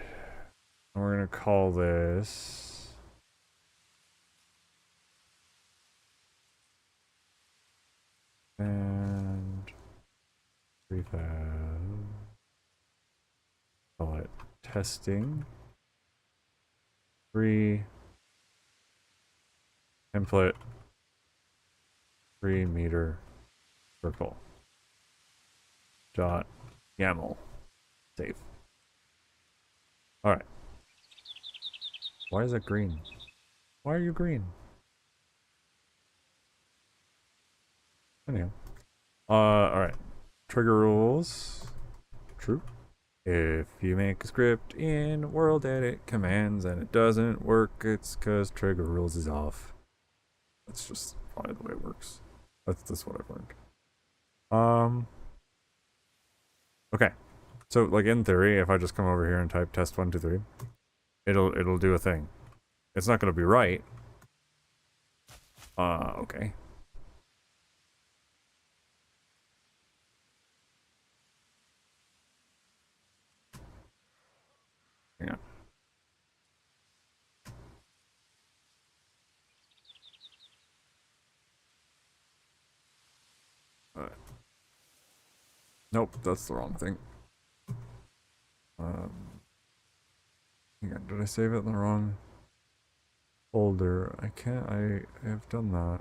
We're gonna call this and prefab. Call it testing. 3 template 3 meter circle. Dot YAML. Save. Alright. Why is it green? Why are you green? Anyhow. Alright. Trigger rules. True. If you make a script in world edit commands and it doesn't work, it's because trigger rules is off. That's just probably the way it works. That's what I've learned. Okay. So like in theory, if I just come over here and type test 1 2 3, it'll do a thing. It's not gonna be right. Okay. Hang on. Nope, that's the wrong thing. Hang on, did I save it in the wrong folder? I can't, I have done that.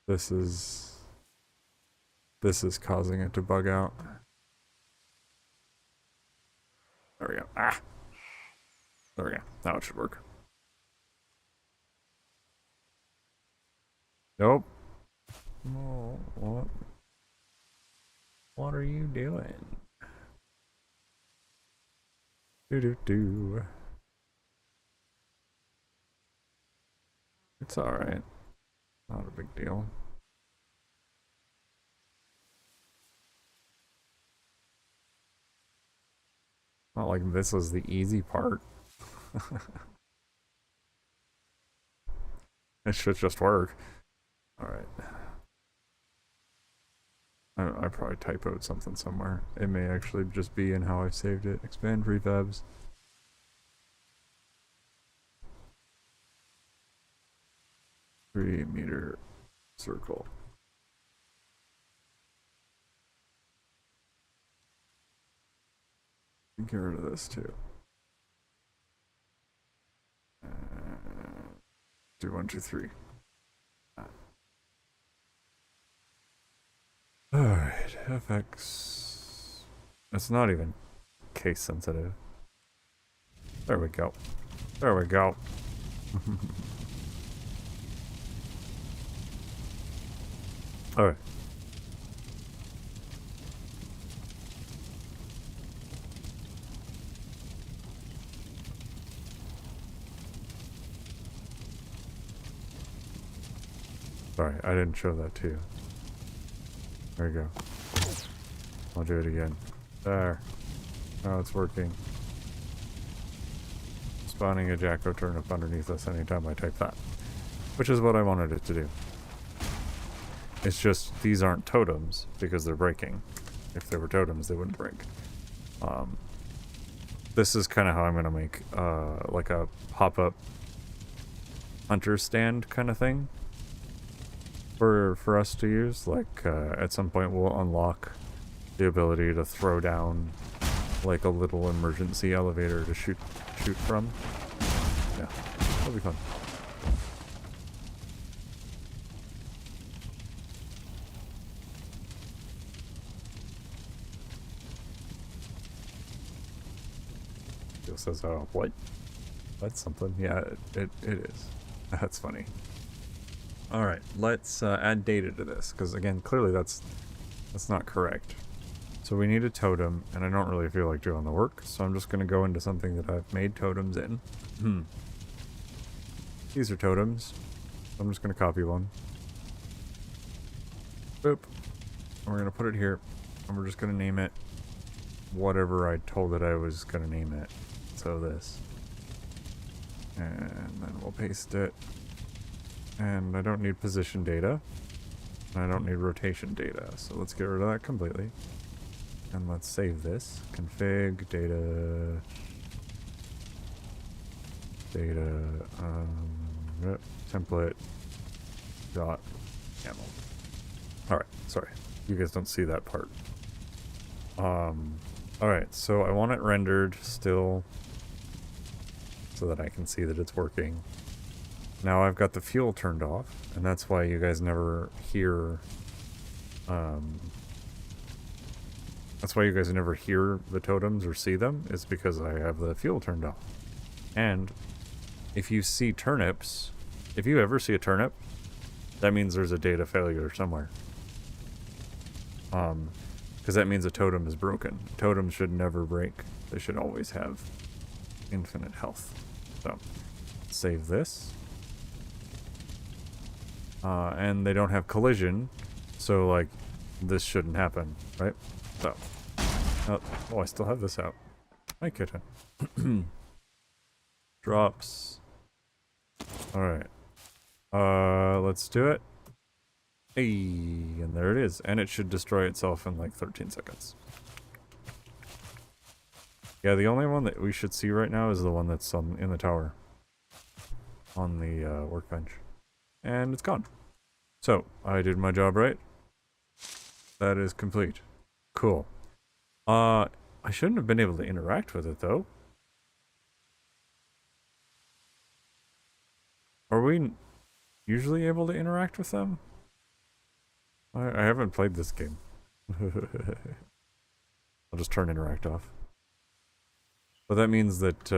This is causing it to bug out. There we go. Ah! There we go. Now it should work. Nope. Oh, what? What are you doing? Do. It's alright. Not a big deal. Not like this was the easy part. It should just work. Alright. I probably typoed something somewhere. It may actually just be in how I saved it. Expand prefabs. 3-meter circle. Get rid of this too. Do 1, 2, 3. Alright, FX. It's not even case sensitive. There we go. There we go. Alright. Sorry, I didn't show that to you. There we go. I'll do it again. There. Now it's working. Spawning a Jacko turnip underneath us anytime I type that. Which is what I wanted it to do. It's just, these aren't totems, because they're breaking. If they were totems, they wouldn't break. This is kind of how I'm going to make, like a pop-up hunter stand kind of thing. For us to use. Like, at some point we'll unlock the ability to throw down, like, a little emergency elevator to shoot from. Yeah, that'll be fun. It says, oh, what? That's something. Yeah, it is. That's funny. Alright, let's add data to this, because again, clearly that's not correct. So we need a totem, and I don't really feel like doing the work, so I'm just going to go into something that I've made totems in. These are totems. I'm just going to copy one. Boop. And we're going to put it here, and we're just going to name it whatever I told it I was going to name it. So this. And then we'll paste it. And I don't need position data. And I don't need rotation data. So let's get rid of that completely. And let's save this. Config, data, template, dot, camel. Alright, sorry. You guys don't see that part. Alright, so I want it rendered still so that I can see that it's working. Now I've got the fuel turned off, and that's why you guys never hear, that's why you guys never hear the totems or see them, is because I have the fuel turned off. And if you see turnips, if you ever see a turnip, that means there's a data failure somewhere. Because that means a totem is broken. Totems should never break. They should always have infinite health. So, save this. And they don't have collision, so like this shouldn't happen, right? So, oh, I still have this out. Hi, kitten. Drops. All right. Let's do it. Hey, and there it is, and it should destroy itself in like 13 seconds. Yeah, the only one that we should see right now is the one that's in the tower, on the workbench. And it's gone. So, I did my job right. That is complete. Cool. I shouldn't have been able to interact with it, though. Are we usually able to interact with them? I haven't played this game. I'll just turn interact off. But that means that,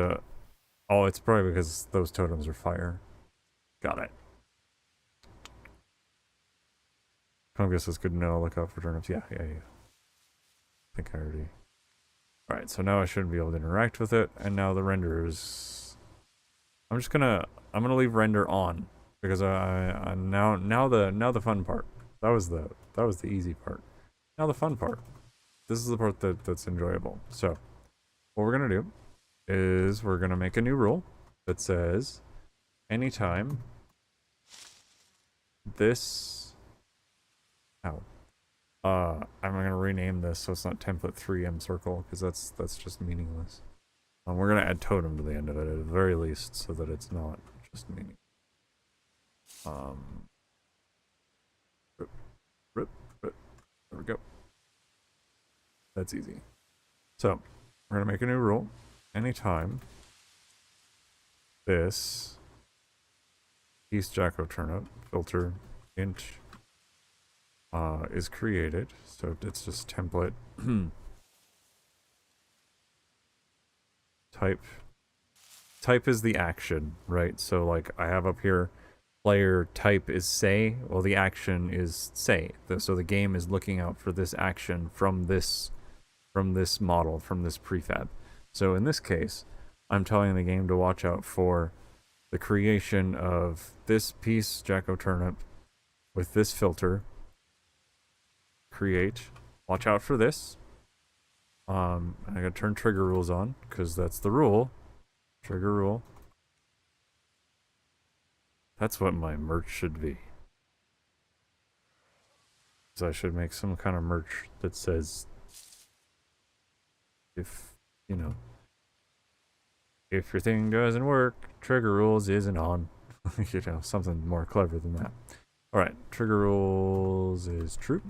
oh, it's probably because those totems are fire. Got it. Congus is good to know. Look out for turnips. Yeah. I think I already... Alright, so now I shouldn't be able to interact with it, and now the render is... I'm gonna leave render on, because now the fun part. That was the easy part. Now the fun part. This is the part that's enjoyable. So what we're gonna do is we're gonna make a new rule that says anytime this I'm gonna rename this so it's not template 3M circle because that's just meaningless. We're gonna add totem to the end of it at the very least so that it's not just meaning. There we go. That's easy. So we're gonna make a new rule. Anytime this East Jacko turnip filter int is created, so it's just template type is the action, right? So like I have up here player type is say, well the action is say, so the game is looking out for this action from this model, from this prefab. So in this case I'm telling the game to watch out for the creation of this piece Jacko turnip with this filter. Create, watch out for this. I gotta turn trigger rules on because that's the rule. Trigger rule. That's what my merch should be. So I should make some kind of merch that says, if your thing doesn't work, trigger rules isn't on. Something more clever than that. All right, trigger rules is true.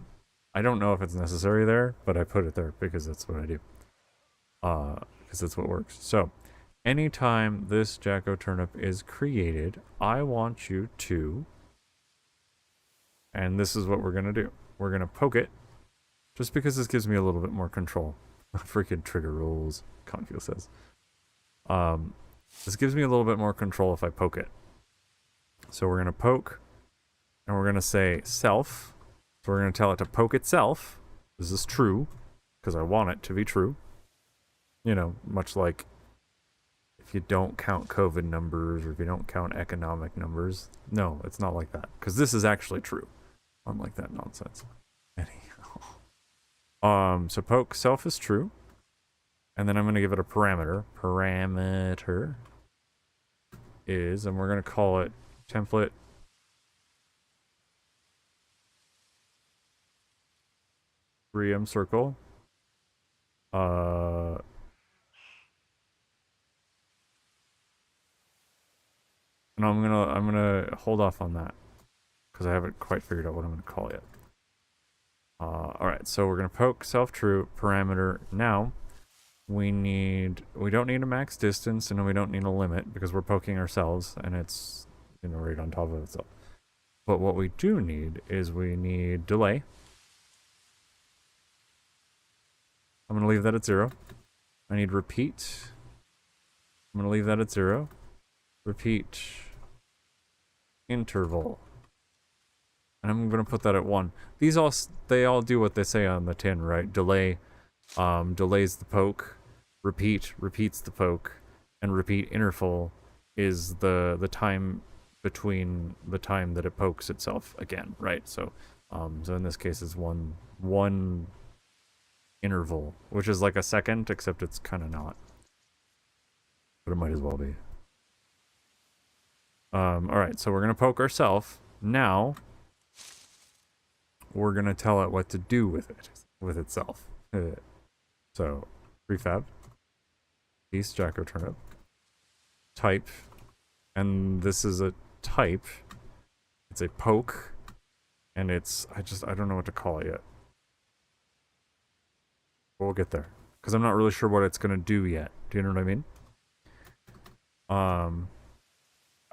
I don't know if it's necessary there, but I put it there because that's what I do. Because that's what works. So anytime this Jacko turnip is created, I want you to, and this is what we're gonna do. We're gonna poke it, just because this gives me a little bit more control. Freaking trigger rules, Confio says. This gives me a little bit more control if I poke it. So we're gonna poke, and we're gonna say self. So we're gonna tell it to poke itself. This is true, because I want it to be true. Much like if you don't count COVID numbers or if you don't count economic numbers. No, it's not like that. Because this is actually true. Unlike that nonsense. Anyhow. So poke self is true. And then I'm going to give it a parameter. Parameter is, and we're going to call it template 3M circle. And I'm gonna hold off on that because I haven't quite figured out what I'm gonna call yet. All right, so we're gonna poke self true parameter. Now we don't need a max distance and we don't need a limit because we're poking ourselves and it's right on top of itself. But what we do need is we need delay. I'm gonna leave that at 0. I need repeat. I'm gonna leave that at 0. Repeat interval, and I'm gonna put that at 1. They all do what they say on the tin, right? Delay delays the poke, repeat repeats the poke, and repeat interval is the time between the time that it pokes itself again, right? So so in this case it's one interval, which is like a second, except it's kind of not, but it might as well be. Alright, so we're gonna poke ourselves. Now we're gonna tell it what to do with itself. So prefab piece Jacko turnip type, and this is a type. It's a poke, and it's I don't know what to call it yet. But we'll get there because I'm not really sure what it's gonna do yet. Do you know what I mean?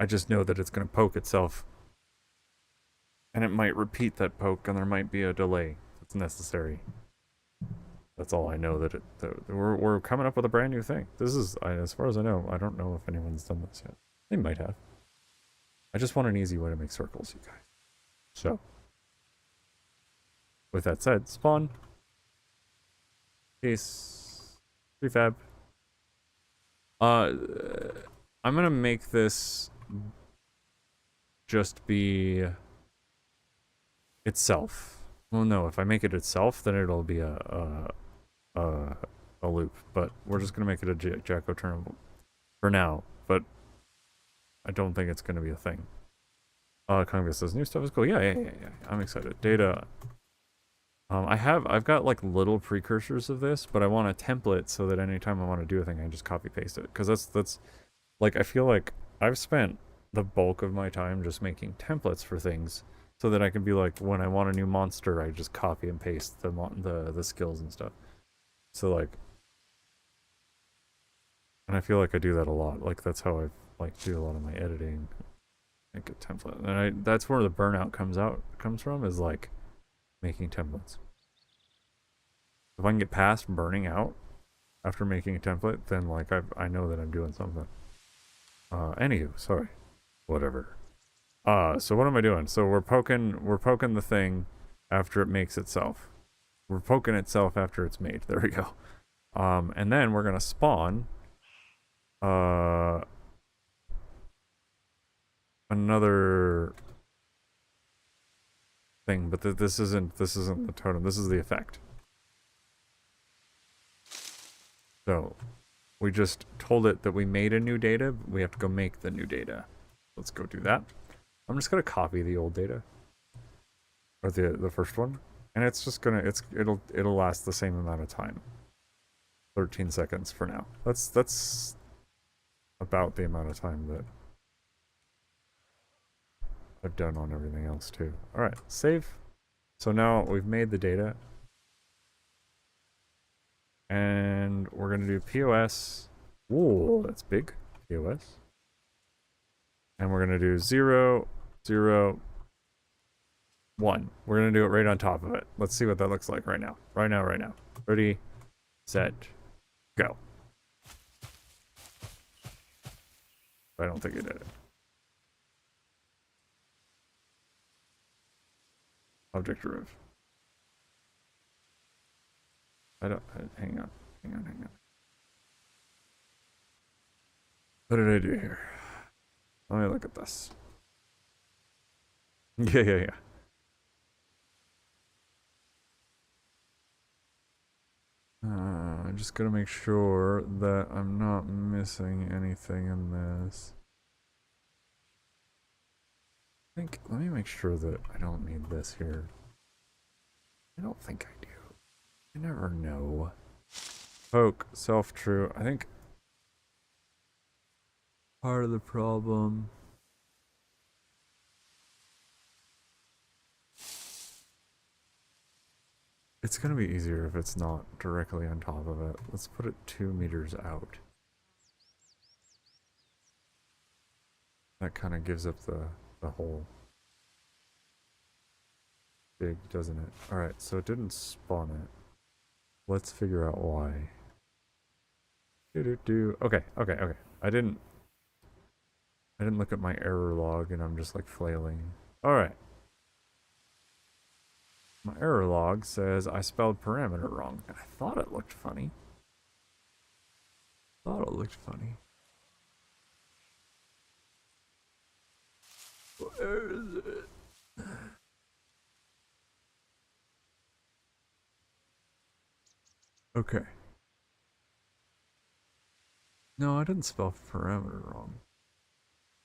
I just know that it's going to poke itself. And it might repeat that poke, and there might be a delay that's necessary. That's all I know. That we're coming up with a brand new thing. This is, as far as I know, I don't know if anyone's done this yet. They might have. I just want an easy way to make circles, you guys. So, with that said, spawn. Case. Prefab. I'm going to make this just be itself. Well, no, if I make it itself, then it'll be a, a loop. But we're just gonna make it a Jacko turnable for now. But I don't think it's gonna be a thing. Congress says new stuff is cool. Yeah. I'm excited. Data. I've got like little precursors of this, but I want a template so that anytime I want to do a thing, I just copy paste it. Because that's like, I feel like I've spent the bulk of my time just making templates for things so that I can be like, when I want a new monster, I just copy and paste the skills and stuff. So like, and I feel like I do that a lot. Like that's how I like do a lot of my editing. Make a template, and that's where the burnout comes from, is like making templates. If I can get past burning out after making a template, then like I know that I'm doing something. Anywho, sorry. Whatever. So what am I doing? So we're poking the thing after it makes itself. We're poking itself after it's made. There we go. And then we're gonna spawn another thing, but this isn't the totem. This is the effect. So we just told it that we made a new data. We have to go make the new data. Let's go do that. I'm just gonna copy the old data, or the first one, and it's just gonna it'll last the same amount of time. 13 seconds for now. That's about the amount of time that I've done on everything else too. All right, save. So now we've made the data, and we're gonna do POS. Whoa, that's big. POS. And we're gonna do 0, 0, 1. We're gonna do it right on top of it. Let's see what that looks like right now. Right now. Ready, set, go. I don't think it did it. Object remove. Hang on. What did I do here? Let me look at this. Yeah. I'm just gonna make sure that I'm not missing anything in this. Let me make sure that I don't need this here. I don't think I do. I never know. Poke, self-true. I think part of the problem. It's gonna be easier if it's not directly on top of it. Let's put it 2 meters out. That kind of gives up the whole big, doesn't it? Alright, so it didn't spawn it. Let's figure out why. Okay. I didn't look at my error log, and I'm just like flailing. Alright. My error log says I spelled parameter wrong. I thought it looked funny. Where is it? Okay. No, I didn't spell parameter wrong.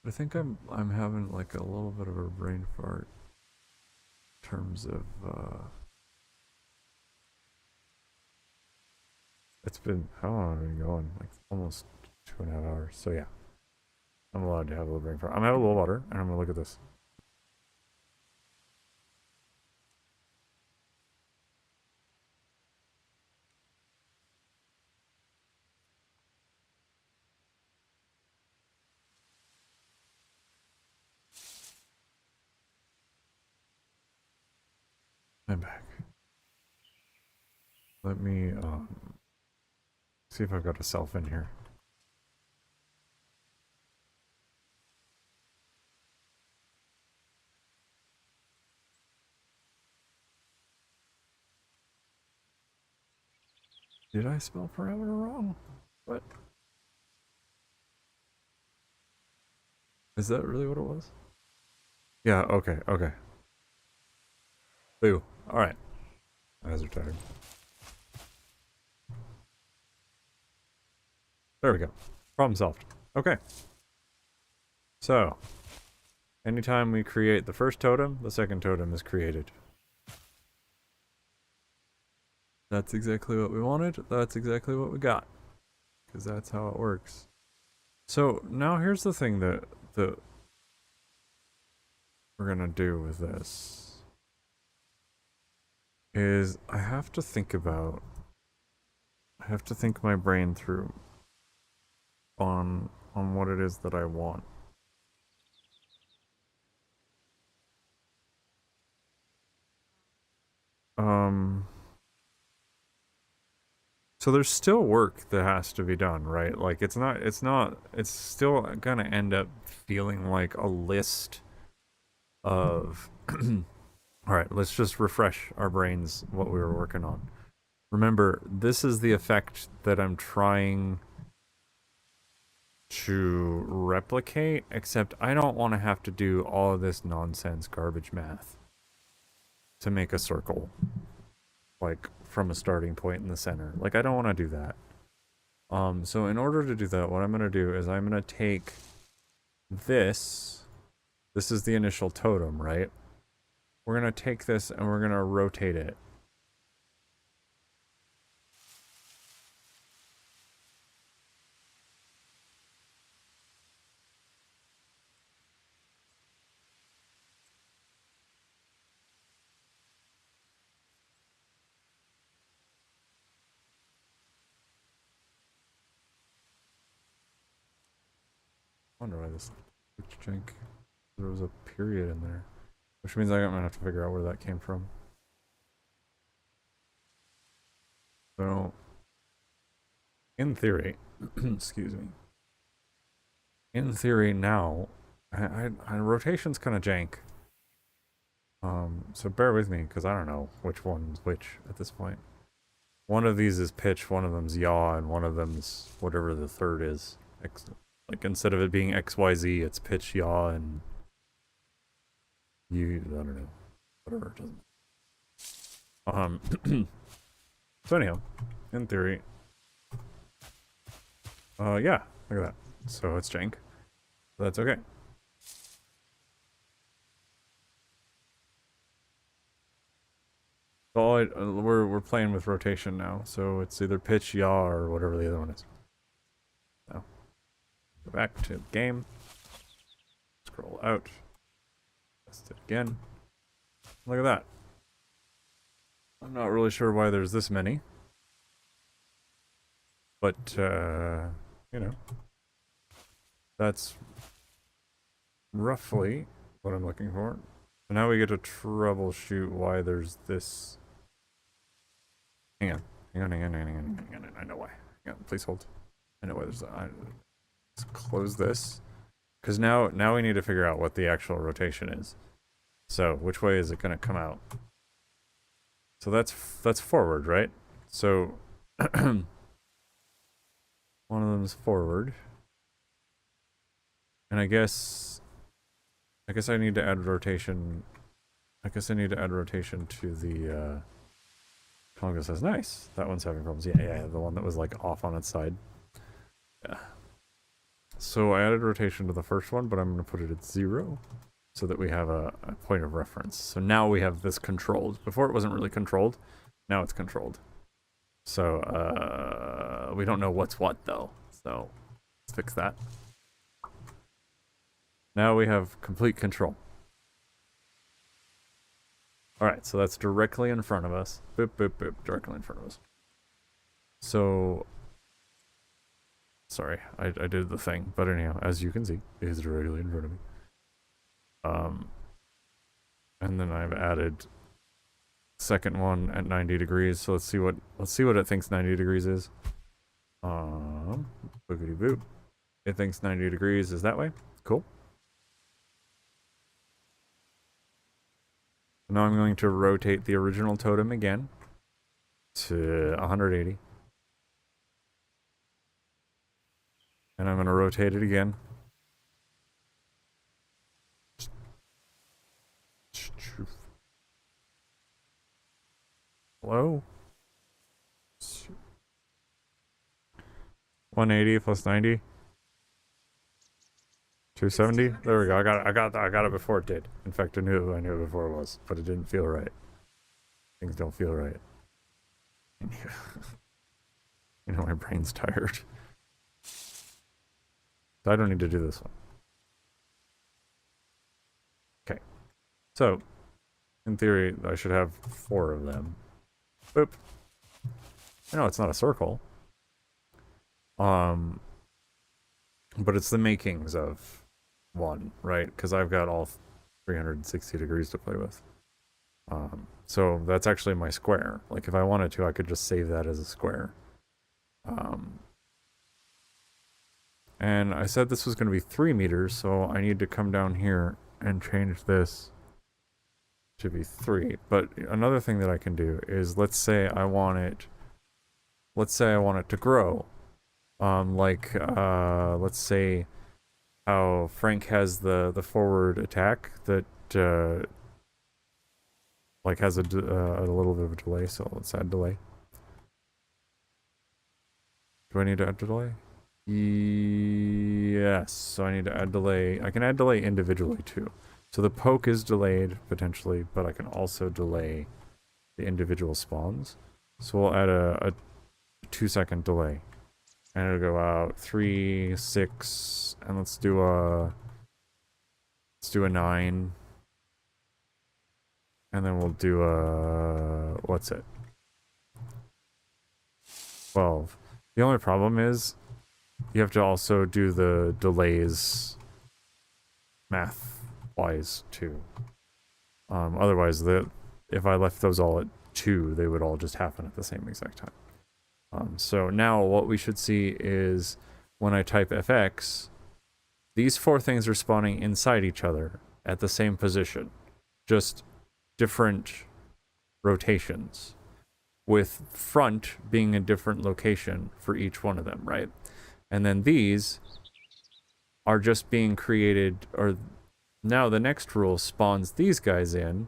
But I think I'm having like a little bit of a brain fart in terms of it's been, how long have I been going? Like almost 2.5 hours. So yeah. I'm allowed to have a little brain fart. I'm gonna have a little water, and I'm gonna look at this. I'm back. Let me see if I've got a self in here. Did I spell parameter wrong? What? Is that really what it was? Yeah, okay, okay. Boo. Alright. Eyes are tired. There we go. Problem solved. Okay. So, anytime we create the first totem, the second totem is created. That's exactly what we wanted. That's exactly what we got. Because that's how it works. So, now here's the thing that we're gonna do with this. Is I have to think my brain through on what it is that I want. Um So there's still work that has to be done, right? Like it's still gonna end up feeling like a list of all right, let's just refresh our brains what we were working on. Remember, this is the effect that I'm trying to replicate, except I don't want to have to do all of this nonsense garbage math to make a circle, like from a starting point in the center. Like I don't want to do that. So in order to do that, what I'm gonna do is I'm gonna take this. This is the initial totem, right? We're gonna take this and we're gonna rotate it. I wonder why this jank. There was a period in there, which means I'm gonna have to figure out where that came from. So, in theory, excuse me. In theory, now, rotation's kind of jank. So bear with me because I don't know which one's which at this point. One of these is pitch, one of them's yaw, and one of them's whatever the third is. Like instead of it being XYZ, it's pitch, yaw, and you. I don't know. Whatever it doesn't. So anyhow, in theory, yeah, look at that. So it's jank. That's okay. So we're playing with rotation now, so it's either pitch, yaw, or whatever the other one is. Now, go back to the game. Scroll out. Test it again. Look at that. I'm not really sure why there's this many. But, you know, that's roughly what I'm looking for. So now we get to troubleshoot why there's this. Hang on. Hang on. I know why. Hang on, please hold. I know why there's that. Let's close this. Because now we need to figure out what the actual rotation is. So, which way is it going to come out? So that's forward, right? So, one of them is forward. And I guess I need to add rotation. I guess I need to add rotation to the, Congo says, nice. That one's having problems. Yeah, the one that was like off on its side. Yeah. So I added rotation to the first one, but I'm going to put it at 0 so that we have a point of reference. So now we have this controlled. Before it wasn't really controlled. Now it's controlled. So we don't know what's what though. So let's fix that. Now we have complete control. Alright, so that's directly in front of us. Boop, boop, boop, directly in front of us. So, sorry, I did the thing, but anyhow, as you can see, it is directly in front of me. And then I've added second one at 90 degrees, so let's see what it thinks 90 degrees is. Boogity boop. It thinks 90 degrees is that way. Cool. Now I'm going to rotate the original totem again to 180. And I'm going to rotate it again Hello? 180 plus 90? 270? There we go. I got it before it did. In fact, I knew it before it was, but it didn't feel right. Things don't feel right. You know, my brain's tired. So I don't need to do this one. Okay. So, in theory, I should have 4 of them. Boop. No, it's not a circle. But it's the makings of one, right? Because I've got all 360 degrees to play with. So that's actually my square. Like, if I wanted to, I could just save that as a square. And I said this was going to be 3 meters, so I need to come down here and change this to be 3. But another thing that I can do is, let's say I want it to grow. Let's say how Frank has the forward attack that like has a little bit of a delay, so let's add delay. Do I need to add delay? Yes, so I need to add delay. I can add delay individually too. So the poke is delayed potentially, but I can also delay the individual spawns. So we'll add a 2-second delay. And it'll go out 3, 6, and let's do a 9. And then we'll do a, what's it? 12. The only problem is you have to also do the delays math-wise too. Otherwise, if I left those all at 2, they would all just happen at the same exact time. So now what we should see is when I type fx, these 4 things are spawning inside each other at the same position, just different rotations, with front being a different location for each one of them, right? And then these are just being created, or now the next rule spawns these guys in,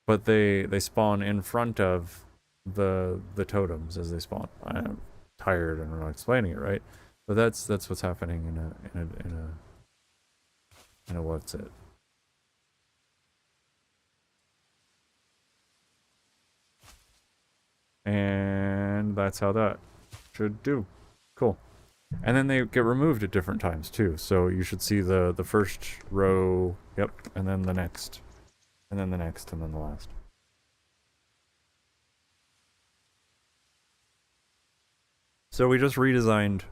but they spawn in front of the totems as they spawn. I'm tired and I'm not explaining it right, but that's what's happening in a what's it. And that's how that should do. Cool. And then they get removed at different times too. So you should see the first row, yep, and then the next, and then the next, and then the last. So we just redesigned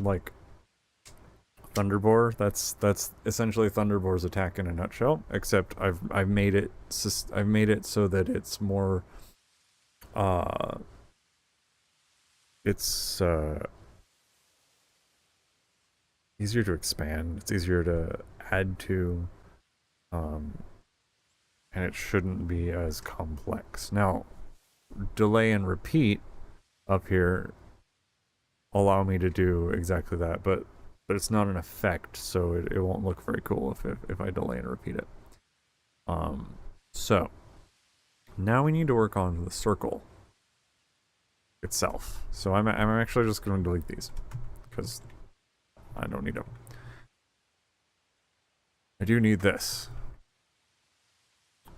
like Thunderboar. That's essentially Thunderboar's attack in a nutshell. Except I've made it so that it's more it's easier to expand. It's easier to add to, and it shouldn't be as complex. Now, delay and repeat up here allow me to do exactly that, but it's not an effect, so it won't look very cool if I delay and repeat it. So now we need to work on the circle itself. So I'm actually just going to delete these because I don't need them. I do need this.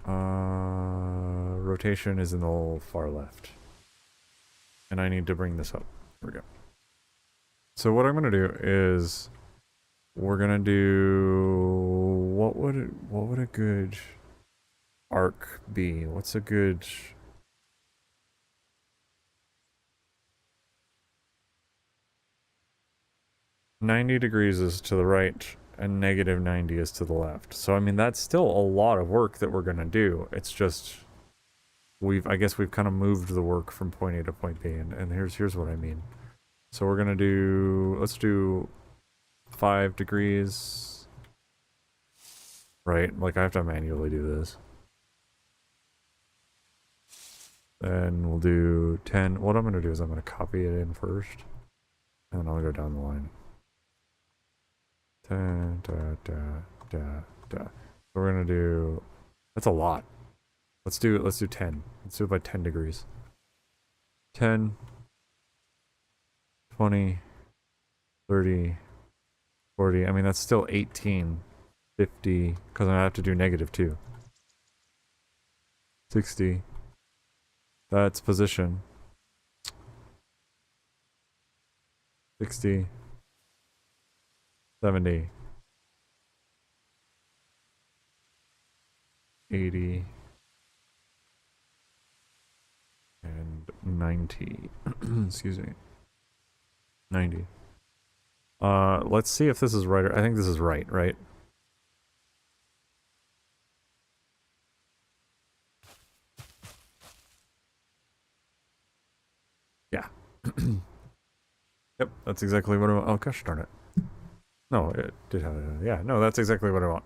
Rotation is in the far left, and I need to bring this up. Here we go. So what I'm gonna do is we're gonna do what would a good arc be? What's a good 90 degrees is to the right and negative 90 is to the left. So I mean that's still a lot of work that we're gonna do. It's just I guess we've kind of moved the work from point A to point B, and here's what I mean. So we're gonna do, let's do 5 degrees. Right, like I have to manually do this. Then we'll do 10. What I'm gonna do is I'm gonna copy it in first, and then I'll go down the line. 10, da, da, da, da. So we're gonna do, that's a lot. Let's do 10. Let's do it by 10 degrees. 10, 20, 30, 40. I mean, that's still 18, 50, because I have to do -2. 60. That's position. 60, 70, 80, and 90. Excuse me. 90. Let's see if this is right. I think this is right, right? Yeah. Yep, that's exactly what I want. Oh, gosh darn it. No, it did have a... Yeah, no, that's exactly what I want.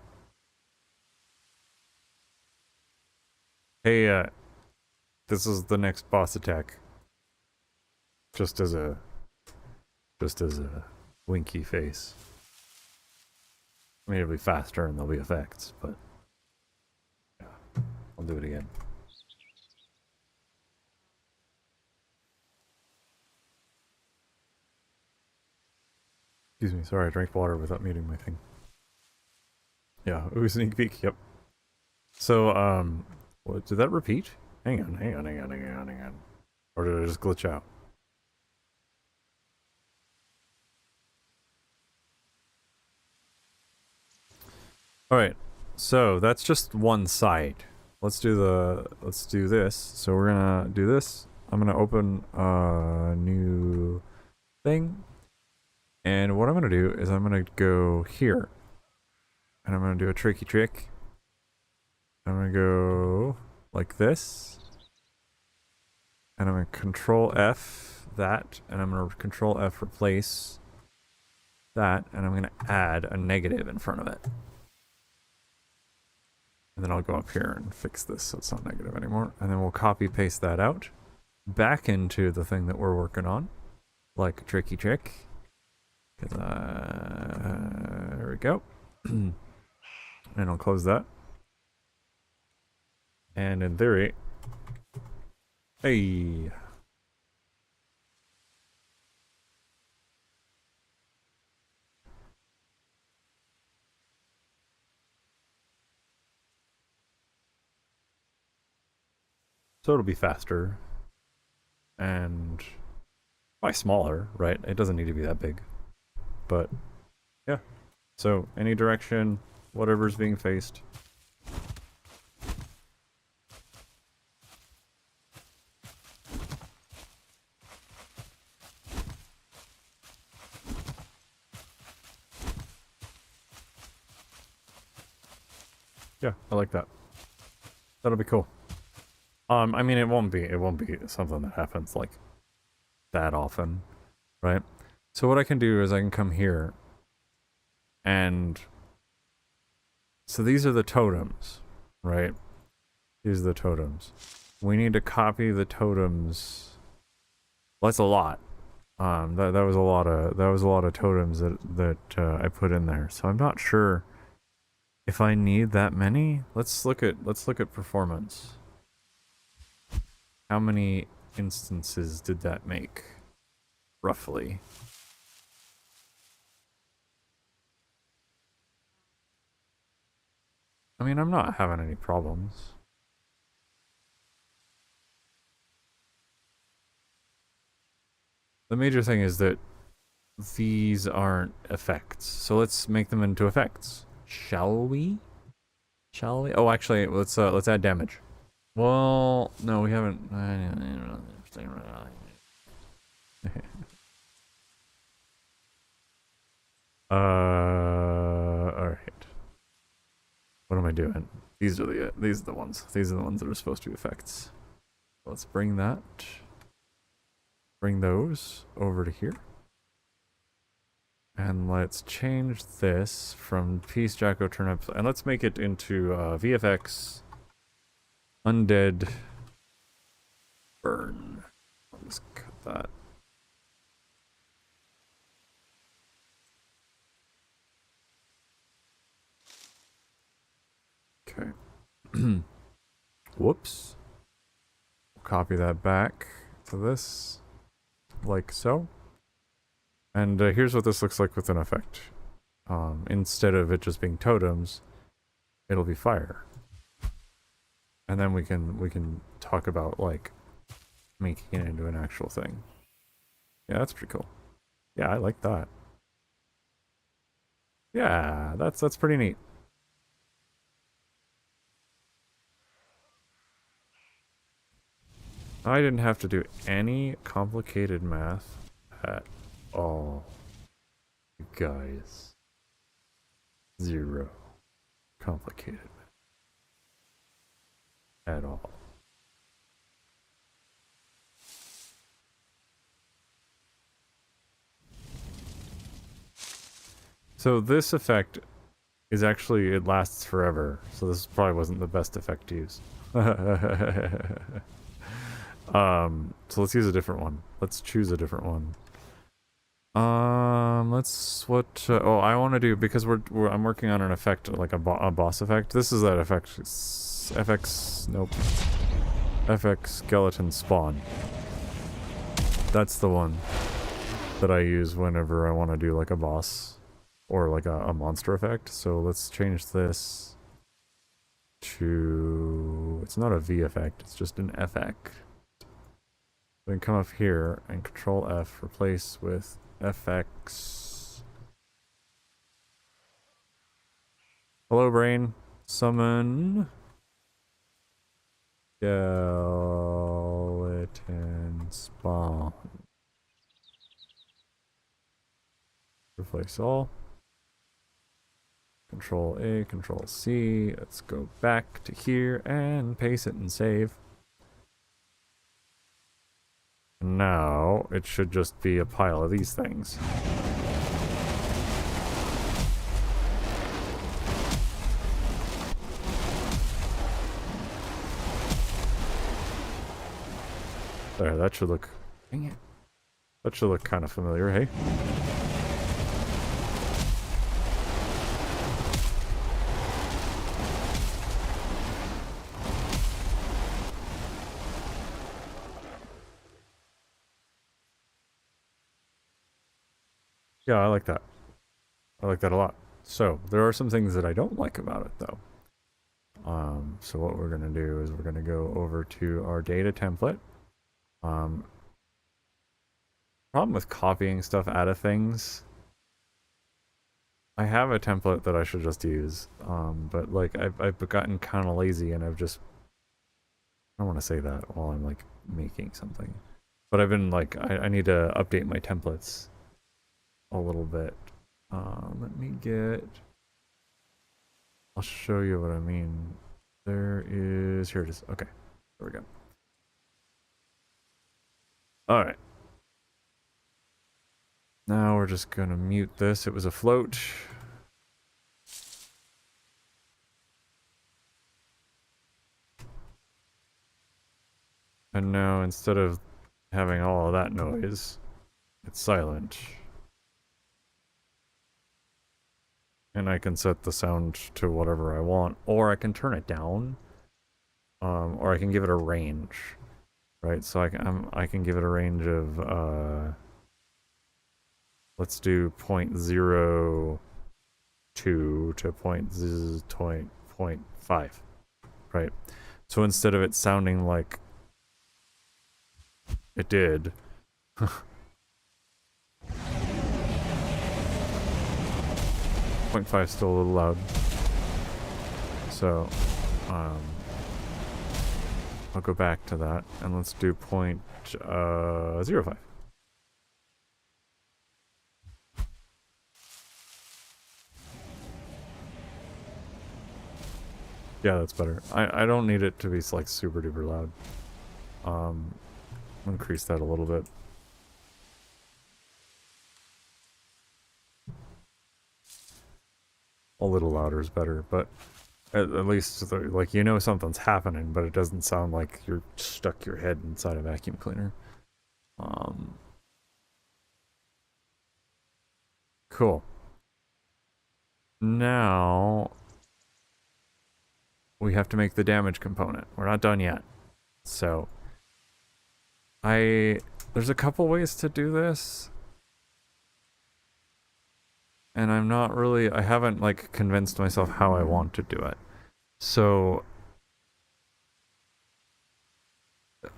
Hey, this is the next boss attack. Just as a... Just as a winky face. I mean, it'll be faster and there'll be effects, but... Yeah, I'll do it again. Excuse me, sorry, I drank water without muting my thing. Yeah, ooh, sneak peek, yep. So, what, did that repeat? Hang on. Or did I just glitch out? Alright, so that's just one side. Let's do this. So we're gonna do this. I'm gonna open a new thing. And what I'm gonna do is I'm gonna go here. And I'm gonna do a tricky trick. I'm gonna go like this. And I'm gonna Control F that. And I'm gonna Control F replace that. And I'm gonna add a negative in front of it. And then I'll go up here and fix this so it's not negative anymore. And then we'll copy paste that out back into the thing that we're working on. Like a tricky trick. There we go. And I'll close that. And in theory... Hey! So it'll be faster. And... probably smaller, right? It doesn't need to be that big. But, yeah. So, any direction, whatever's being faced. Yeah, I like that. That'll be cool. I mean, it won't be something that happens, like, that often, right? So what I can do is I can come here, and... So these are the totems, right? These are the totems. We need to copy the totems... Well, that's a lot. That was a lot of totems that I put in there. So I'm not sure if I need that many. Let's look at performance. How many instances did that make? Roughly. I mean, I'm not having any problems. The major thing is that these aren't effects. So let's make them into effects. Shall we? Shall we? Oh, actually, let's add damage. Well, no, we haven't. All right. What am I doing? These are the ones. These are the ones that are supposed to be effects. Let's bring that. Bring those over to here. And let's change this from Peace Jacko Turnip, and let's make it into VFX Undead Burn. I'll just cut that. Okay. Whoops. Copy that back to this, like so. And here's what this looks like with an effect. Instead of it just being totems, it'll be fire. And then we can talk about like making it into an actual thing. Yeah, that's pretty cool. Yeah, I like that. Yeah, that's pretty neat. I didn't have to do any complicated math at all. You guys. Zero complicated math at all. So this effect is actually, it lasts forever. So this probably wasn't the best effect to use. So let's use a different one. Let's choose a different one. Oh, I want to do, because I'm working on an effect, like a boss effect. This is that effect. Nope. FX skeleton spawn. That's the one that I use whenever I want to do like a boss or like a monster effect. So let's change this to, it's not a V effect, it's just an effect. Then come up here and Control F, replace with FX. Hello, brain. Summon skeleton spawn. Replace all. Control A, Control C. Let's go back to here and paste it and save. Now it should just be a pile of these things. There, that should look... Dang it. That should look kind of familiar, hey? Yeah, I like that. I like that a lot. So, there are some things that I don't like about it, though. So what we're going to do is we're going to go over to our data template. Problem with copying stuff out of things, I have a template that I should just use, but like I've gotten kind of lazy and I don't want to say that while I'm like making something, but I've been like, I need to update my templates a little bit. Let me I'll show you what I mean. Here it is. Okay, there we go. All right. Now we're just gonna mute this. It was a float. And now instead of having all of that noise, it's silent. And I can set the sound to whatever I want, or I can turn it down, or I can give it a range, right? So I can give it a range of let's do 0.02 to 0.5, right? So instead of it sounding like it did, 0.5 is still a little loud. So I'll go back to that and let's do 0.05. Yeah, that's better. I don't need it to be like super duper loud. Increase that a little bit. A little louder is better, but at least like you know something's happening, but it doesn't sound like you're stuck your head inside a vacuum cleaner. Cool. Now we have to make the damage component. We're not done yet. So, there's a couple ways to do this. And I haven't like convinced myself how I want to do it. So, yeah.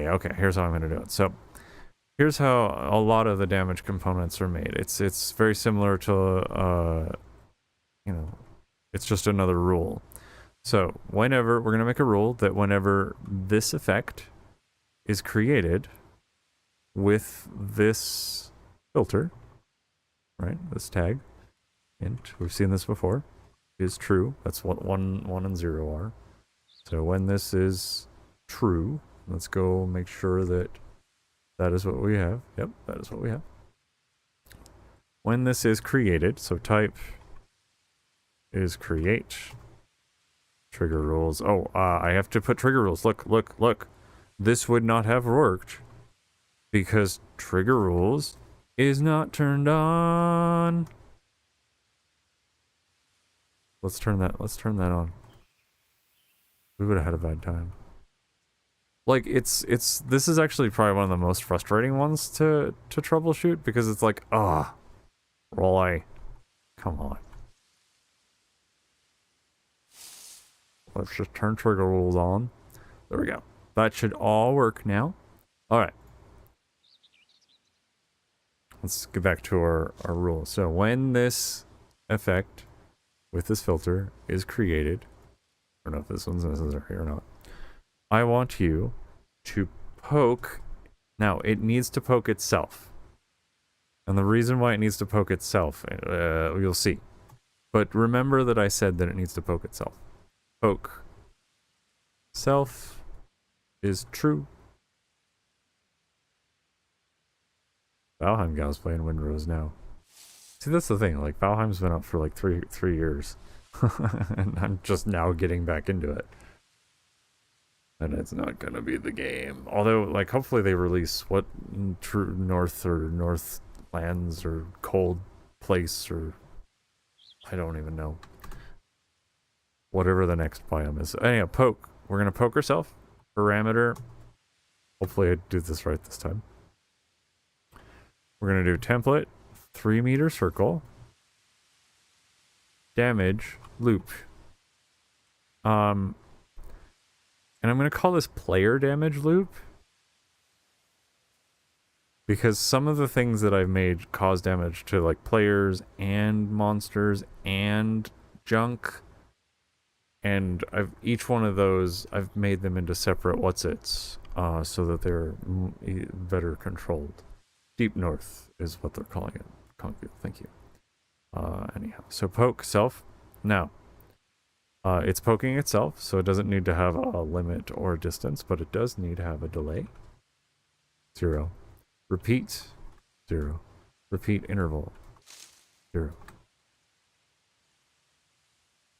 Okay, here's how I'm gonna do it. So, here's how a lot of the damage components are made. It's very similar to it's just another rule. So, we're gonna make a rule that whenever this effect is created with this filter, right? This tag, int, we've seen this before, is true. That's what 1 and 0 are. So when this is true, let's go make sure that that is what we have. Yep, that is what we have. When this is created, so type is create. Trigger rules. Oh, I have to put trigger rules. Look. This would not have worked because trigger rules is not turned on. Let's turn that on. We would have had a bad time. Like this is actually probably one of the most frustrating ones to troubleshoot because it's like, Roy, come on. Let's just turn trigger rules on. There we go. That should all work now. All right. Let's get back to our rule. So when this effect with this filter is created, I don't know if this one's necessary or not, I want you to poke. Now, it needs to poke itself. And the reason why it needs to poke itself, you'll see. But remember that I said that it needs to poke itself. Poke self is true. Valheim gal's playing Windrose now. See, that's the thing. Like, Valheim's been up for like three years. And I'm just now getting back into it. And it's not gonna be the game. Although, like, hopefully they release what true Northlands or cold place or I don't even know. Whatever the next biome is. Anyhow, poke. We're gonna poke ourselves. Parameter. Hopefully I do this right this time. We're gonna do template, 3 meter circle, damage, loop. And I'm gonna call this player damage loop because some of the things that I've made cause damage to like players and monsters and junk. And each one of those, I've made them into separate what's-its, so that they're better controlled. Deep North is what they're calling it. Thank you. Anyhow, so poke self. Now, it's poking itself, so it doesn't need to have a limit or a distance, but it does need to have a delay. 0. Repeat. 0. Repeat interval. 0.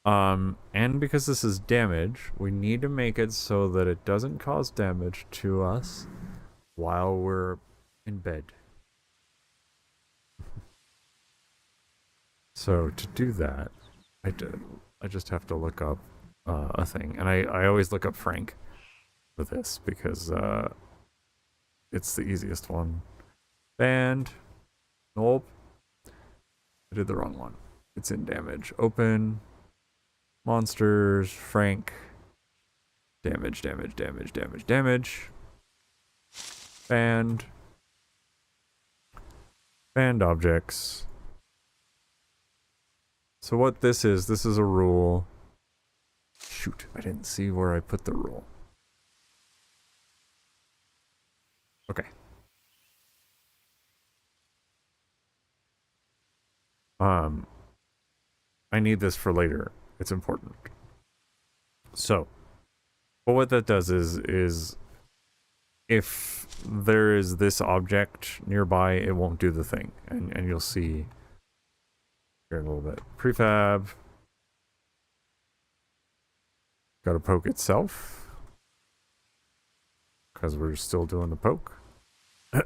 And because this is damage, we need to make it so that it doesn't cause damage to us while we're in bed. So to do that, I just have to look up a thing, and I always look up Frank for this because it's the easiest one. Band. Nope. I did the wrong one. It's in damage. Open. Monsters, Frank, damage, band objects. So what this is a rule. Shoot, I didn't see where I put the rule. Okay. I need this for later. It's important. So, but what that does is if there is this object nearby, it won't do the thing. And you'll see here in a little bit. Prefab. Gotta poke itself. Because we're still doing the poke.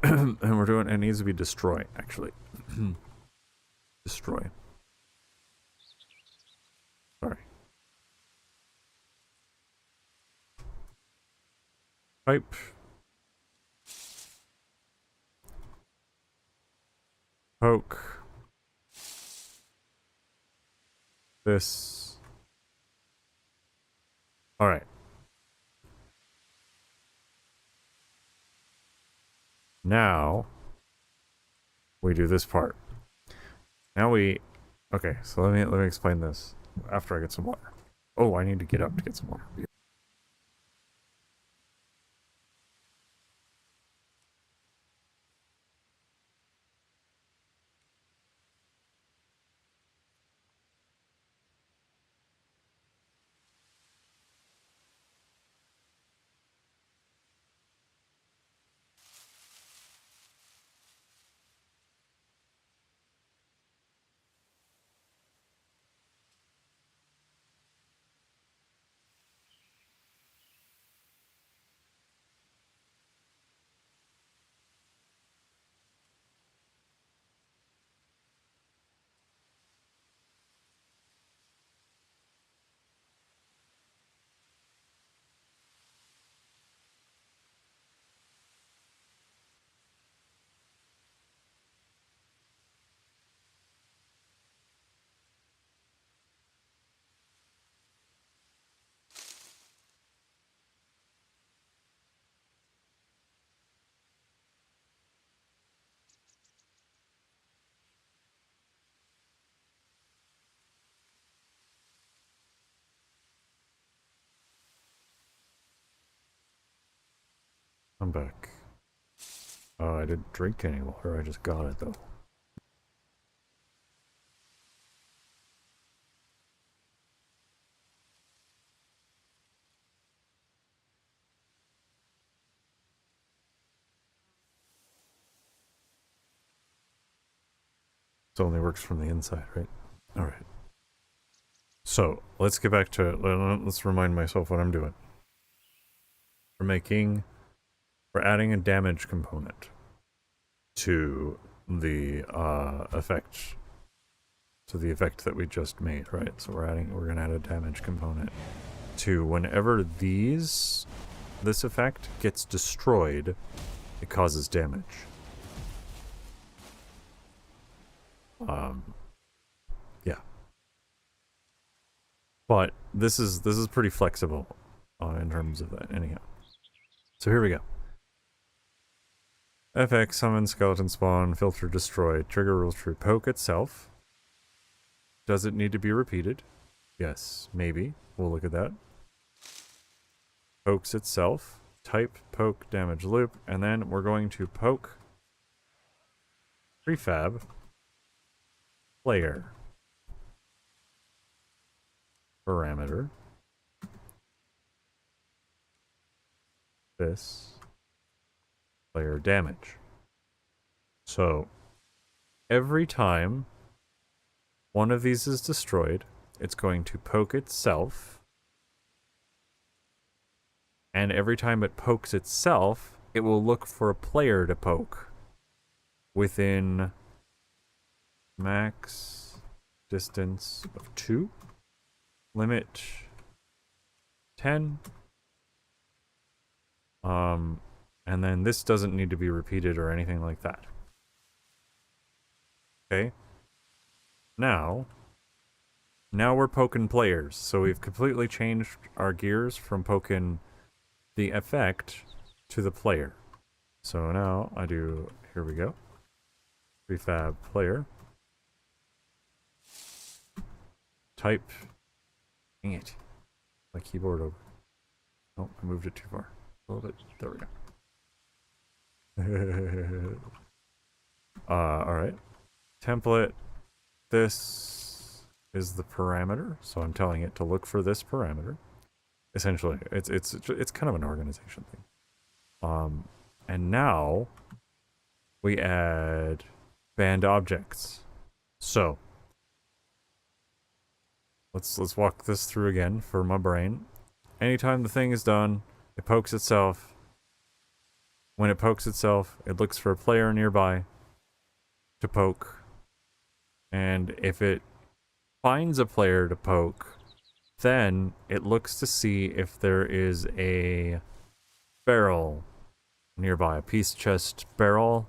And it needs to be destroy, actually. Destroy. Type. Poke. This. Alright. Now, we do this part. Now we... Okay, so let me explain this after I get some water. Oh, I need to get up to get some water. I'm back. Oh, I didn't drink any water, I just got it though. It only works from the inside, right? Alright. So, let's get back to... Let's remind myself what I'm doing. We're adding a damage component to the effect. To the effect that we just made, right? So we're gonna add a damage component to whenever this effect gets destroyed, it causes damage. Yeah. But this is pretty flexible in terms of that. Anyhow, so here we go. FX, summon, skeleton spawn, filter, destroy, trigger rules true, poke itself. Does it need to be repeated? Yes, maybe. We'll look at that. Pokes itself. Type, poke, damage loop, and then we're going to poke prefab player parameter. This player damage. So every time one of these is destroyed, it's going to poke itself. And every time it pokes itself, it will look for a player to poke within max distance of 2, limit 10. And then this doesn't need to be repeated or anything like that. Okay. Now we're poking players. So we've completely changed our gears from poking the effect to the player. So now I do, here we go. Prefab player. Type. Dang it. My keyboard over. Oh, I moved it too far. A little bit. There we go. Alright. Template. This is the parameter. So I'm telling it to look for this parameter. Essentially, it's kind of an organization thing. And now we add banned objects. So let's walk this through again for my brain. Anytime the thing is done, it pokes itself. When it pokes itself, it looks for a player nearby to poke. And if it finds a player to poke, then it looks to see if there is a barrel nearby, a peace chest barrel,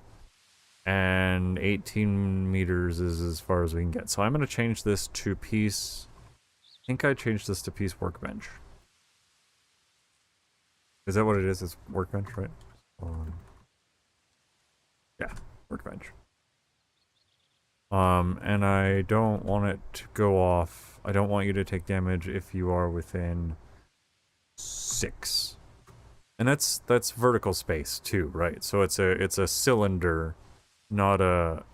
and 18 meters is as far as we can get. So I'm going to change this to peace. I think I changed this to peace workbench. Is that what it is? It's workbench, right? Yeah, workbench. And I don't want it to go off. I don't want you to take damage if you are within 6. And that's vertical space too, right? So it's a cylinder, not a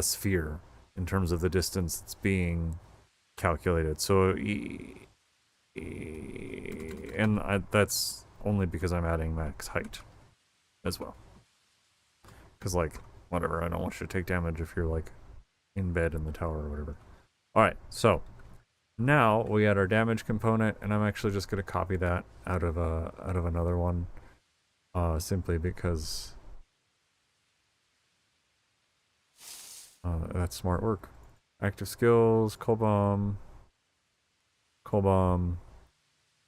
sphere in terms of the distance that's being calculated. So that's only because I'm adding max height as well. Because like whatever, I don't want you to take damage if you're like in bed in the tower or whatever. All right, so now we add our damage component, and I'm actually just going to copy that out of another one, simply because that's smart work. Active skills, coal bomb.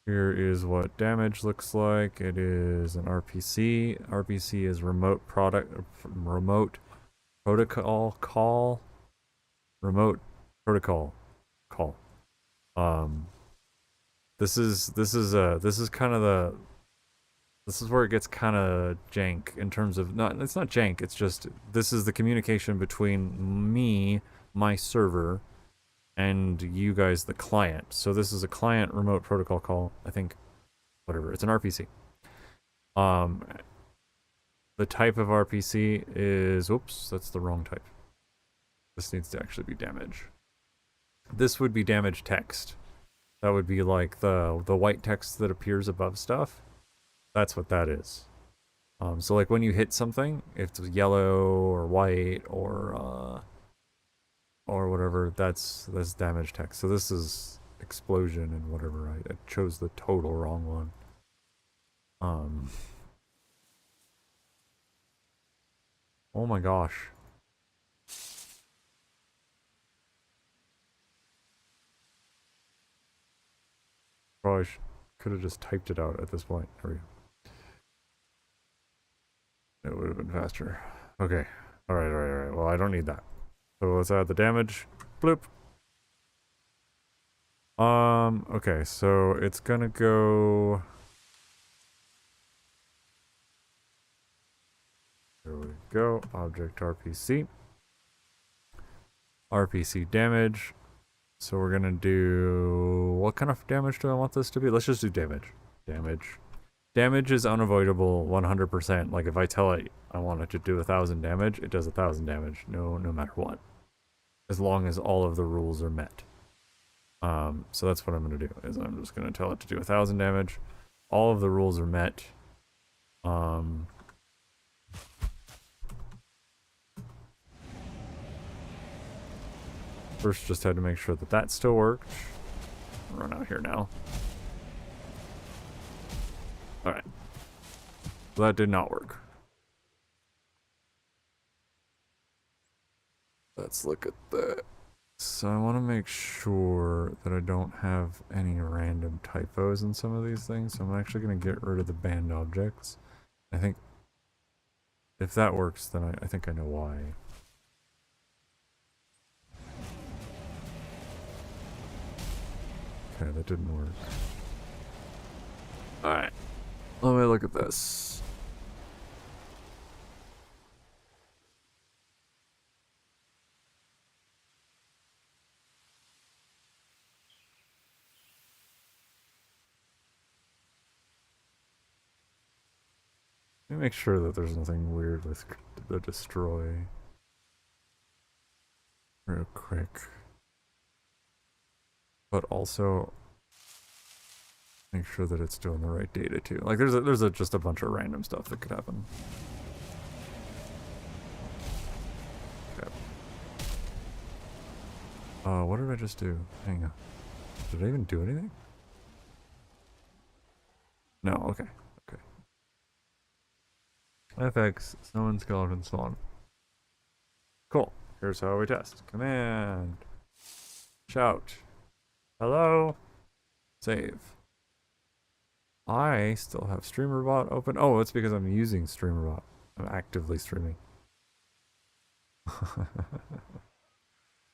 Here is what damage looks like. It is an RPC. RPC is remote protocol call. Remote protocol call. This is kind of this is where it gets kind of jank in terms of it's not jank, it's just this is the communication between me, my server, and you guys, the client. So this is a client remote protocol call, I think, whatever, it's an RPC. The type of RPC is, oops, that's the wrong type. This needs to actually be damage. This would be damage text. That would be like the white text that appears above stuff. That's what that is. So like when you hit something, if it's yellow or white or whatever, that's damage text. So this is explosion and whatever. I chose the total wrong one. Oh my gosh. Probably could have just typed it out at this point. There we go. It would have been faster. Okay. Alright. Well, I don't need that. So let's add the damage. Bloop. Okay, so it's gonna go... There we go. Object RPC. RPC damage. So we're gonna do... What kind of damage do I want this to be? Let's just do damage. Damage is unavoidable 100%. Like if I tell it I want it to do 1,000 damage, it does 1,000 damage. No matter what. As long as all of the rules are met. So that's what I'm gonna do, is I'm just gonna tell it to do 1,000 damage. All of the rules are met. First just had to make sure that that still worked. Run out here now. Alright. So that did not work. Let's look at that. So I want to make sure that I don't have any random typos in some of these things. So I'm actually going to get rid of the banned objects. I think if that works, then I think I know why. Okay, that didn't work. Alright. Let me look at this. Let me make sure that there's nothing weird with the destroy. Real quick. But also make sure that it's doing the right data too. Like there's just a bunch of random stuff that could happen. Okay. What did I just do? Hang on. Did I even do anything? No, okay. FX, summon skeleton spawn. Cool. Here's how we test. Command. Shout. Hello. Save. I still have StreamerBot open. Oh, it's because I'm using StreamerBot. I'm actively streaming.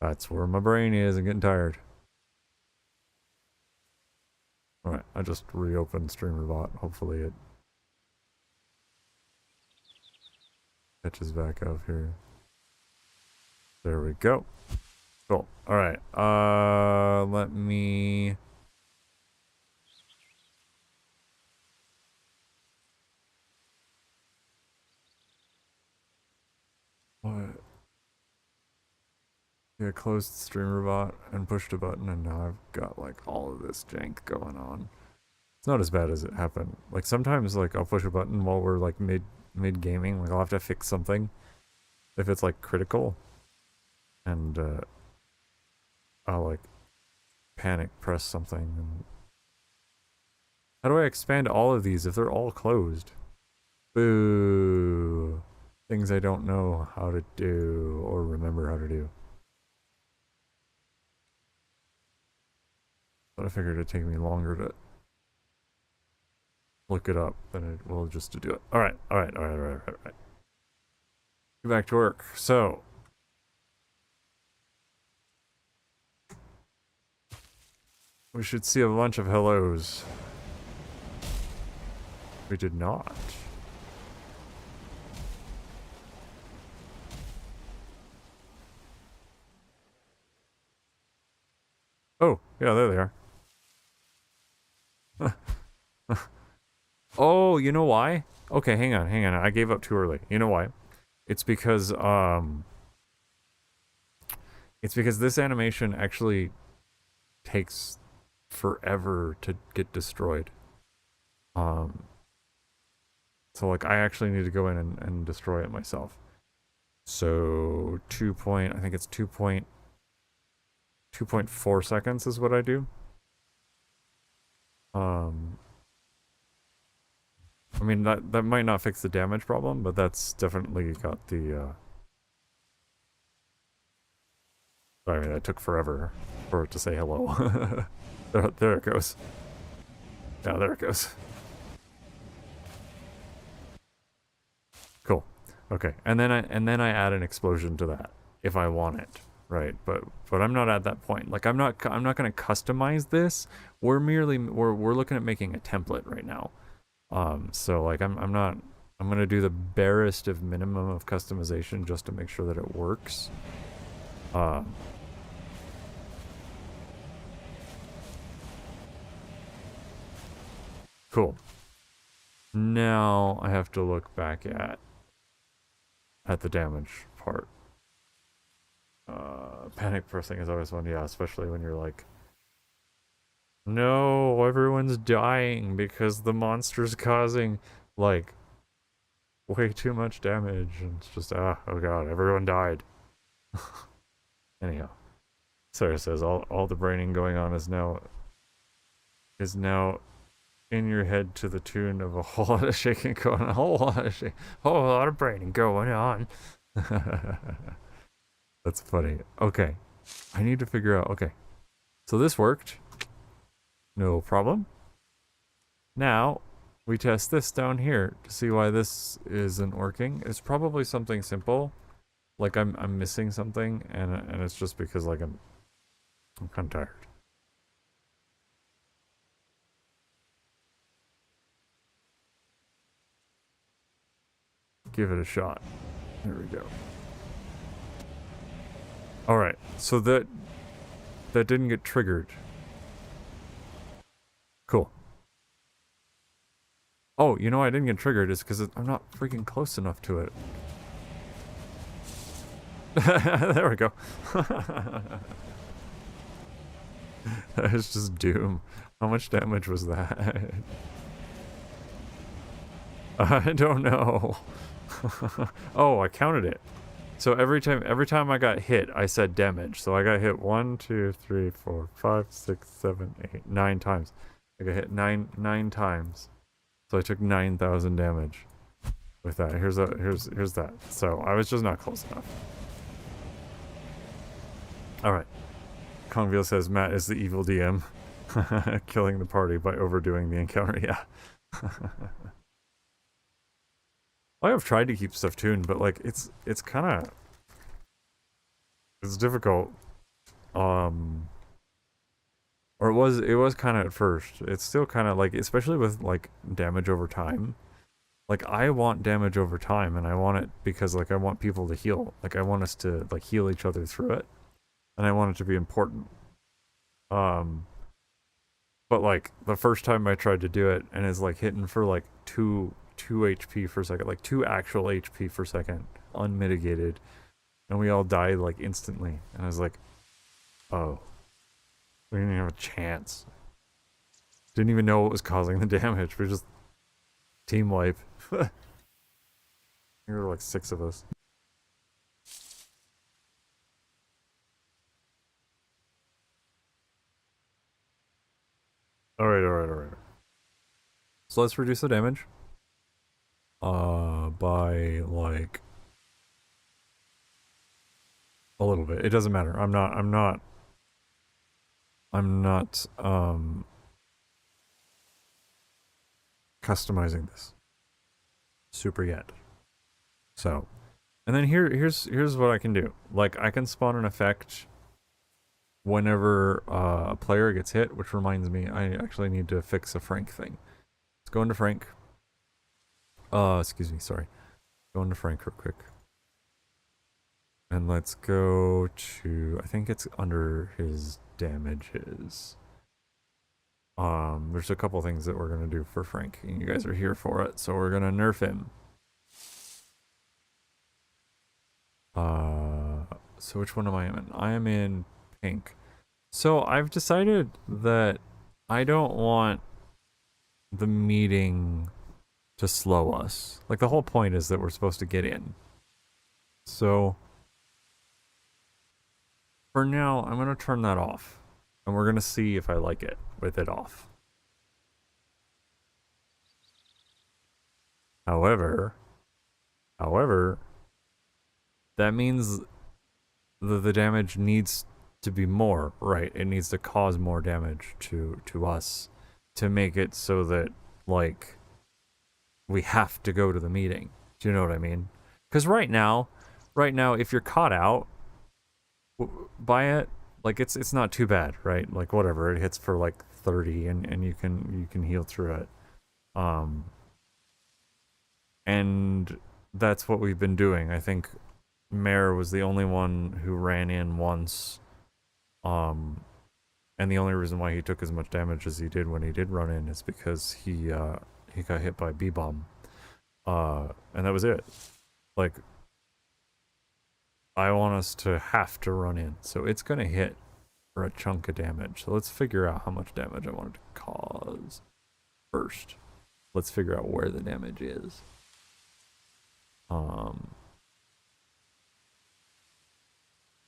That's where my brain is. I'm getting tired. Alright, I just reopened StreamerBot. Hopefully it catches back up here. There we go. Cool. Alright. Let me... What? Yeah, closed StreamerBot and pushed a button, and now I've got like all of this jank going on. It's not as bad as it happened. Like sometimes, like I'll push a button while we're like mid gaming. Like I'll have to fix something if it's like critical, and I'll like panic press something. And how do I expand all of these if they're all closed? Boo! Things I don't know how to do or remember how to do. But I figured it'd take me longer to look it up than it will just to do it. Alright. Get back to work. So. We should see a bunch of hellos. We did not. Oh, yeah, there they are. Oh, you know why? Okay, hang on. I gave up too early. You know why? It's because this animation actually takes forever to get destroyed. So like I actually need to go in and destroy it myself. So I think it's 2.4 seconds is what I do. I mean, that might not fix the damage problem, but that's definitely got the, I mean, it took forever for it to say hello. there it goes. Yeah, there it goes. Cool. Okay, and then I add an explosion to that if I want it, right? But I'm not at that point. Like I'm not going to customize this. We're looking at making a template right now. So like I'm gonna do the barest of minimum of customization just to make sure that it works. Cool. Now I have to look back at the damage part. Panic pressing is always one, yeah, especially when you're like, no, everyone's dying because the monster's causing, like, way too much damage, and it's just, oh god, everyone died. Anyhow, Sarah says, all the braining going on is now in your head to the tune of a whole lot of shaking going on, a whole lot of braining going on. That's funny. Okay, I need to figure out, okay, so this worked. No problem. Now, we test this down here to see why this isn't working. It's probably something simple. Like I'm missing something, and it's just because like I'm kind of tired. Give it a shot. There we go. Alright, so that didn't get triggered. Cool. Oh, you know why I didn't get triggered is because I'm not freaking close enough to it. There we go. That is just doom. How much damage was that? I don't know. Oh, I counted it. So every time I got hit, I said damage. So I got hit 1, 2, 3, 4, 5, 6, 7, 8, 9 times. I got hit nine times. So I took 9,000 damage with that. Here's that. So I was just not close enough. Alright. Kongville says Matt is the evil DM. Killing the party by overdoing the encounter, yeah. I have tried to keep stuff tuned, but like it's kind of it's difficult. Um, or it was kind of at first. It's still kind of like, especially with like damage over time. Like I want damage over time, and I want it because like I want people to heal. Like I want us to like heal each other through it, and I want it to be important. Um, but like the first time I tried to do it, and it's like hitting for like two HP per second, like 2 actual HP per second, unmitigated, and we all died like instantly. And I was like, oh, we didn't even have a chance. Didn't even know what was causing the damage. We're just team wipe. There were like 6 of us. Alright. So let's reduce the damage. By like a little bit. It doesn't matter. I'm not customizing this super yet. So, and then here's what I can do. Like I can spawn an effect whenever a player gets hit, which reminds me I actually need to fix a Frank thing. Let's go into Frank. Excuse me, sorry. Go into Frank real quick. And let's go to, I think it's under his damages. There's a couple things that we're gonna do for Frank, and you guys are here for it, so we're gonna nerf him. So which one am I in? I am in pink. So I've decided that I don't want the meeting to slow us. Like the whole point is that we're supposed to get in. So for now, I'm gonna turn that off, and we're gonna see if I like it with it off. However, that means the damage needs to be more, right? It needs to cause more damage to us to make it so that like we have to go to the meeting. Do you know what I mean? Because right now, if you're caught out by it, like it's not too bad, right? Like whatever, it hits for like 30, and you can heal through it. And that's what we've been doing. I think Mare was the only one who ran in once. And the only reason why he took as much damage as he did when he did run in is because he got hit by B-bomb. And that was it. Like, I want us to have to run in, so it's gonna hit for a chunk of damage. So let's figure out how much damage I want it to cause first. Let's figure out where the damage is.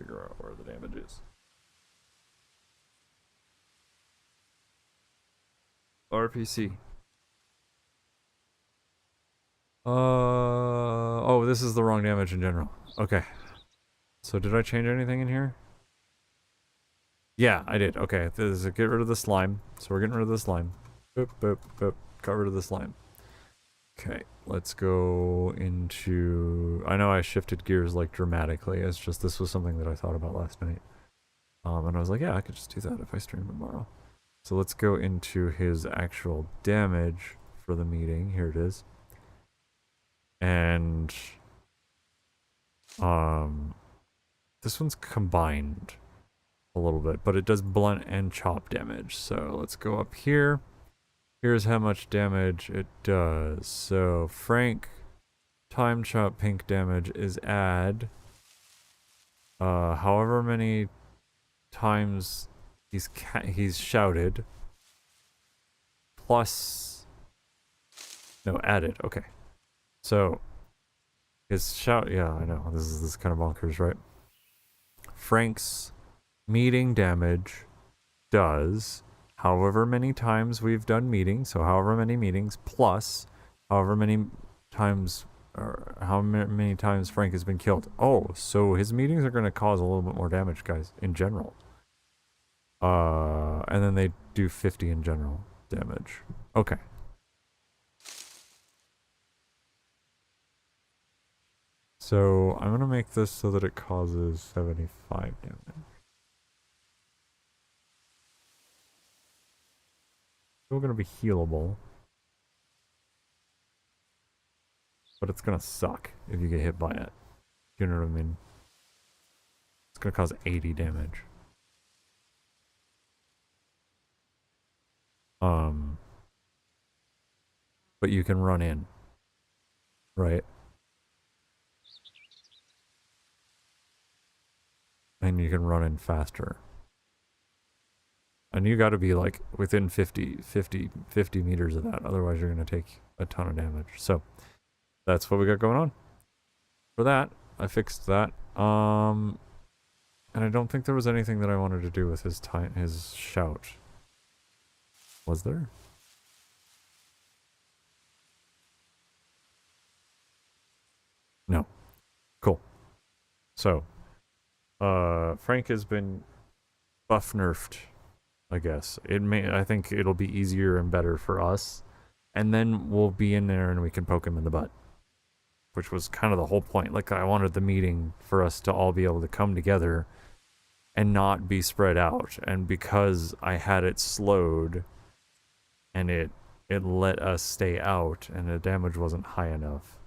Figure out where the damage is. RPC. Oh, this is the wrong damage in general. Okay. So did I change anything in here? Yeah, I did. Okay, this is get rid of the slime. So we're getting rid of the slime. Boop, boop, boop. Got rid of the slime. Okay, let's go into... I know I shifted gears like dramatically. It's just this was something that I thought about last night. And I was like, yeah, I could just do that if I stream tomorrow. So let's go into his actual damage for the meeting. Here it is. And this one's combined a little bit, but it does blunt and chop damage. So let's go up here. Here's how much damage it does. So Frank time chop pink damage is add however many times he's shouted plus added. Okay. So his shout, yeah, I know. This is kind of bonkers, right? Frank's meeting damage does however many times we've done meetings, so however many meetings plus however many times or how many times Frank has been killed. Oh, so his meetings are going to cause a little bit more damage, guys, in general. And then they do 50 in general damage. Okay. So I'm gonna make this so that it causes 75 damage. Still gonna be healable. But it's gonna suck if you get hit by it. You know what I mean? It's gonna cause 80 damage. But you can run in. Right? And you can run in faster. And you gotta be like within 50 meters of that, otherwise you're gonna take a ton of damage. So that's what we got going on. For that, I fixed that. And I don't think there was anything that I wanted to do with his shout. Was there? No. Cool. So, Frank has been buff nerfed, I guess. I think it'll be easier and better for us. And then we'll be in there and we can poke him in the butt. Which was kind of the whole point. Like, I wanted the meeting for us to all be able to come together and not be spread out. And because I had it slowed and it let us stay out and the damage wasn't high enough.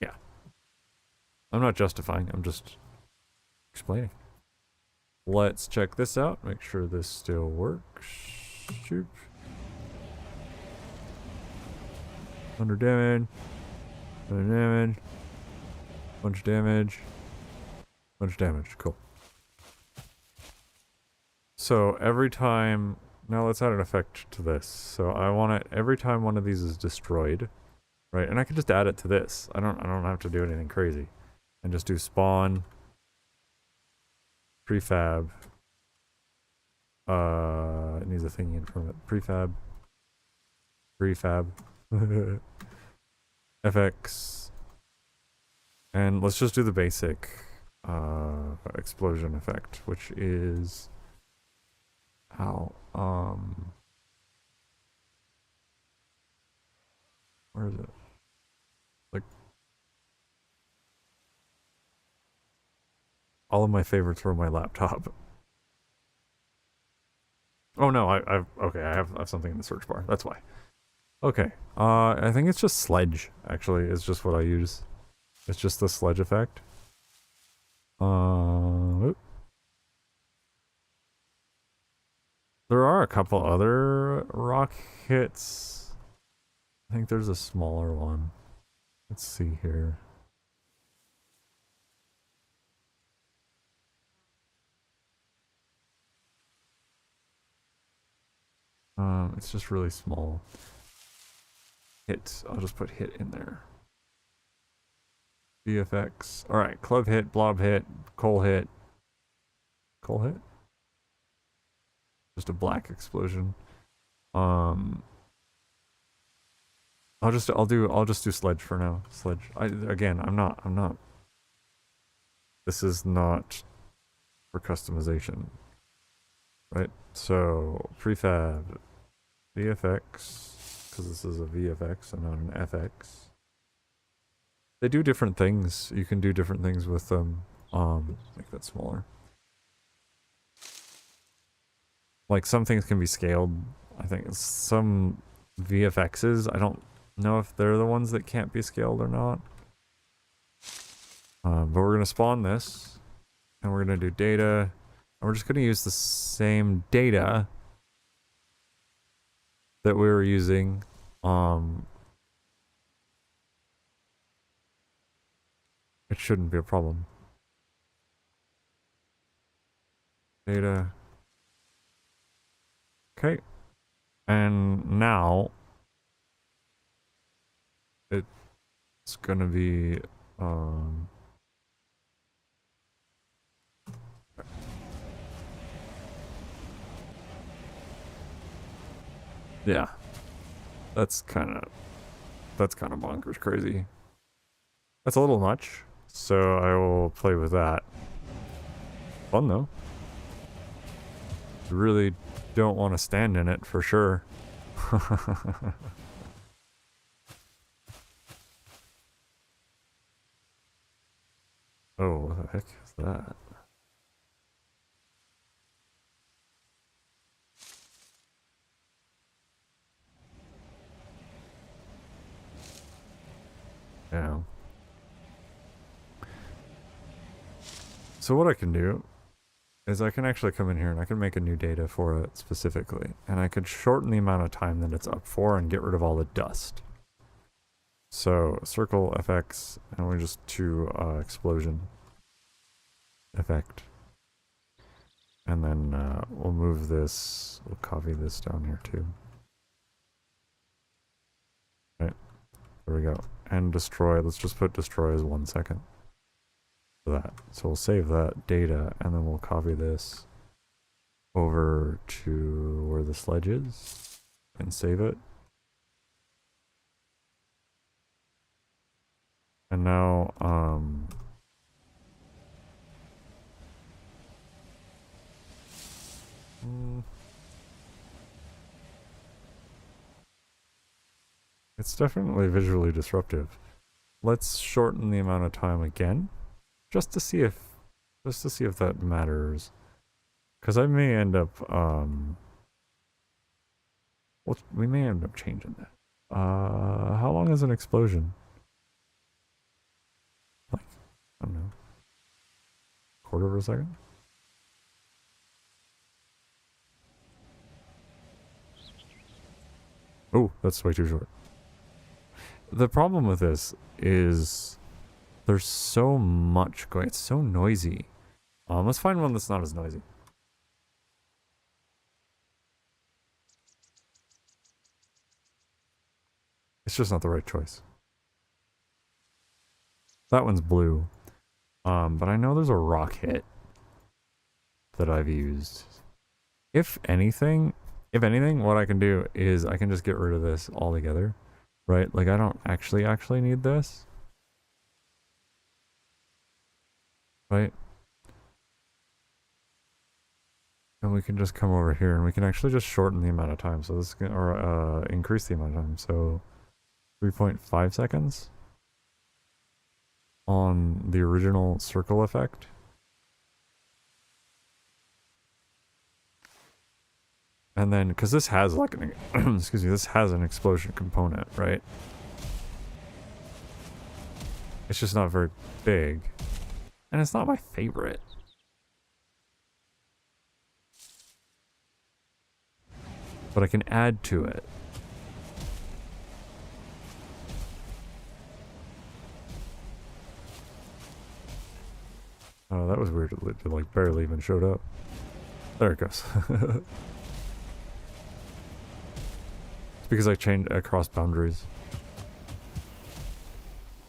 Yeah. I'm not justifying, I'm just explaining. Let's check this out, make sure this still works. Shoot. 100 damage. 100 damage. Bunch of damage. Bunch of damage, cool. So every time, now let's add an effect to this. So I want it every time one of these is destroyed, right? And I can just add it to this. I don't have to do anything crazy. And just do spawn, prefab. It needs a thing in front of it. Prefab. FX. And let's just do the basic explosion effect, which is where is it? Like, all of my favorites were on my laptop. Oh no, okay, I have something in the search bar. That's why. Okay, I think it's just sledge. Actually, is just what I use. It's just the sledge effect. There are a couple other rock hits. I think there's a smaller one. Let's see here. It's just really small. Hit. I'll just put hit in there. VFX. Alright, club hit, blob hit, coal hit. Coal hit? Just a black explosion. I'll just do sledge for now. Sledge. I'm not. This is not for customization. Right? So, prefab, VFX, because this is a VFX and not an FX. They do different things. You can do different things with them. Make that smaller. Like, some things can be scaled. I think some VFXs, I don't know if they're the ones that can't be scaled or not. But we're going to spawn this. And we're going to do data. And we're just going to use the same data that we were using. It shouldn't be a problem. Data. Okay. And now it's gonna be yeah. That's kind of bonkers crazy. That's a little much, so I will play with that. Fun though. You really don't want to stand in it for sure. Oh, what the heck is that? Yeah. So what I can do is I can actually come in here and I can make a new data for it specifically. And I could shorten the amount of time that it's up for and get rid of all the dust. So circle FX, and we just do explosion effect. And then we'll move this, we'll copy this down here too. Right, there we go. And destroy, let's just put destroy as 1 second. For that. So we'll save that data, and then we'll copy this over to where the sledge is, and save it. And now, it's definitely visually disruptive. Let's shorten the amount of time again, just to see if that matters. Because I may end up, well, we may end up changing that. How long is an explosion? Like, I don't know, quarter of a second? Oh, that's way too short. The problem with this is there's so much going. It's so noisy. Let's find one that's not as noisy. It's just not the right choice. That one's blue. But I know there's a rock hit that I've used. If anything, what I can do is I can just get rid of this altogether, right? Like I don't actually need this, right? And we can just come over here and we can actually just shorten the amount of time. So this can, or increase the amount of time. So 3.5 seconds on the original circle effect. And then, because this has like an, excuse me, this has an explosion component, right? It's just not very big. And it's not my favorite. But I can add to it. Oh, that was weird. It like barely even showed up. There it goes. It's because I crossed boundaries.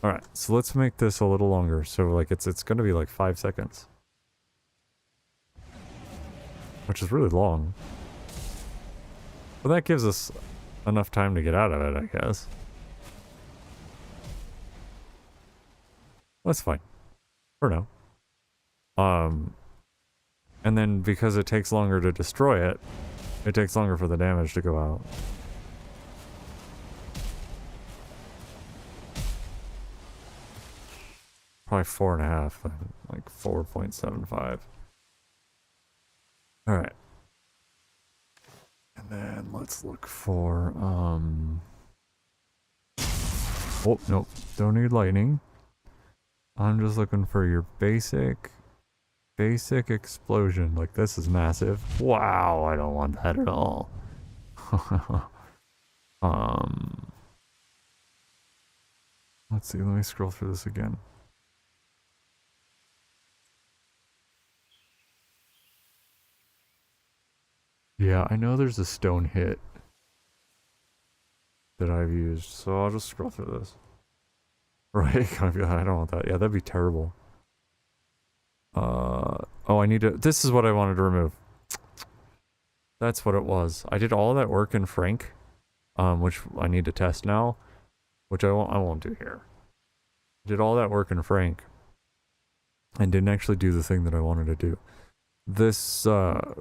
Alright, so let's make this a little longer. So like it's gonna be like 5 seconds. Which is really long. But that gives us enough time to get out of it, I guess. That's fine. For now. And then because it takes longer to destroy it, it takes longer for the damage to go out. Probably 4.5, like 4.75. Alright. And then let's look for, oh, nope, don't need lightning. I'm just looking for your basic explosion. Like, this is massive. Wow, I don't want that at all. Let's see, let me scroll through this again. Yeah, I know there's a stone hit that I've used, so I'll just scroll through this. Right, I don't want that. Yeah, that'd be terrible. Oh, I need to, this is what I wanted to remove. That's what it was. I did all that work in Frank, which I need to test now, which I won't do here. I did all that work in Frank and didn't actually do the thing that I wanted to do. this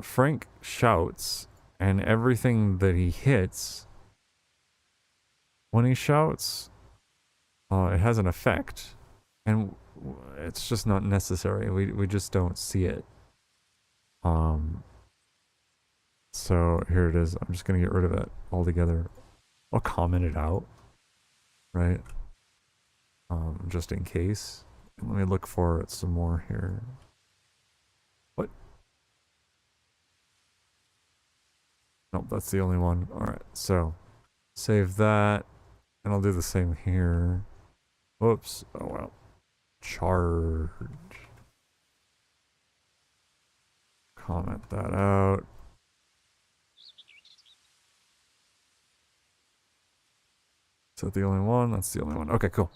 Frank shouts, and everything that he hits when he shouts, it has an effect, and it's just not necessary. We just don't see it. So here it is. I'm just gonna get rid of it altogether. I'll comment it out, right? Just in case. And let me look for it some more here. What? Nope, that's the only one. Alright, so save that. And I'll do the same here. Whoops. Oh well. Charge. Comment that out. Is that the only one? That's the only one. Okay, cool.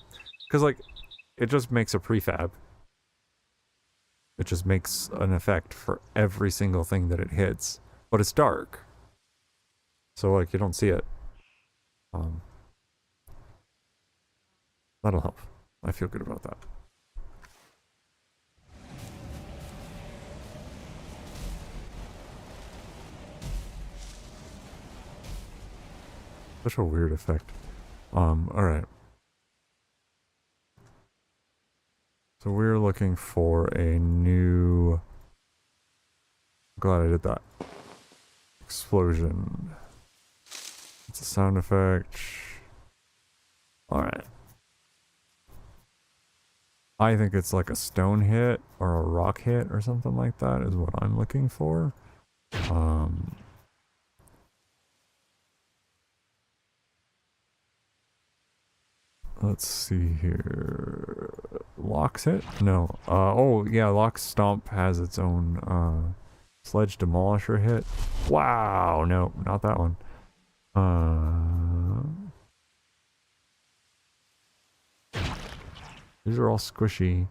Because, like, it just makes a prefab. It just makes an effect for every single thing that it hits. But it's dark. So, like, you don't see it. That'll help. I feel good about that. Such a weird effect. Alright. So we're looking for a new... Glad I did that. Explosion. It's a sound effect. Alright. I think it's like a stone hit or a rock hit or something like that is what I'm looking for. Let's see here. Lock's hit? No. Oh, yeah, Lock's Stomp has its own Sledge Demolisher hit. Wow, no, not that one. These are all squishy.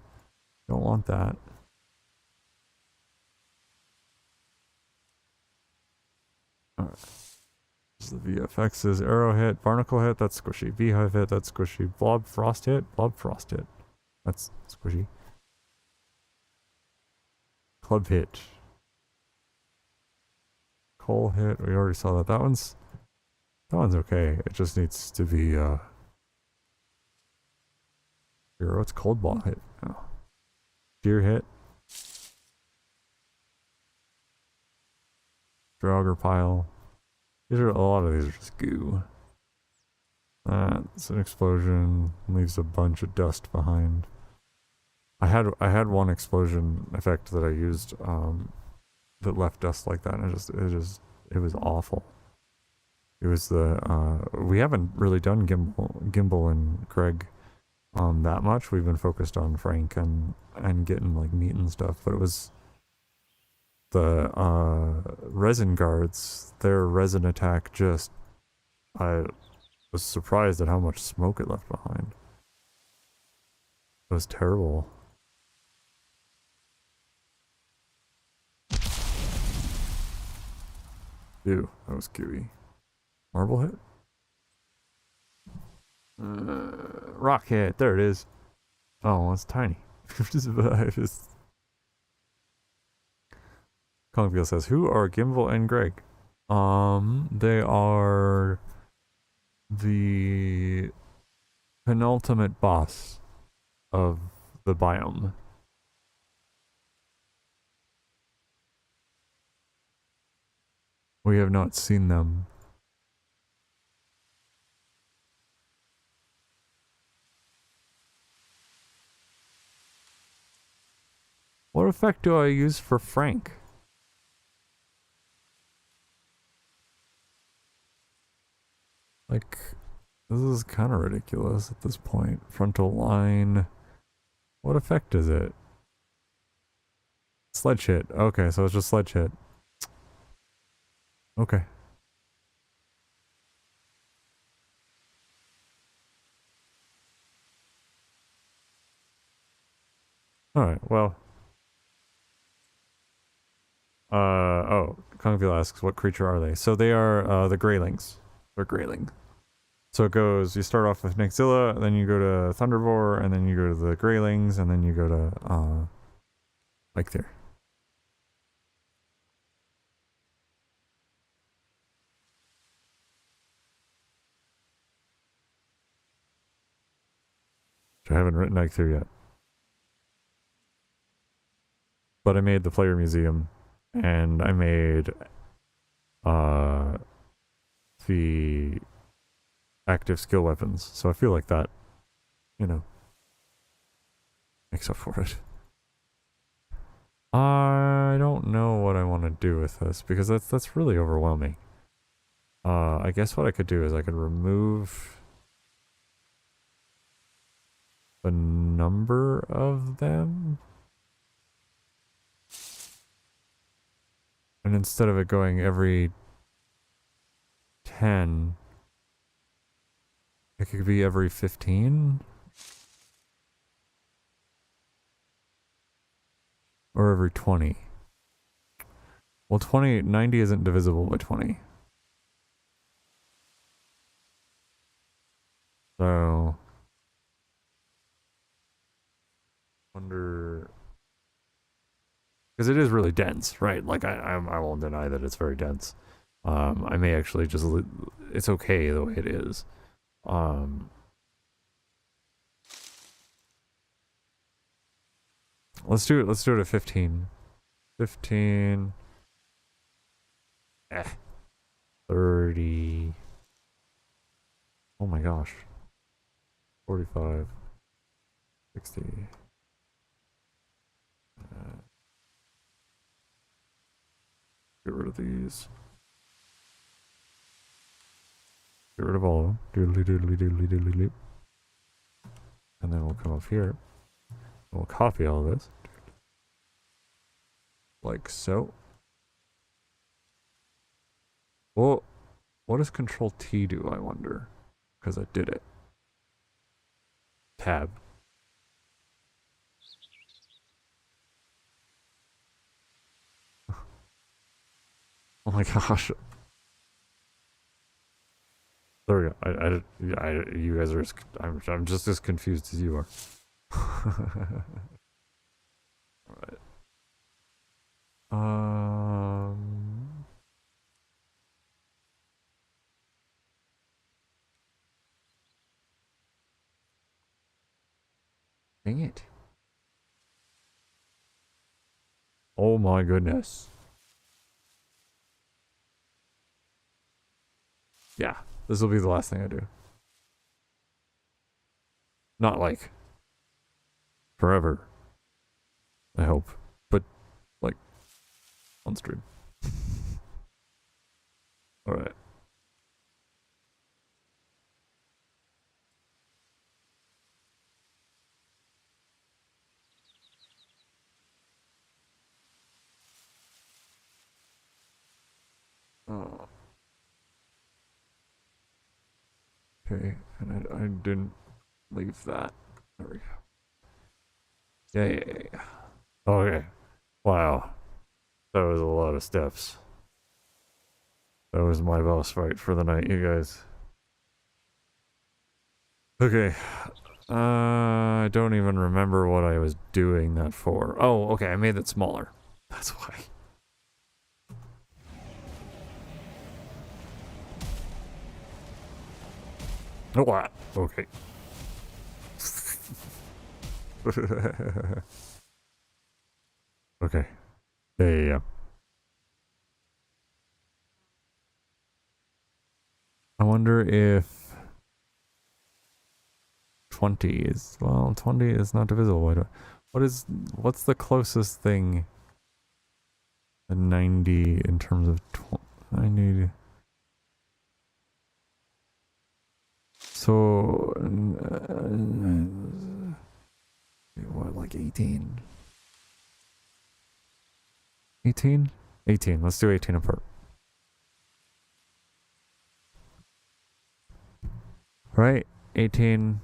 Don't want that. Alright. This is the VFX's arrow hit, barnacle hit, that's squishy. Beehive hit, that's squishy. Blob frost hit, that's squishy. Club hit. Coal hit, we already saw that. That one's okay. It just needs to be here, what's cold ball hit? Oh. Deer hit. Draugr pile. These are, a lot of these are just goo. It's an explosion. Leaves a bunch of dust behind. I had one explosion effect that I used that left dust like that, and it was awful. It was the we haven't really done Gimbal and Craig that much. We've been focused on Frank and getting like meat and stuff, but it was the resin guards, their resin attack just, I was surprised at how much smoke it left behind. It was terrible. Ew, that was gooey. Marble hit? Rock hit, there it is. Oh, it's tiny. Just Kongville says, who are Gimbal and Greg? They are the penultimate boss of the biome. We have not seen them. What effect do I use for Frank? Like, this is kind of ridiculous at this point. Frontal line. What effect is it? Sledge hit. Okay, so it's just sledge hit. Okay. Alright, well. Oh, Kongville asks, what creature are they? So they are, the Greylings. They're Greyling. So it goes, you start off with Nexzilla, then you go to Thunderbore, and then you go to the Greylings, and then you go to, like there. haven't written Act 3 yet. But I made the player museum, and I made the active skill weapons. So I feel like that, you know, makes up for it. I don't know what I want to do with this because that's really overwhelming. I guess what I could do is I could remove the number of them. And instead of it going every 10, it could be every 15? Or every 20? Well, 90 isn't divisible by 20. So... wonder... because it is really dense, right? Like, I won't deny that it's very dense. I may actually just... it's okay the way it is. Let's do it at 15. 15... 30... oh my gosh. 45... 60... get rid of these. Get rid of all of them. Doodly doodly doodly doodly doop. And then we'll come up here. And we'll copy all this. Like so. Well, what does Control T do, I wonder? Because I did it. Tab. Oh my gosh. There we go. You guys are. I'm just as confused as you are. Alright. Dang it. Oh my goodness. Yeah, this will be the last thing I do. Not like forever, I hope, but like on stream. Alright. Oh. Okay, and I didn't leave that. There we go. Yay. Okay. Wow. That was a lot of steps. That was my boss fight for the night, you guys. Okay. I don't even remember what I was doing that for. Oh, okay, I made it smaller. That's why. Oh, what? Okay. Okay. Yeah. I wonder if 20 is, well, 20 is not divisible. What's the closest thing to 90 in terms of 90? So, what, like 18? 18? 18. Let's do 18 apart. Right? 18.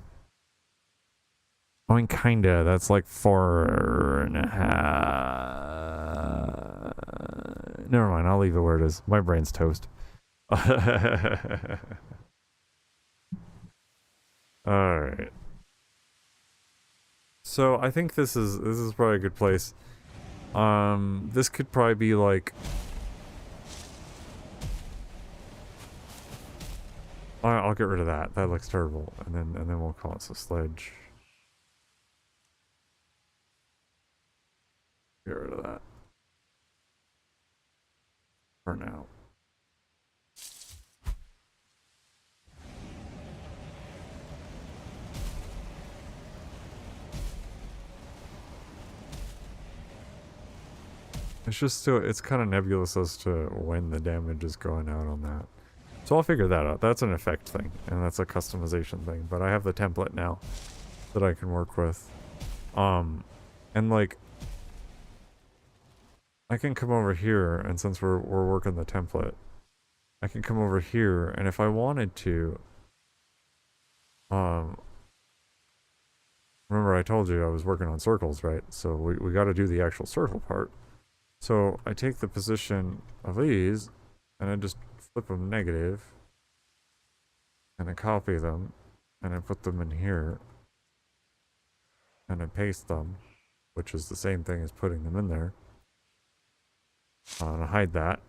I mean, kinda. That's like 4.5. Never mind. I'll leave it where it is. My brain's toast. Alright. So I think this is probably a good place. This could probably be like... I'll get rid of that. That looks terrible. And then we'll call it a sledge. Get rid of that for now. It's just still, it's kind of nebulous as to when the damage is going out on that. So I'll figure that out. That's an effect thing, and that's a customization thing. But I have the template now that I can work with. And like, I can come over here, and since we're working the template, I can come over here, and if I wanted to, remember I told you I was working on circles, right? So we got to do the actual circle part. So I take the position of these, and I just flip them negative, and I copy them, and I put them in here, and I paste them, which is the same thing as putting them in there. And I hide that.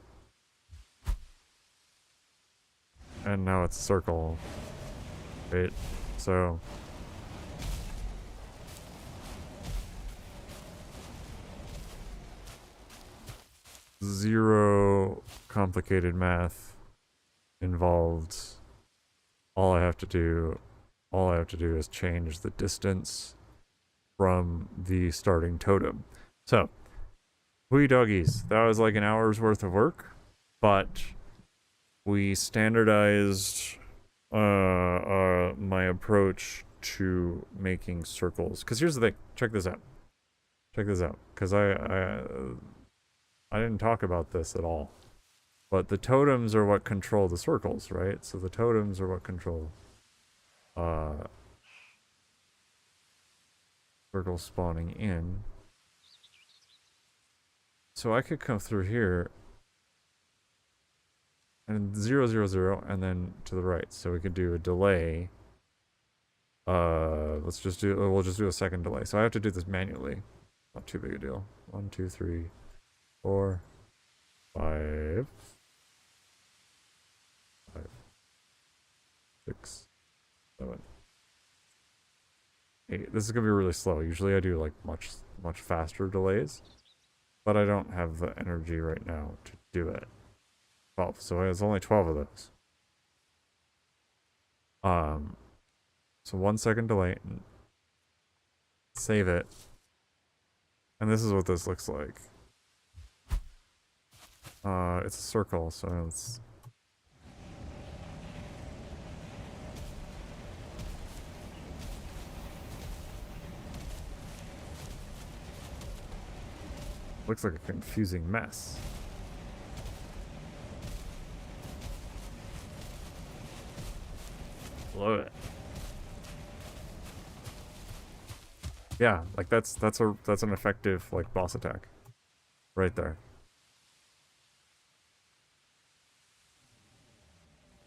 And now it's a circle. Right? So zero complicated math involved. All I have to do is change the distance from the starting totem. So, wee doggies, that was like an hour's worth of work, but we standardized my approach to making circles. Because here's the thing, check this out, because I didn't talk about this at all, but the totems are what control the circles, right? So the totems are what control circles spawning in. So I could come through here and 0, 0, 0, and then to the right. So we could do a delay. We'll just do a second delay. So I have to do this manually. Not too big a deal. 1, 2, 3, 4, 5, 6, 7, 8. This is gonna be really slow. Usually I do like much faster delays, but I don't have the energy right now to do it. 12. So it's only 12 of those. So 1 second delay. Save it. And this is what this looks like. It's a circle, so it's... Looks like a confusing mess. Love it. Yeah, like that's an effective like boss attack, right there.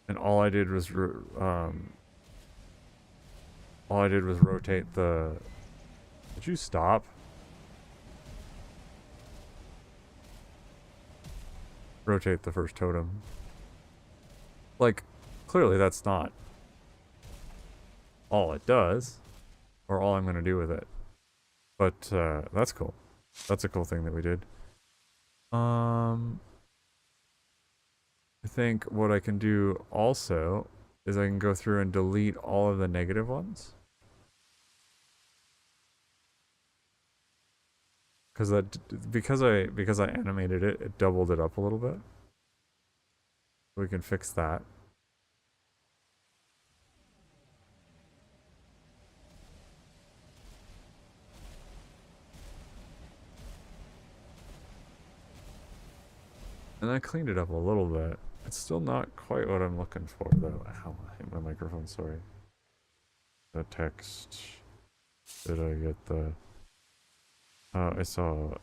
And all I did was rotate the. Did you stop? Rotate the first totem. Like, clearly that's not all it does, or all I'm gonna do with it. But that's cool. That's a cool thing that we did. I think what I can do also is I can go through and delete all of the negative ones. Because I animated it, it doubled it up a little bit. We can fix that. And I cleaned it up a little bit. It's still not quite what I'm looking for, though. Ow, I hit my microphone, sorry. The text. Did I get the... I saw...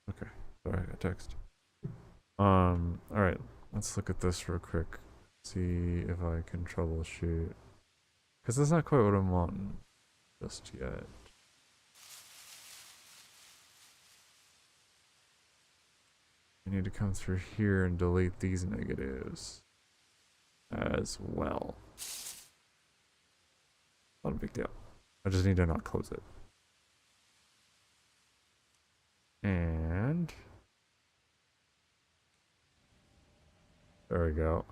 Okay, sorry, I got text. Alright, let's look at this real quick. See if I can troubleshoot. Because that's not quite what I'm wanting just yet. I need to come through here and delete these negatives as well. Not a big deal. I just need to not close it. And there we go.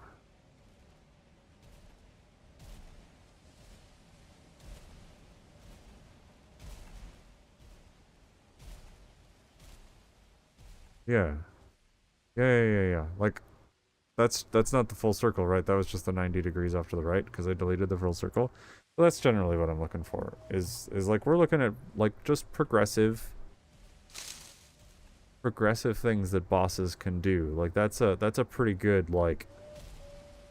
Yeah. Yeah. Like, that's not the full circle, right? That was just the 90 degrees off to the right because I deleted the full circle. So that's generally what I'm looking for. Is like we're looking at like just progressive things that bosses can do. Like that's a pretty good like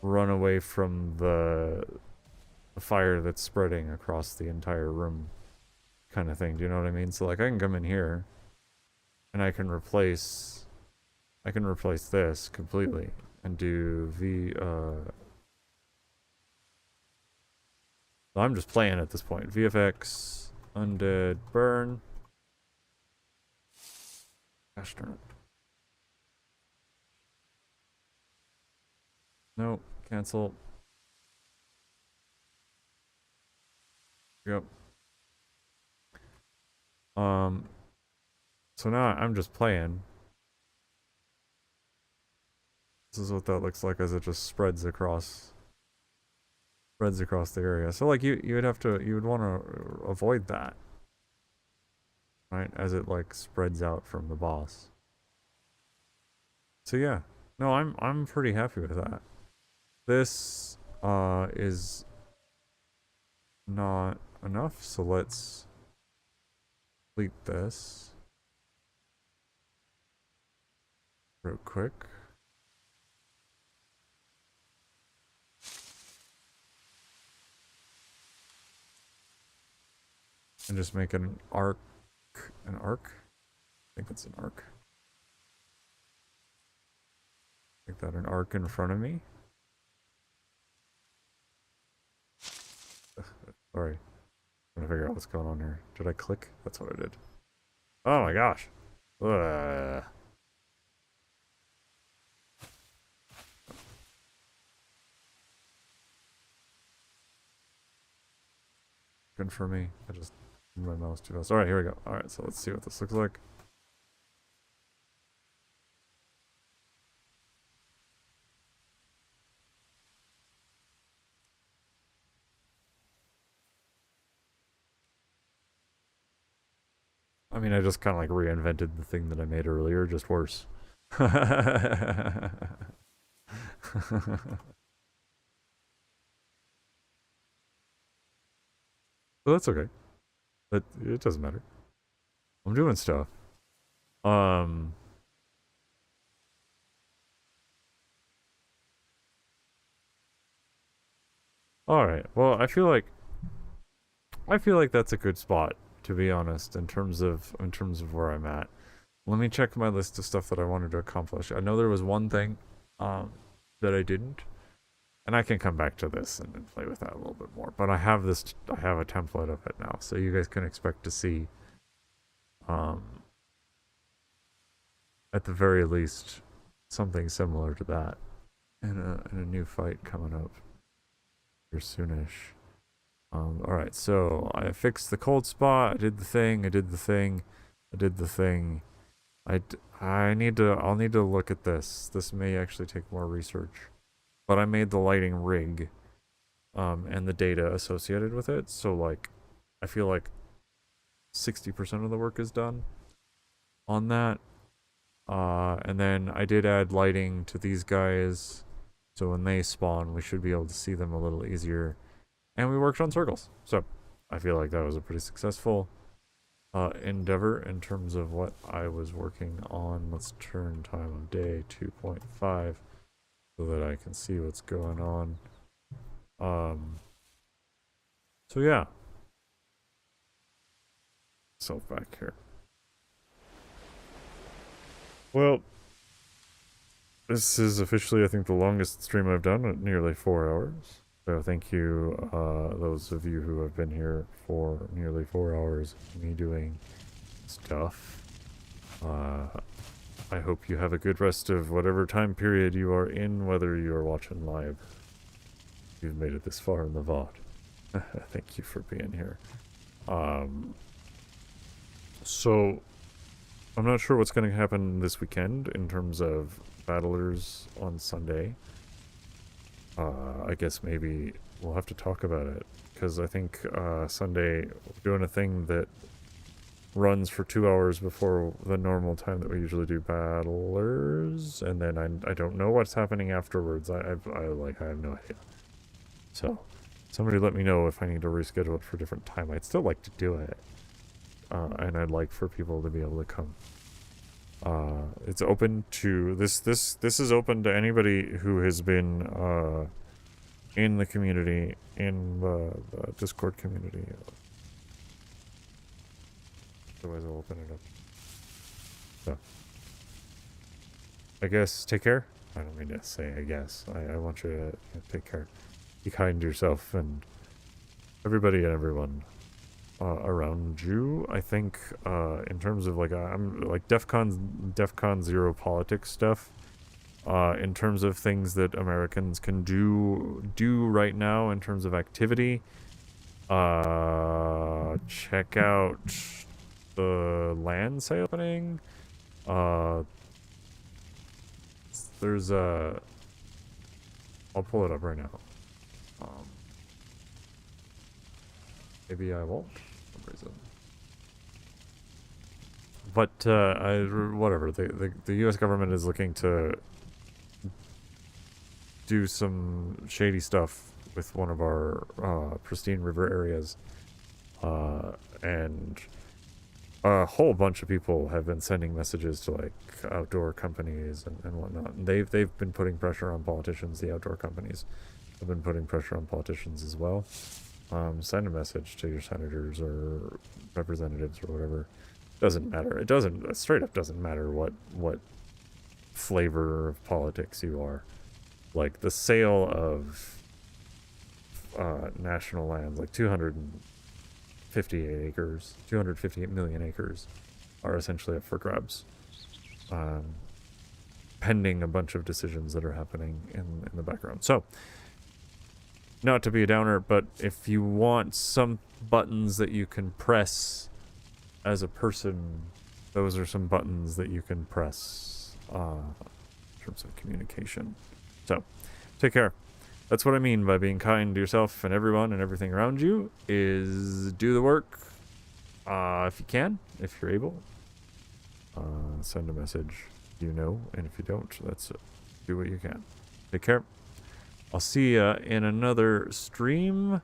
run away from the fire that's spreading across the entire room kind of thing. Do you know what I mean? So like I can come in here and I can replace this completely and do I'm just playing at this point. VFX, undead, burn. Gosh darn it. Nope, cancel. Yep. So now I'm just playing. This is what that looks like as it just spreads across the area. So like you would want to avoid that, right? As it like spreads out from the boss. So yeah, no, I'm pretty happy with that. This is not enough, so let's complete this real quick. And just make it an arc. I think it's an arc. Make that an arc in front of me. Sorry. I'm trying to figure out what's going on here. Did I click? That's what I did. Oh my gosh. Good for me. I just moved my mouse too fast. Alright, here we go. Alright, so let's see what this looks like. I mean, I just kind of like reinvented the thing that I made earlier, just worse. So that's okay. It doesn't matter. I'm doing stuff. Um. All right. Well, I feel like that's a good spot, to be honest, in terms of where I'm at. Let me check my list of stuff that I wanted to accomplish. I know there was one thing that I didn't, and I can come back to this and play with that a little bit more. But I have a template of it now, so you guys can expect to see at the very least something similar to that in a new fight coming up here soonish. Alright, so I fixed the cold spot, I did the thing. I'll need to look at this. This may actually take more research. But I made the lighting rig, and the data associated with it, so like, I feel like 60% of the work is done on that. And then I did add lighting to these guys, so when they spawn, we should be able to see them a little easier. And we worked on circles, so I feel like that was a pretty successful endeavor in terms of what I was working on. Let's turn time of day 2.5 so that I can see what's going on. So yeah. Self back here. Well, this is officially, I think, the longest stream I've done at nearly 4 hours. So thank you, those of you who have been here for nearly 4 hours of me doing stuff. I hope you have a good rest of whatever time period you are in, whether you are watching live. You've made it this far in the VOD. Thank you for being here. So, I'm not sure what's going to happen this weekend in terms of Battlers on Sunday. I guess maybe we'll have to talk about it, because I think Sunday we're doing a thing that runs for 2 hours before the normal time that we usually do Battlers, and then I don't know what's happening afterwards. I have no idea. So, somebody let me know if I need to reschedule it for a different time. I'd still like to do it, and I'd like for people to be able to come. It's open to this is open to anybody who has been in the community, in the Discord community. Otherwise I'll open it up. So, I guess take care. I don't mean to say I guess. I want you to take care. Be kind to yourself and everybody and everyone around you. I think in terms of I'm like DEFCON 0 politics stuff, in terms of things that Americans can do right now in terms of activity, check out the land sale opening. There's a I'll pull it up right now. Maybe I won't for some reason. But whatever. The U.S. government is looking to do some shady stuff with one of our pristine river areas, and a whole bunch of people have been sending messages to like outdoor companies and whatnot. And they've been putting pressure on politicians. The outdoor companies have been putting pressure on politicians as well. Send a message to your senators or representatives or whatever. Doesn't matter. It doesn't, straight up doesn't matter what flavor of politics you are. Like the sale of national lands, like 258 million acres are essentially up for grabs, pending a bunch of decisions that are happening in the background. So, not to be a downer, but if you want some buttons that you can press as a person, those are some buttons that you can press in terms of communication. So, take care. That's what I mean by being kind to yourself and everyone and everything around you, is do the work if you can, if you're able. Send a message, and if you don't, that's it. Do what you can. Take care. I'll see ya in another stream.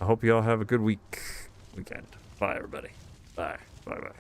I hope you all have a good weekend. Bye, everybody. Bye. Bye.